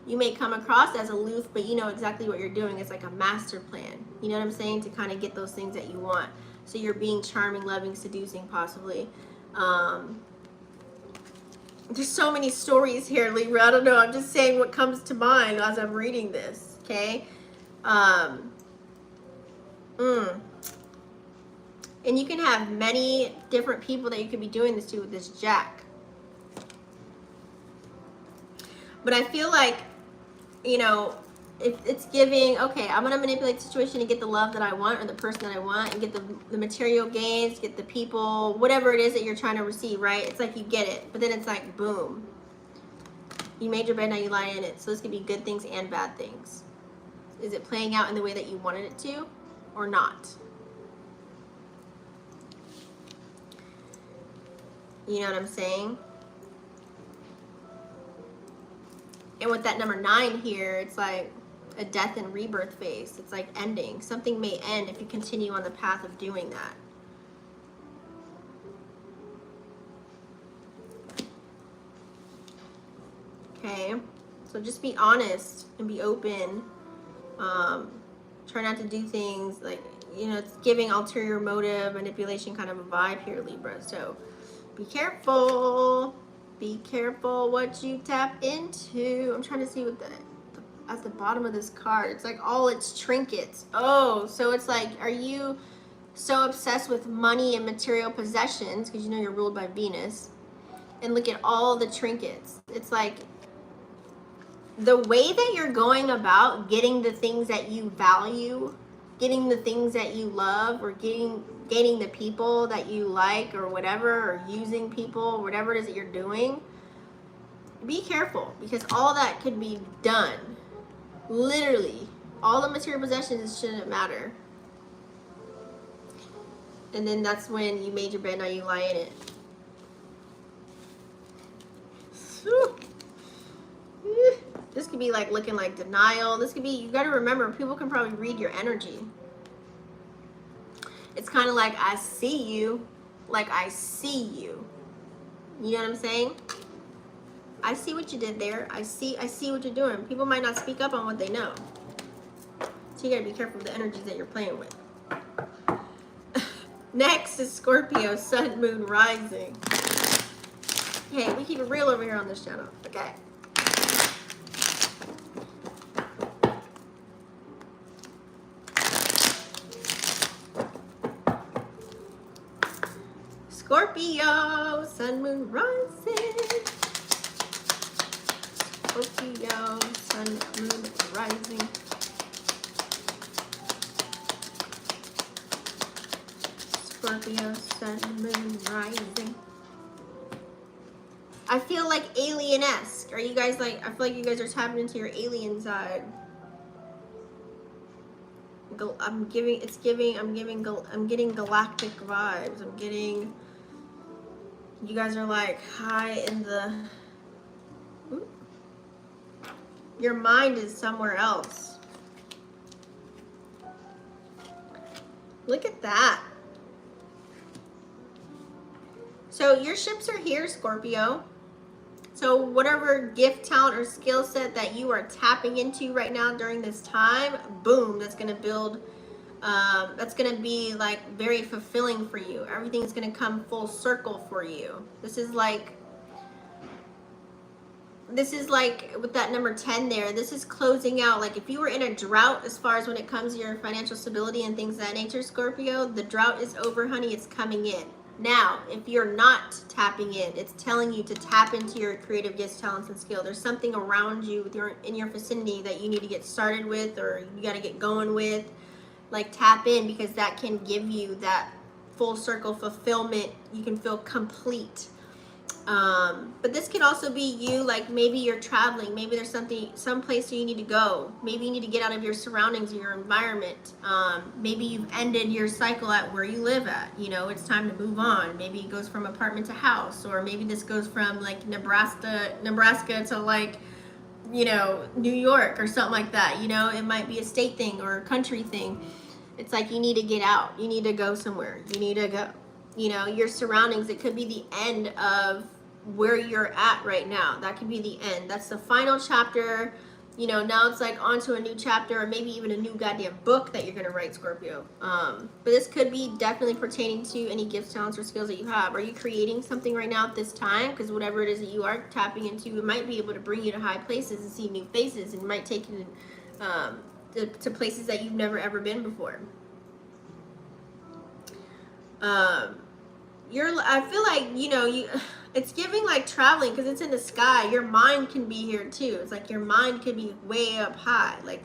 you may come across as aloof, but you know exactly what you're doing. It's like a master plan, you know what I'm saying, to kind of get those things that you want. So you're being charming, loving, seducing, possibly. There's so many stories here, Libra. I don't know, I'm just saying what comes to mind as I'm reading this, okay? And you can have many different people that you could be doing this to with this Jack. But I feel like you know, if it's giving, okay, I'm gonna manipulate the situation to get the love that I want or the person that I want and get the material gains, get the people, whatever it is that you're trying to receive, right? It's like you get it, but then it's like, boom. You made your bed, now you lie in it. So this could be good things and bad things. Is it playing out in the way that you wanted it to or not? You know what I'm saying? And with that number 9 here, it's like a death and rebirth phase. It's like ending. Something may end if you continue on the path of doing that. Okay? So just be honest and be open. Try not to do things like, you know, it's giving ulterior motive, manipulation kind of a vibe here, Libra. So be careful. Be careful what you tap into. I'm trying to see what at the bottom of this card. It's like all its trinkets. Oh, so it's like, are you so obsessed with money and material possessions because you know you're ruled by Venus? And look at all the trinkets. It's like the way that you're going about getting the things that you value, getting the things that you love, or gaining the people that you like or whatever, or using people, whatever it is that you're doing, be careful because all that could be done. Literally, all the material possessions shouldn't matter. And then that's when you made your bed, now you lie in it. This could be like looking like denial. This could be, you got to remember, people can probably read your energy. It's kind of like, I see you, like I see you. You know what I'm saying? I see what you did there. I see what you're doing. People might not speak up on what they know. So you got to be careful with the energies that you're playing with. Next is Scorpio, Sun, Moon, Rising. Hey, we keep it real over here on this channel, okay? Scorpio, Sun, Moon, Rising. Scorpio, Sun, Moon, Rising. Scorpio, Sun, Moon, Rising. I feel like alien-esque. Are you guys like, I feel like you guys are tapping into your alien side. I'm getting galactic vibes. I'm getting, you guys are like high in the, your mind is somewhere else. Look at that. So your ships are here, Scorpio. So whatever gift, talent, or skill set that you are tapping into right now during this time, boom, that's going to build, that's going to be like very fulfilling for you. Everything's going to come full circle for you. This is like with that number 10 there, this is closing out. Like if you were in a drought as far as when it comes to your financial stability and things of that nature, Scorpio, the drought is over, honey. It's coming in. Now, if you're not tapping in, it's telling you to tap into your creative gifts, talents, and skill. There's something around you in your vicinity that you need to get started with, or you got to get going with. Like tap in, because that can give you that full circle fulfillment. You can feel complete. But this could also be you, like maybe you're traveling, maybe there's some place you need to go, maybe you need to get out of your surroundings or your environment. Maybe you've ended your cycle at where you live at, you know, it's time to move on. Maybe it goes from apartment to house, or maybe this goes from like Nebraska to like, you know, New York or something like that. You know, it might be a state thing or a country thing. It's like you need to get out, you need to go somewhere, you need to go, you know, your surroundings. It could be the end of where you're at right now. That could be the end. That's the final chapter. You know, now it's like on to a new chapter, or maybe even a new goddamn book that you're going to write, Scorpio. But this could be definitely pertaining to any gifts, talents, or skills that you have. Are you creating something right now at this time? Because whatever it is that you are tapping into, it might be able to bring you to high places and see new faces, and might take you to places that you've never ever been before. I feel like, you know, It's giving like traveling because it's in the sky. Your mind can be here too. It's like your mind could be way up high. Like,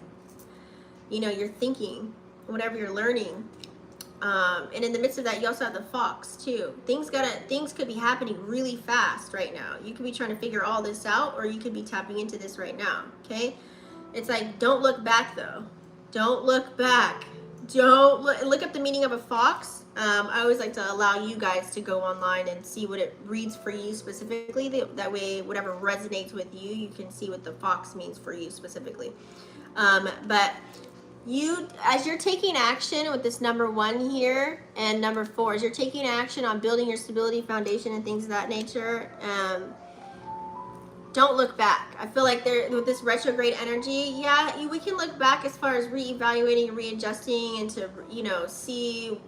you know, you're thinking, whatever you're learning. And in the midst of that, you also have the fox too. Things could be happening really fast right now. You could be trying to figure all this out, or you could be tapping into this right now. Okay, it's like, don't look back though. Don't look back. Don't look up the meaning of a fox. I always like to allow you guys to go online and see what it reads for you specifically. That way, whatever resonates with you, you can see what the fox means for you specifically. But you, as you're taking action with this number 1 here and number 4, as you're taking action on building your stability foundation and things of that nature, don't look back. I feel like there, with this retrograde energy, yeah, we can look back as far as reevaluating and readjusting and to, you know, see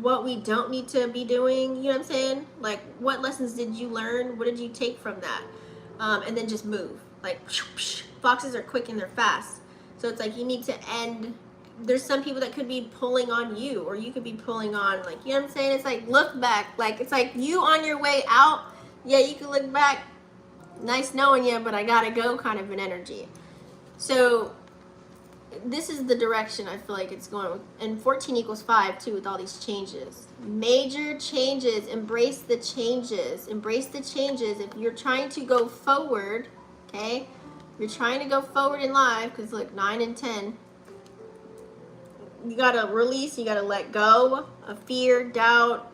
what we don't need to be doing. You know what I'm saying? Like, what lessons did you learn? What did you take from that? And then just move. Like, foxes are quick and they're fast. So it's like you need to end. There's some people that could be pulling on you, or you could be pulling on, like, you know what I'm saying? It's like, look back. Like, it's like you on your way out. Yeah, you can look back. Nice knowing you, but I gotta go kind of an energy. So this is the direction I feel like it's going. And 14 equals 5 too, with all these changes. Major changes. Embrace the changes. Embrace the changes. If you're trying to go forward, okay? You're trying to go forward in life, because look, 9 and 10. You gotta release, you gotta let go of fear, doubt.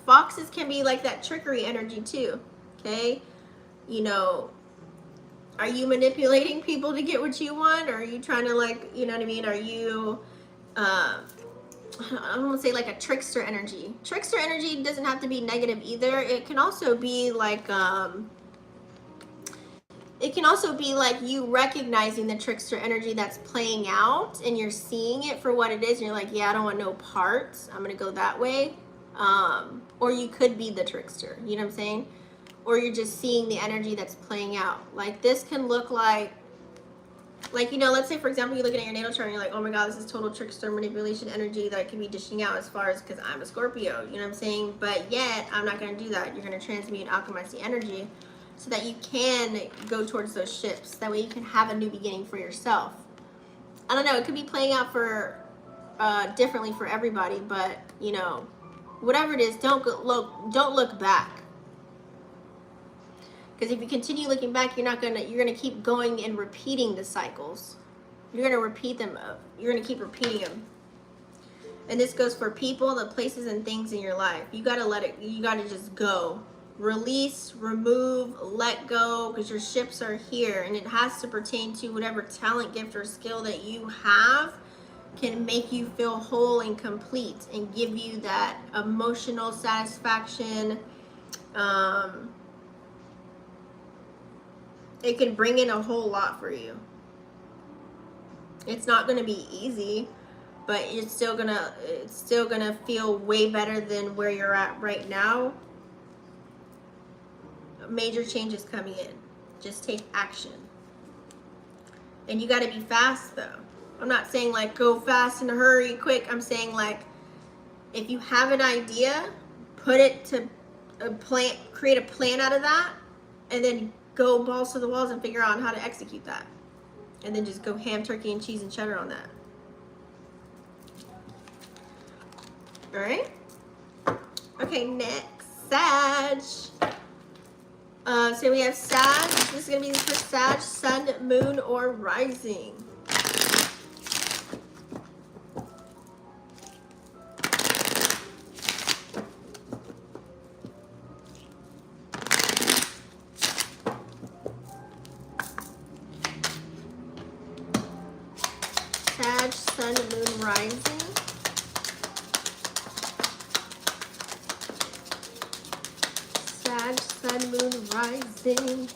Foxes can be like that trickery energy too, okay? You know, are you manipulating people to get what you want? Or are you trying to, like, you know what I mean? Are you, I don't want to say like a trickster energy. Trickster energy doesn't have to be negative either. It can also be like, you recognizing the trickster energy that's playing out, and you're seeing it for what it is, and you're like, yeah, I don't want no parts. I'm gonna go that way. Or you could be the trickster. You know what I'm saying? Or you're just seeing the energy that's playing out. Like, this can look like, you know, let's say, for example, you're looking at your natal chart and you're like, oh my God, this is total trickster manipulation energy that I could be dishing out, as far as, because I'm a Scorpio, you know what I'm saying? But yet, I'm not going to do that. You're going to transmute and alchemize the energy so that you can go towards those shifts. That way you can have a new beginning for yourself. I don't know, it could be playing out for differently for everybody, but, you know, whatever it is, don't look back. Because if you continue looking back, you're gonna keep going and repeating the cycles. You're gonna repeat them. You're gonna keep repeating them. And this goes for people, the places, and things in your life. You gotta let it. You gotta just go, release, remove, let go, because your ships are here, and it has to pertain to whatever talent, gift, or skill that you have can make you feel whole and complete and give you that emotional satisfaction. It can bring in a whole lot for you. It's not going to be easy, but it's still gonna feel way better than where you're at right now. Major changes coming in. Just take action. And you got to be fast though. I'm not saying like go fast in a hurry, quick. I'm saying like, if you have an idea, put it to a plan, create a plan out of that, and then go balls to the walls and figure out how to execute that. And then just go ham, turkey, and cheese and cheddar on that. All right? Okay, next, Sag. So we have Sag. This is going to be for Sag, Sun, Moon, or Rising. Sag, Sun, Moon, Rising. Sag, Sun, Moon, Rising.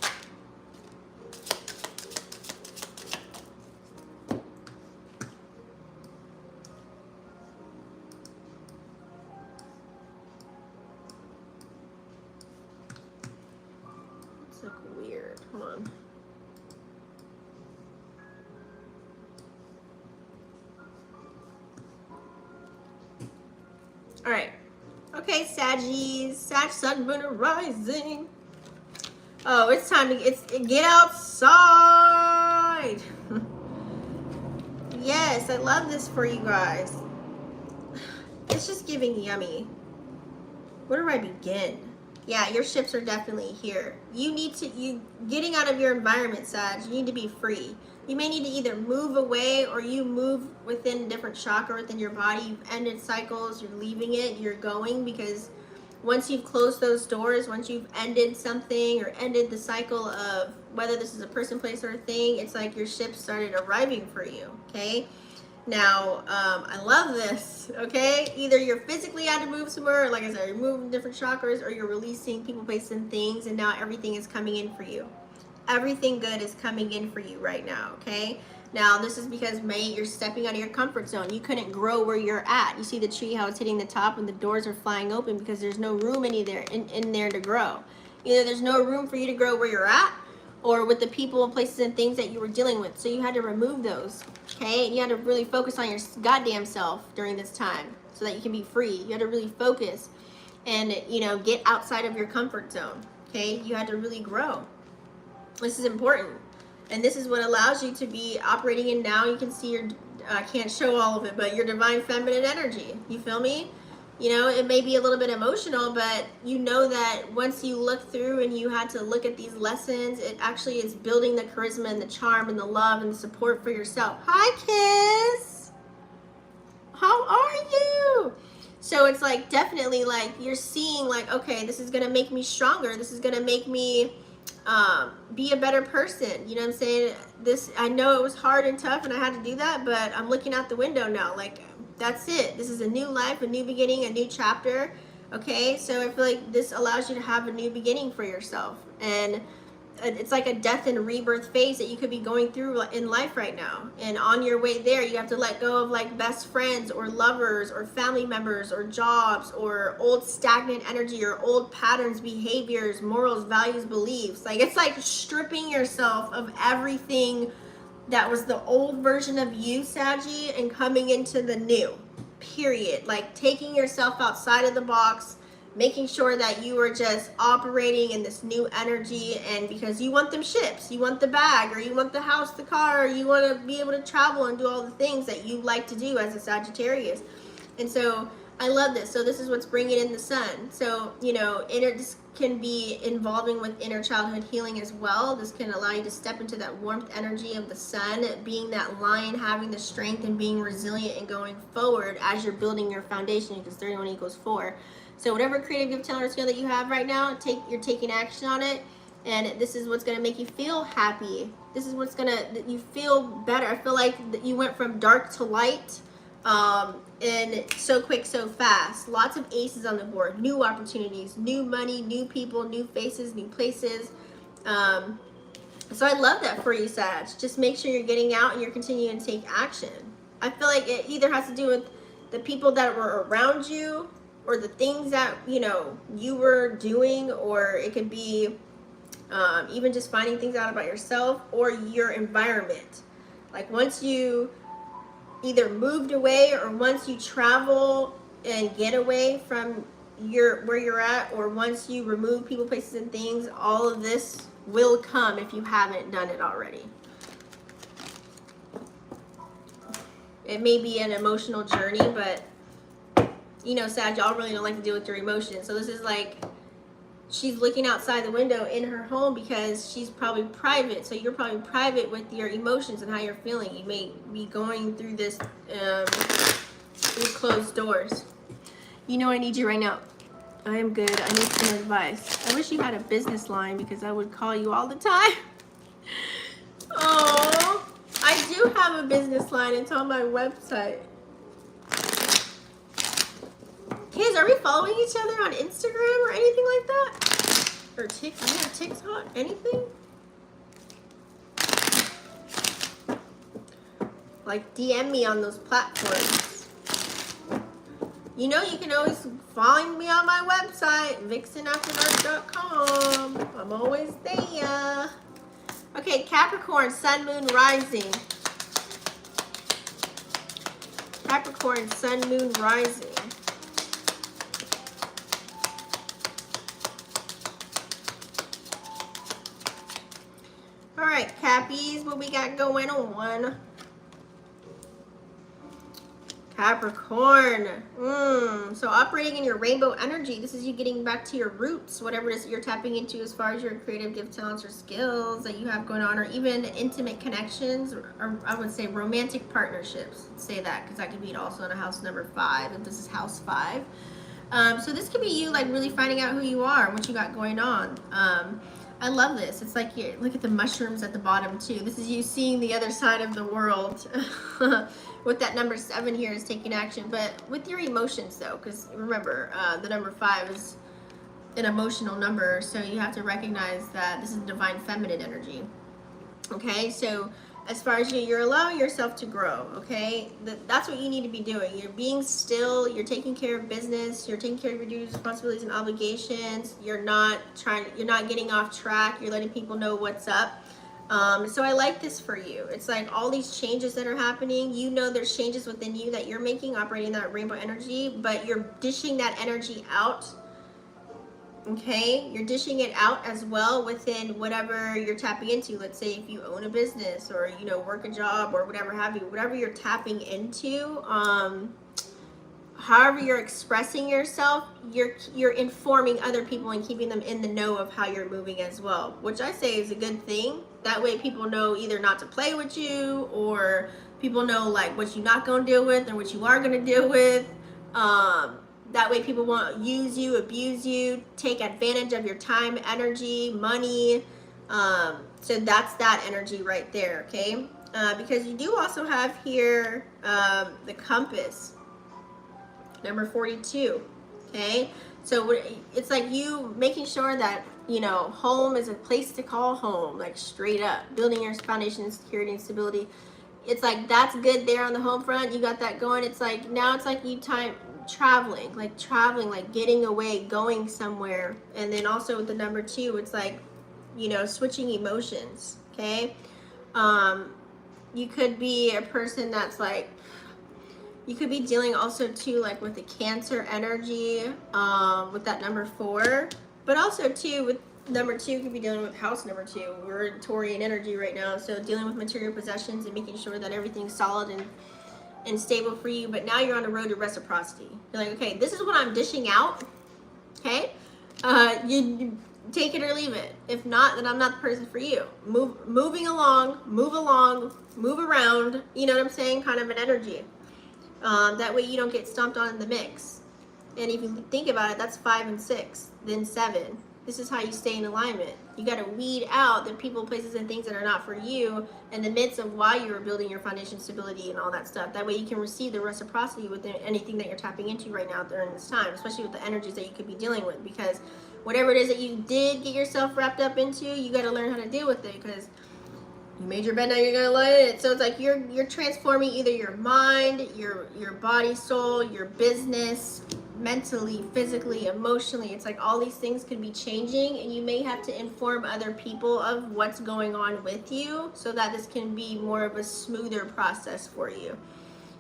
It's like weird. Hold on. All right. Okay, Saggies, Sag, Sun, Moon, and Rising. Oh, it's time to get outside. Yes, I love this for you guys. It's just giving yummy. Where do I begin? Yeah, your ships are definitely here. You getting out of your environment, Sag. You need to be free. You may need to either move away or you move within a different chakra within your body. You've ended cycles, you're leaving it, you're going, because once you've closed those doors, once you've ended something or ended the cycle of whether this is a person, place, or a thing, it's like your ship started arriving for you, okay? Now, I love this, okay? Either you're physically had to move somewhere, or like I said, you're moving different chakras, or you're releasing people, places, and things, and now everything is coming in for you. Everything good is coming in for you right now, okay? Now, this is because, mate, you're stepping out of your comfort zone. You couldn't grow where you're at. You see the tree, how it's hitting the top, and the doors are flying open because there's no room in there to grow. Either there's no room for you to grow where you're at, or with the people and places and things that you were dealing with. So you had to remove those, okay? And you had to really focus on your goddamn self during this time so that you can be free. You had to really focus and, you know, get outside of your comfort zone, okay? You had to really grow. This is important. And this is what allows you to be operating in now. You can see your, I can't show all of it, but your divine feminine energy. You feel me? You know, it may be a little bit emotional, but you know that once you look through and you had to look at these lessons, it actually is building the charisma and the charm and the love and the support for yourself. Hi, Kiss. How are you? So it's like definitely like you're seeing like, okay, this is going to make me stronger. This is going to make me be a better person. You know what I'm saying? This, I know it was hard and tough and I had to do that, but I'm looking out the window now. Like, that's it. This is a new life, a new beginning, a new chapter. Okay, so I feel like this allows you to have a new beginning for yourself, and it's like a death and rebirth phase that you could be going through in life right now. And on your way there, you have to let go of like best friends or lovers or family members or jobs or old stagnant energy or old patterns, behaviors, morals, values, beliefs. Like, it's like stripping yourself of everything that was the old version of you, Saggy, and coming into the new, period. Like taking yourself outside of the box, making sure that you are just operating in this new energy. And because you want them ships, you want the bag, or you want the house, the car, or you want to be able to travel and do all the things that you like to do as a Sagittarius. And so I love this. So this is what's bringing in the sun. So, you know, this can be involving with inner childhood healing as well. This can allow you to step into that warmth energy of the sun, being that lion, having the strength and being resilient and going forward as you're building your foundation, because 31 equals 4. So whatever creative gift, talent, or skill that you have right now, you're taking action on it. And this is what's going to make you feel happy. This is what's going to, you feel better. I feel like you went from dark to light. And so quick, so fast. Lots of aces on the board. New opportunities, new money, new people, new faces, new places. So I love that for you, Sag. Just make sure you're getting out and you're continuing to take action. I feel like it either has to do with the people that were around you, or the things that, you know, you were doing, or it could be even just finding things out about yourself or your environment. Like once you either moved away, or once you travel and get away from where you're at, or once you remove people, places, and things, all of this will come if you haven't done it already. It may be an emotional journey, but you know, Sag, y'all really don't like to deal with your emotions. So this is like, she's looking outside the window in her home because she's probably private. So you're probably private with your emotions and how you're feeling. You may be going through this through closed doors. You know I need you right now. I am good. I need some advice. I wish you had a business line because I would call you all the time. Oh, I do have a business line. It's on my website. Kids, are we following each other on Instagram or anything like that? Or TikTok? Anything? Like, DM me on those platforms. You know, you can always find me on my website, vixenafterdark.com. I'm always there. Okay, Capricorn, Sun, Moon, Rising. Capricorn, Sun, Moon, Rising. Cappies, what we got going on? Capricorn. So operating in your rainbow energy. This is you getting back to your roots, whatever it is that you're tapping into as far as your creative gift, talents, or skills that you have going on, or even intimate connections, or I would say romantic partnerships. Let's say that, because that could be also in a house number 5, if this is house 5. So this could be you like really finding out who you are, what you got going on. I love this. It's like, you look at the mushrooms at the bottom too. This is you seeing the other side of the world. With that number 7 here is taking action, but with your emotions though, because remember, the number 5 is an emotional number, so you have to recognize that this is divine feminine energy. Okay, so as far as you're allowing yourself to grow, okay? That's what you need to be doing. You're being still, you're taking care of business, you're taking care of your duties, responsibilities, and obligations. You're not getting off track, you're letting people know what's up. So I like this for you. It's like all these changes that are happening, you know there's changes within you that you're making, operating that rainbow energy, but you're dishing that energy out. Okay, you're dishing it out as well within whatever you're tapping into. Let's say if you own a business or, you know, work a job or whatever have you, whatever you're tapping into, however you're expressing yourself, you're informing other people and keeping them in the know of how you're moving as well, which I say is a good thing. That way people know either not to play with you, or people know like what you're not going to deal with and what you are going to deal with. That way people won't use you, abuse you, take advantage of your time, energy, money. So that's that energy right there, okay? Because you do also have here the compass, number 42, okay? So it's like you making sure that, you know, home is a place to call home, like straight up, building your foundation of security and stability. It's like that's good there on the home front. You got that going. It's like now it's like you traveling, like getting away, going somewhere. And then also with the number 2, it's like, you know, switching emotions, okay? You could be a person that's like, you could be dealing also too like with the Cancer energy, with that number 4, but also too with number 2 could be dealing with house number 2. We're in Taurian energy right now, so dealing with material possessions and making sure that everything's solid and stable for you. But now you're on the road to reciprocity. You're like, okay, this is what I'm dishing out, okay? You take it or leave it. If not, then I'm not the person for you. Move along, move around, you know what I'm saying? Kind of an energy. That way you don't get stomped on in the mix. And if you think about it, that's 5 and 6, then 7. This is how you stay in alignment. You got to weed out the people, places, and things that are not for you in the midst of why you were building your foundation stability and all that stuff. That way you can receive the reciprocity with anything that you're tapping into right now during this time, especially with the energies that you could be dealing with. Because whatever it is that you did get yourself wrapped up into, you got to learn how to deal with it, because you made your bed, now you're gonna lie in it. So it's like you're transforming either your mind, your body, soul, your business, mentally, physically, emotionally. It's like all these things could be changing, and you may have to inform other people of what's going on with you so that this can be more of a smoother process for you.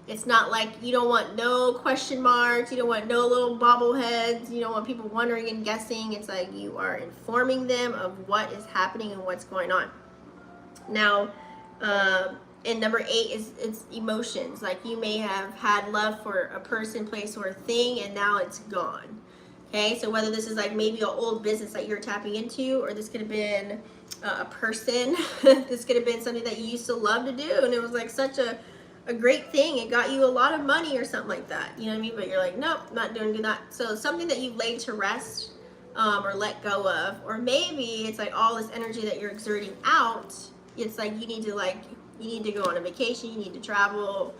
It's not like you don't want no question marks, you don't want no little bobbleheads, you don't want people wondering and guessing. It's like you are informing them of what is happening and what's going on. Now, and number 8 is it's emotions. Like you may have had love for a person, place, or a thing, and now it's gone. Okay, so whether this is like maybe an old business that you're tapping into, or this could have been a person, this could have been something that you used to love to do, and it was like such a great thing. It got you a lot of money or something like that. You know what I mean? But you're like, nope, not doing that. So something that you've laid to rest, or let go of, or maybe it's like all this energy that you're exerting out. It's like you need to go on a vacation, you need to travel,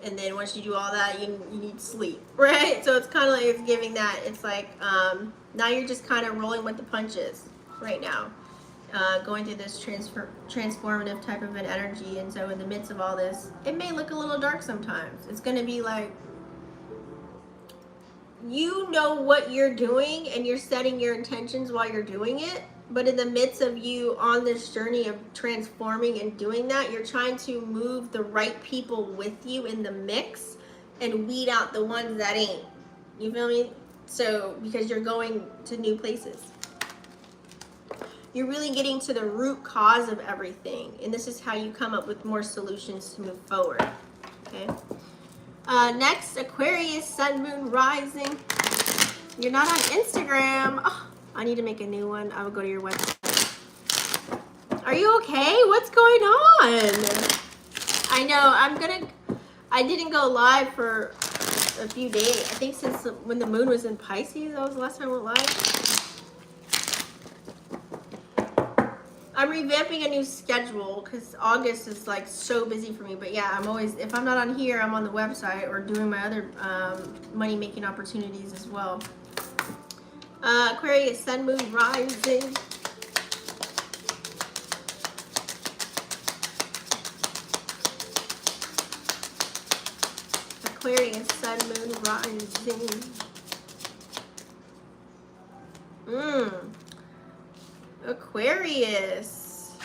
and then once you do all that, you need sleep, right? So it's kind of like it's giving that. It's like now you're just kind of rolling with the punches right now, going through this transformative type of an energy. And so in the midst of all this, it may look a little dark sometimes. It's going to be like, you know what you're doing and you're setting your intentions while you're doing it. But in the midst of you on this journey of transforming and doing that, you're trying to move the right people with you in the mix and weed out the ones that ain't. You feel me? So, because you're going to new places. You're really getting to the root cause of everything. And this is how you come up with more solutions to move forward. Okay. Next, Aquarius, Sun, Moon, Rising. You're not on Instagram. Oh, I need to make a new one. I will go to your website. Are you okay? What's going on? I know, I didn't go live for a few days. I think since when the moon was in Pisces, that was the last time I went live. I'm revamping a new schedule because August is like so busy for me. But yeah, I'm always, if I'm not on here, I'm on the website or doing my other money making opportunities as well. Aquarius, Sun, Moon, Rising. Aquarius, Sun, Moon, Rising. Aquarius.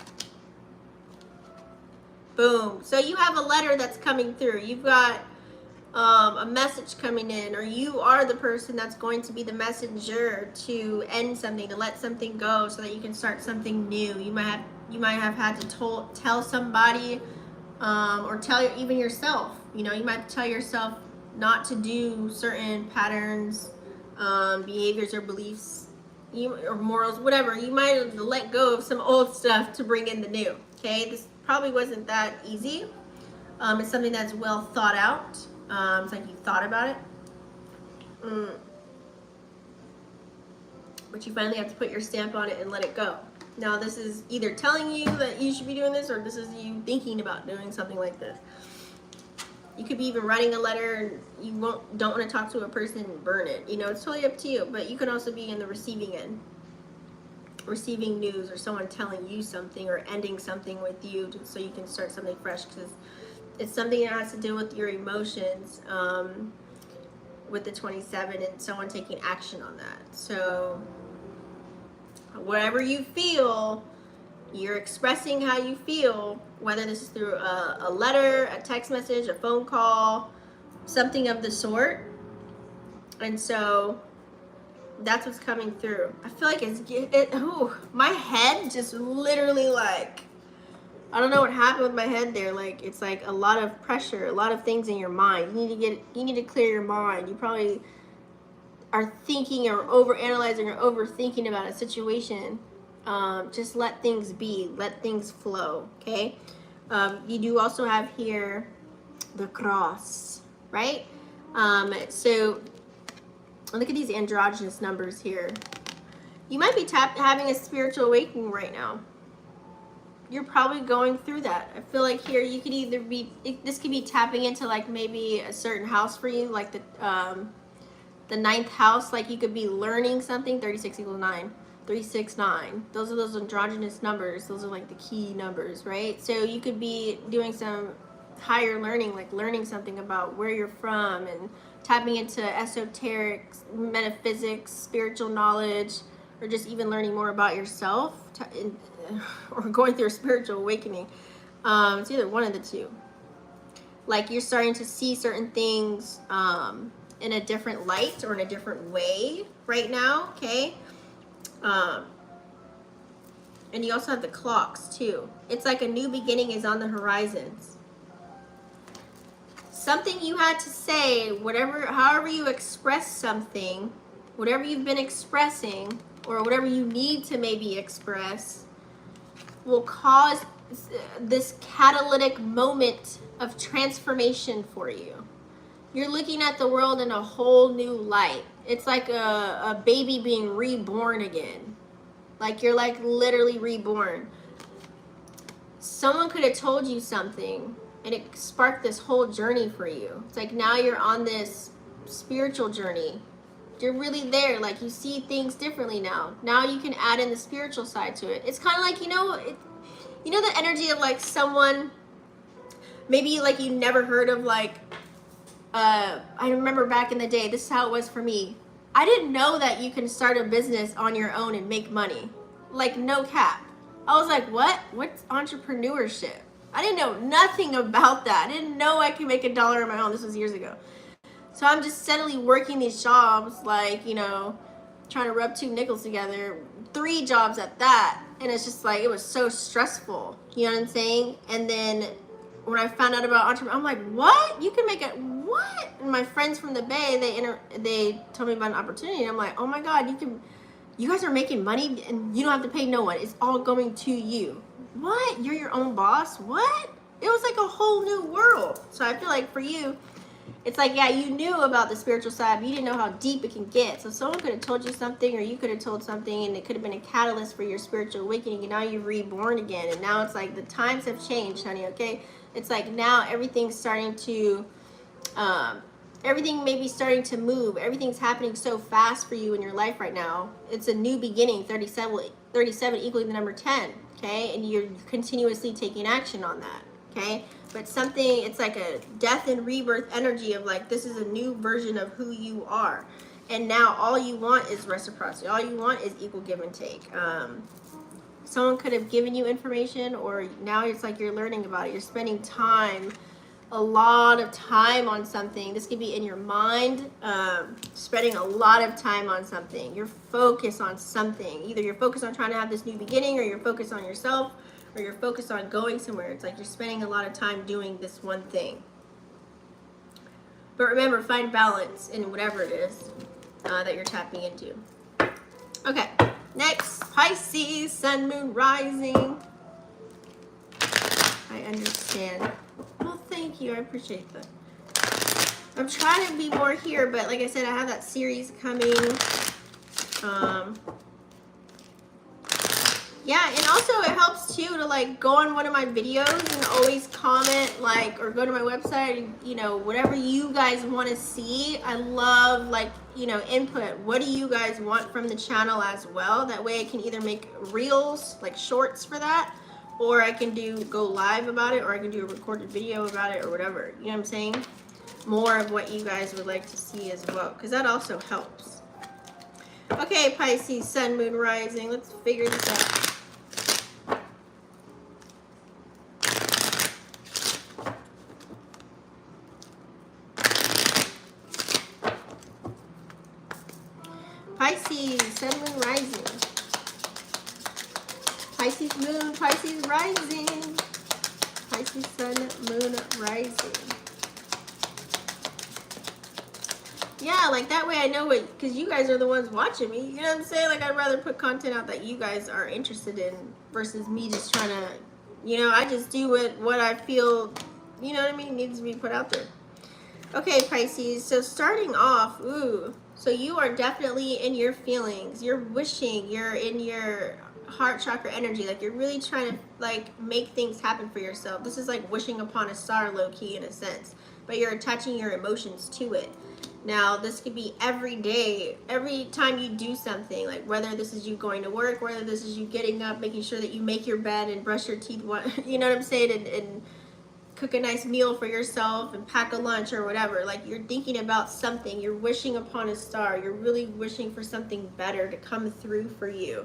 Boom. So you have a letter that's coming through. You've got a message coming in, or you are the person that's going to be the messenger to end something, to let something go so that you can start something new. You might have had to tell somebody, or tell even yourself. You know, you might tell yourself not to do certain patterns, behaviors or beliefs, or morals, whatever. You might have let go of some old stuff to bring in the new. Okay, this probably wasn't that easy. It's something that's well thought out. It's like you thought about it. But you finally have to put your stamp on it and let it go. Now this is either telling you that you should be doing this, or this is you thinking about doing something like this. You could be even writing a letter and you don't want to talk to a person and burn it. You know, it's totally up to you. But you could also be in the receiving end. Receiving news or someone telling you something or ending something with you so you can start something fresh, because it's something that has to do with your emotions, with the 27 and someone taking action on that. So whatever you feel, you're expressing how you feel, whether this is through a letter, a text message, a phone call, something of the sort. And so that's what's coming through. I feel like my head just literally, like, I don't know what happened with my head there. Like, it's like a lot of pressure, a lot of things in your mind. You need to clear your mind. You probably are thinking or overanalyzing or overthinking about a situation. Just let things be, let things flow. Okay. You do also have here the cross, right? So look at these androgynous numbers here. You might be having a spiritual awakening right now. You're probably going through that. I feel like here you could either be, this could be tapping into like maybe a certain house for you, like the ninth house. Like you could be learning something. 36 equals 9. 3, 6, 9. Those are those androgynous numbers. Those are like the key numbers, right? So you could be doing some higher learning, like learning something about where you're from and tapping into esoteric, metaphysics, spiritual knowledge, or just even learning more about yourself, or going through a spiritual awakening. It's either one of the two. Like you're starting to see certain things in a different light or in a different way right now, okay? And you also have the clocks too. It's like a new beginning is on the horizons. Something you had to say, however you express something, whatever you've been expressing, or whatever you need to maybe express, will cause this catalytic moment of transformation for you. You're looking at the world in a whole new light. It's like a baby being reborn again. Like you're like literally reborn. Someone could have told you something and it sparked this whole journey for you. It's like now you're on this spiritual journey. You're really there. Like you see things differently now. Now you can add in the spiritual side to it. It's kind of like, you know the energy of like someone, maybe like you never heard of, like, I remember back in the day, this is how it was for me. I didn't know that you can start a business on your own and make money. Like, no cap. I was like, what? What's entrepreneurship? I didn't know nothing about that. I didn't know I could make $1 on my own. This was years ago. So I'm just steadily working these jobs, like, you know, trying to rub 2 nickels together. 3 jobs at that. And it's just like, it was so stressful. You know what I'm saying? And then when I found out about entrepreneur, I'm like, what? You can make it, what? And my friends from the Bay, they told me about an opportunity. And I'm like, oh my God, you guys are making money and you don't have to pay no one. It's all going to you. What? You're your own boss? What? It was like a whole new world. So I feel like for you, it's like, yeah, you knew about the spiritual side, but you didn't know how deep it can get. So someone could have told you something, or you could have told something, and it could have been a catalyst for your spiritual awakening, and now you're reborn again. And now it's like the times have changed, honey, okay? It's like now everything's starting to, everything may be starting to move. Everything's happening so fast for you in your life right now. It's a new beginning, 37 equaling the number 10, okay? And you're continuously taking action on that, okay? But something, it's like a death and rebirth energy of like, this is a new version of who you are. And now all you want is reciprocity. All you want is equal give and take. Someone could have given you information, or now it's like you're learning about it. You're spending time, a lot of time on something. This could be in your mind, spending a lot of time on something. You're focused on something. Either you're focused on trying to have this new beginning, or you're focused on yourself, or you're focused on going somewhere. It's like you're spending a lot of time doing this one thing. But remember, find balance in whatever it is that you're tapping into. Okay, next, Pisces, Sun, Moon, Rising. I understand. Well, thank you. I appreciate that. I'm trying to be more here, but like I said, I have that series coming. Yeah, and also it helps too to like go on one of my videos and always comment, like, or go to my website, you know, whatever you guys want to see. I love, like, you know, input. What do you guys want from the channel as well? That way I can either make reels, like shorts for that, or I can go live about it, or I can do a recorded video about it, or whatever. You know what I'm saying? More of what you guys would like to see as well, because that also helps. Okay, Pisces, Sun, Moon, Rising. Let's figure this out. Pisces, Sun, Moon, Rising. Pisces, Moon, Pisces, Rising. Pisces, Sun, Moon, Rising. Yeah, like that way I know what, because you guys are the ones watching me. You know what I'm saying? Like, I'd rather put content out that you guys are interested in versus me just trying to, you know, I just do what I feel, you know what I mean, needs to be put out there. Okay, Pisces, so starting off, so you are definitely in your feelings. You're wishing, you're in your heart chakra energy. Like, you're really trying to, like, make things happen for yourself. This is like wishing upon a star, low-key, in a sense. But you're attaching your emotions to it. Now, this could be every day, every time you do something, like whether this is you going to work, whether this is you getting up, making sure that you make your bed and brush your teeth, you know what I'm saying, and cook a nice meal for yourself and pack a lunch or whatever. Like, you're thinking about something, you're wishing upon a star, you're really wishing for something better to come through for you.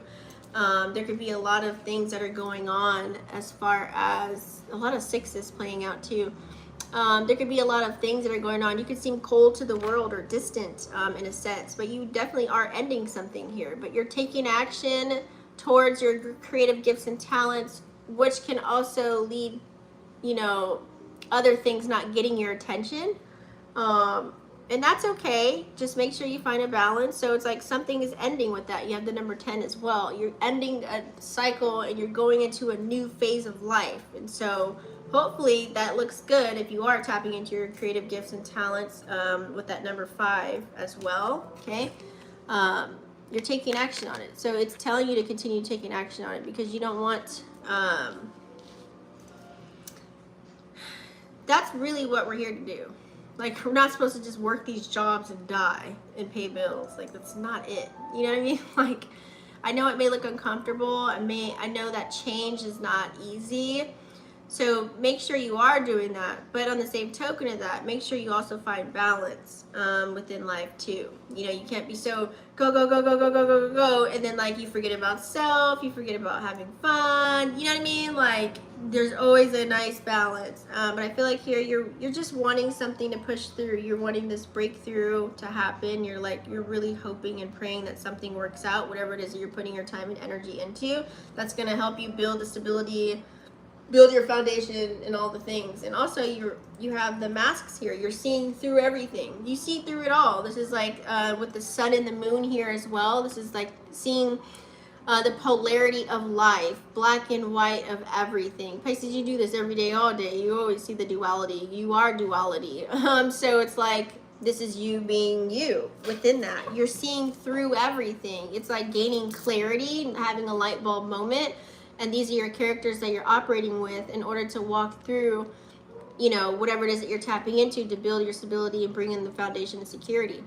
There could be a lot of things that are going on, as far as a lot of sixes playing out too. There could be a lot of things that are going on. You could seem cold to the world or distant in a sense, but you definitely are ending something here. But you're taking action towards your creative gifts and talents, which can also lead, you know, other things not getting your attention. And that's okay. Just make sure you find a balance. So it's like something is ending with that. You have the number 10 as well. You're ending a cycle and you're going into a new phase of life. And so hopefully that looks good if you are tapping into your creative gifts and talents with that number 5 as well. Okay. You're taking action on it. So it's telling you to continue taking action on it, because you don't want, that's really what we're here to do. Like, we're not supposed to just work these jobs and die and pay bills. Like, that's not it. You know what I mean? Like, I know it may look uncomfortable. I know that change is not easy. So make sure you are doing that. But on the same token of that, make sure you also find balance within life too. You know, you can't be so go, go, go, go, go, go, go, go, go, and then like you forget about self, you forget about having fun. You know what I mean? Like there's always a nice balance. But I feel like here you're just wanting something to push through. You're wanting this breakthrough to happen. You're really hoping and praying that something works out, whatever it is that you're putting your time and energy into. That's gonna help you build the stability, build your foundation and all the things. And also you have the masks here. You're seeing through everything. You see through it all. This is like with the sun and the moon here as well. This is like seeing the polarity of life, black and white of everything. Pisces, you do this every day, all day. You always see the duality. You are duality. So it's like this is you being you within that. You're seeing through everything. It's like gaining clarity and having a light bulb moment. And these are your characters that you're operating with in order to walk through, you know, whatever it is that you're tapping into to build your stability and bring in the foundation of security.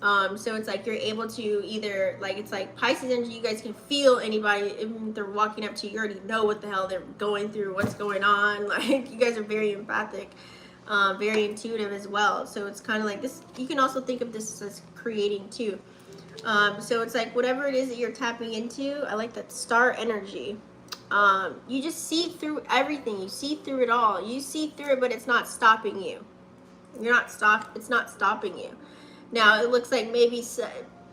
So it's like you're able to either, like, it's like Pisces energy, you guys can feel anybody, if they're walking up to you, you already know what the hell they're going through, what's going on. Like, you guys are very empathic, very intuitive as well. So it's kind of like this, you can also think of this as creating too. So it's like whatever it is that you're tapping into, I like that star energy. You just see through everything. You see through it all. You see through it, but it's not stopping you. It's not stopping you. Now it looks like maybe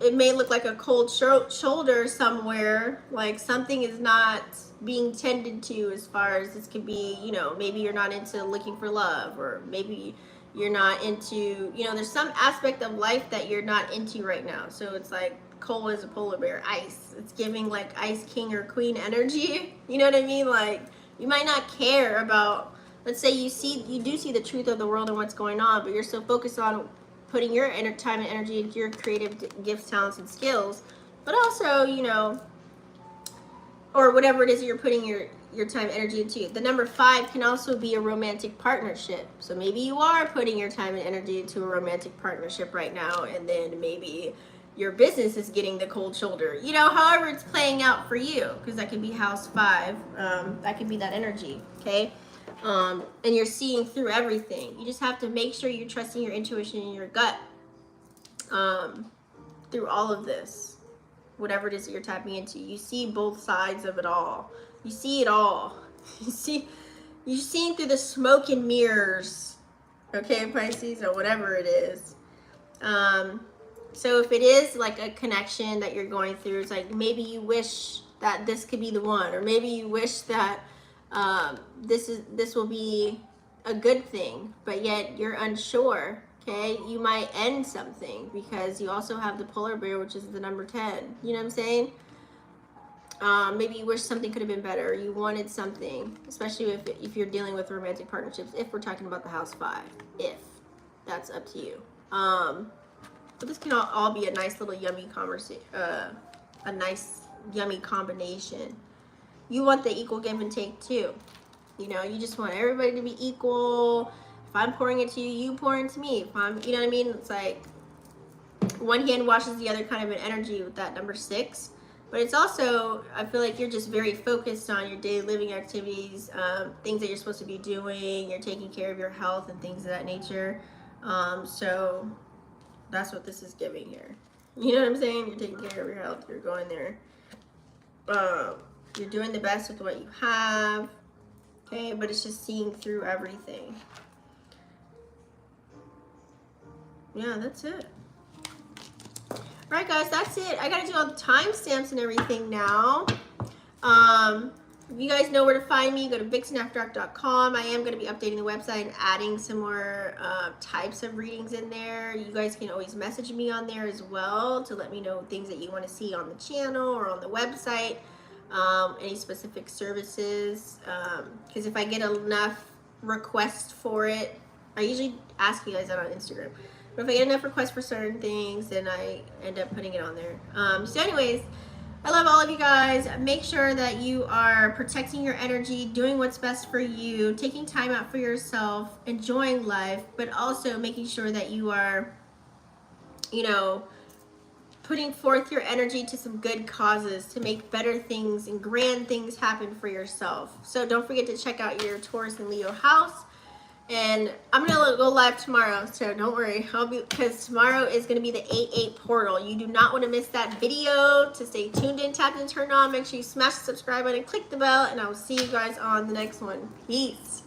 it may look like a cold shoulder somewhere, like something is not being tended to as far as this could be, you know, maybe you're not into looking for love, or maybe you're not into, you know, there's some aspect of life that you're not into right now. So it's like cold as a polar bear, ice. It's giving like ice king or queen energy. You know what I mean? Like you might not care about, let's say you do see the truth of the world and what's going on, but you're so focused on putting your time and energy into your creative gifts, talents, and skills, but also, you know, or whatever it is that you're putting your time and energy into. The number 5 can also be a romantic partnership. So maybe you are putting your time and energy into a romantic partnership right now, and then maybe your business is getting the cold shoulder. You know, however it's playing out for you, because that could be house 5. That could be that energy, okay? And you're seeing through everything. You just have to make sure you're trusting your intuition and your gut through all of this, whatever it is that you're tapping into. You see both sides of it all. You see it all. You're seeing through the smoke and mirrors, okay, Pisces, or whatever it is. So if it is like a connection that you're going through, it's like maybe you wish that this could be the one, or maybe you wish that this will be a good thing, but yet you're unsure. Okay, you might end something because you also have the polar bear, which is the number 10. You know what I'm saying? Maybe you wish something could have been better. You wanted something, especially if you're dealing with romantic partnerships. If we're talking about the house 5, if that's up to you. But this can all be a nice little yummy conversation, a nice yummy combination. You want the equal give and take too. You know, you just want everybody to be equal. If I'm pouring into you, you pour into me. If I'm, you know what I mean? It's like one hand washes the other kind of an energy with that number 6. But it's also, I feel like you're just very focused on your daily living activities, things that you're supposed to be doing. You're taking care of your health and things of that nature. So that's what this is giving here. You know what I'm saying? You're taking care of your health. You're going there. You're doing the best with what you have. Okay, but it's just seeing through everything. Yeah, that's it. All right, guys, that's it. I gotta do all the timestamps and everything now. You guys know where to find me. Go to vixenafterdark.com. I am going to be updating the website and adding some more types of readings in there. You guys can always message me on there as well to let me know things that you want to see on the channel or on the website. Any specific services. Because if I get enough requests for it, I usually ask you guys that on Instagram. But if I get enough requests for certain things, then I end up putting it on there. So anyways, I love all of you guys. Make sure that you are protecting your energy, doing what's best for you, taking time out for yourself, enjoying life, but also making sure that you are, you know, putting forth your energy to some good causes to make better things and grand things happen for yourself. So don't forget to check out your Taurus and Leo house. And I'm gonna go live tomorrow, so don't worry. Because tomorrow is gonna be the 8/8 portal. You do not want to miss that video. To stay tuned in, tapped and turned on. Make sure you smash the subscribe button, click the bell, and I will see you guys on the next one. Peace.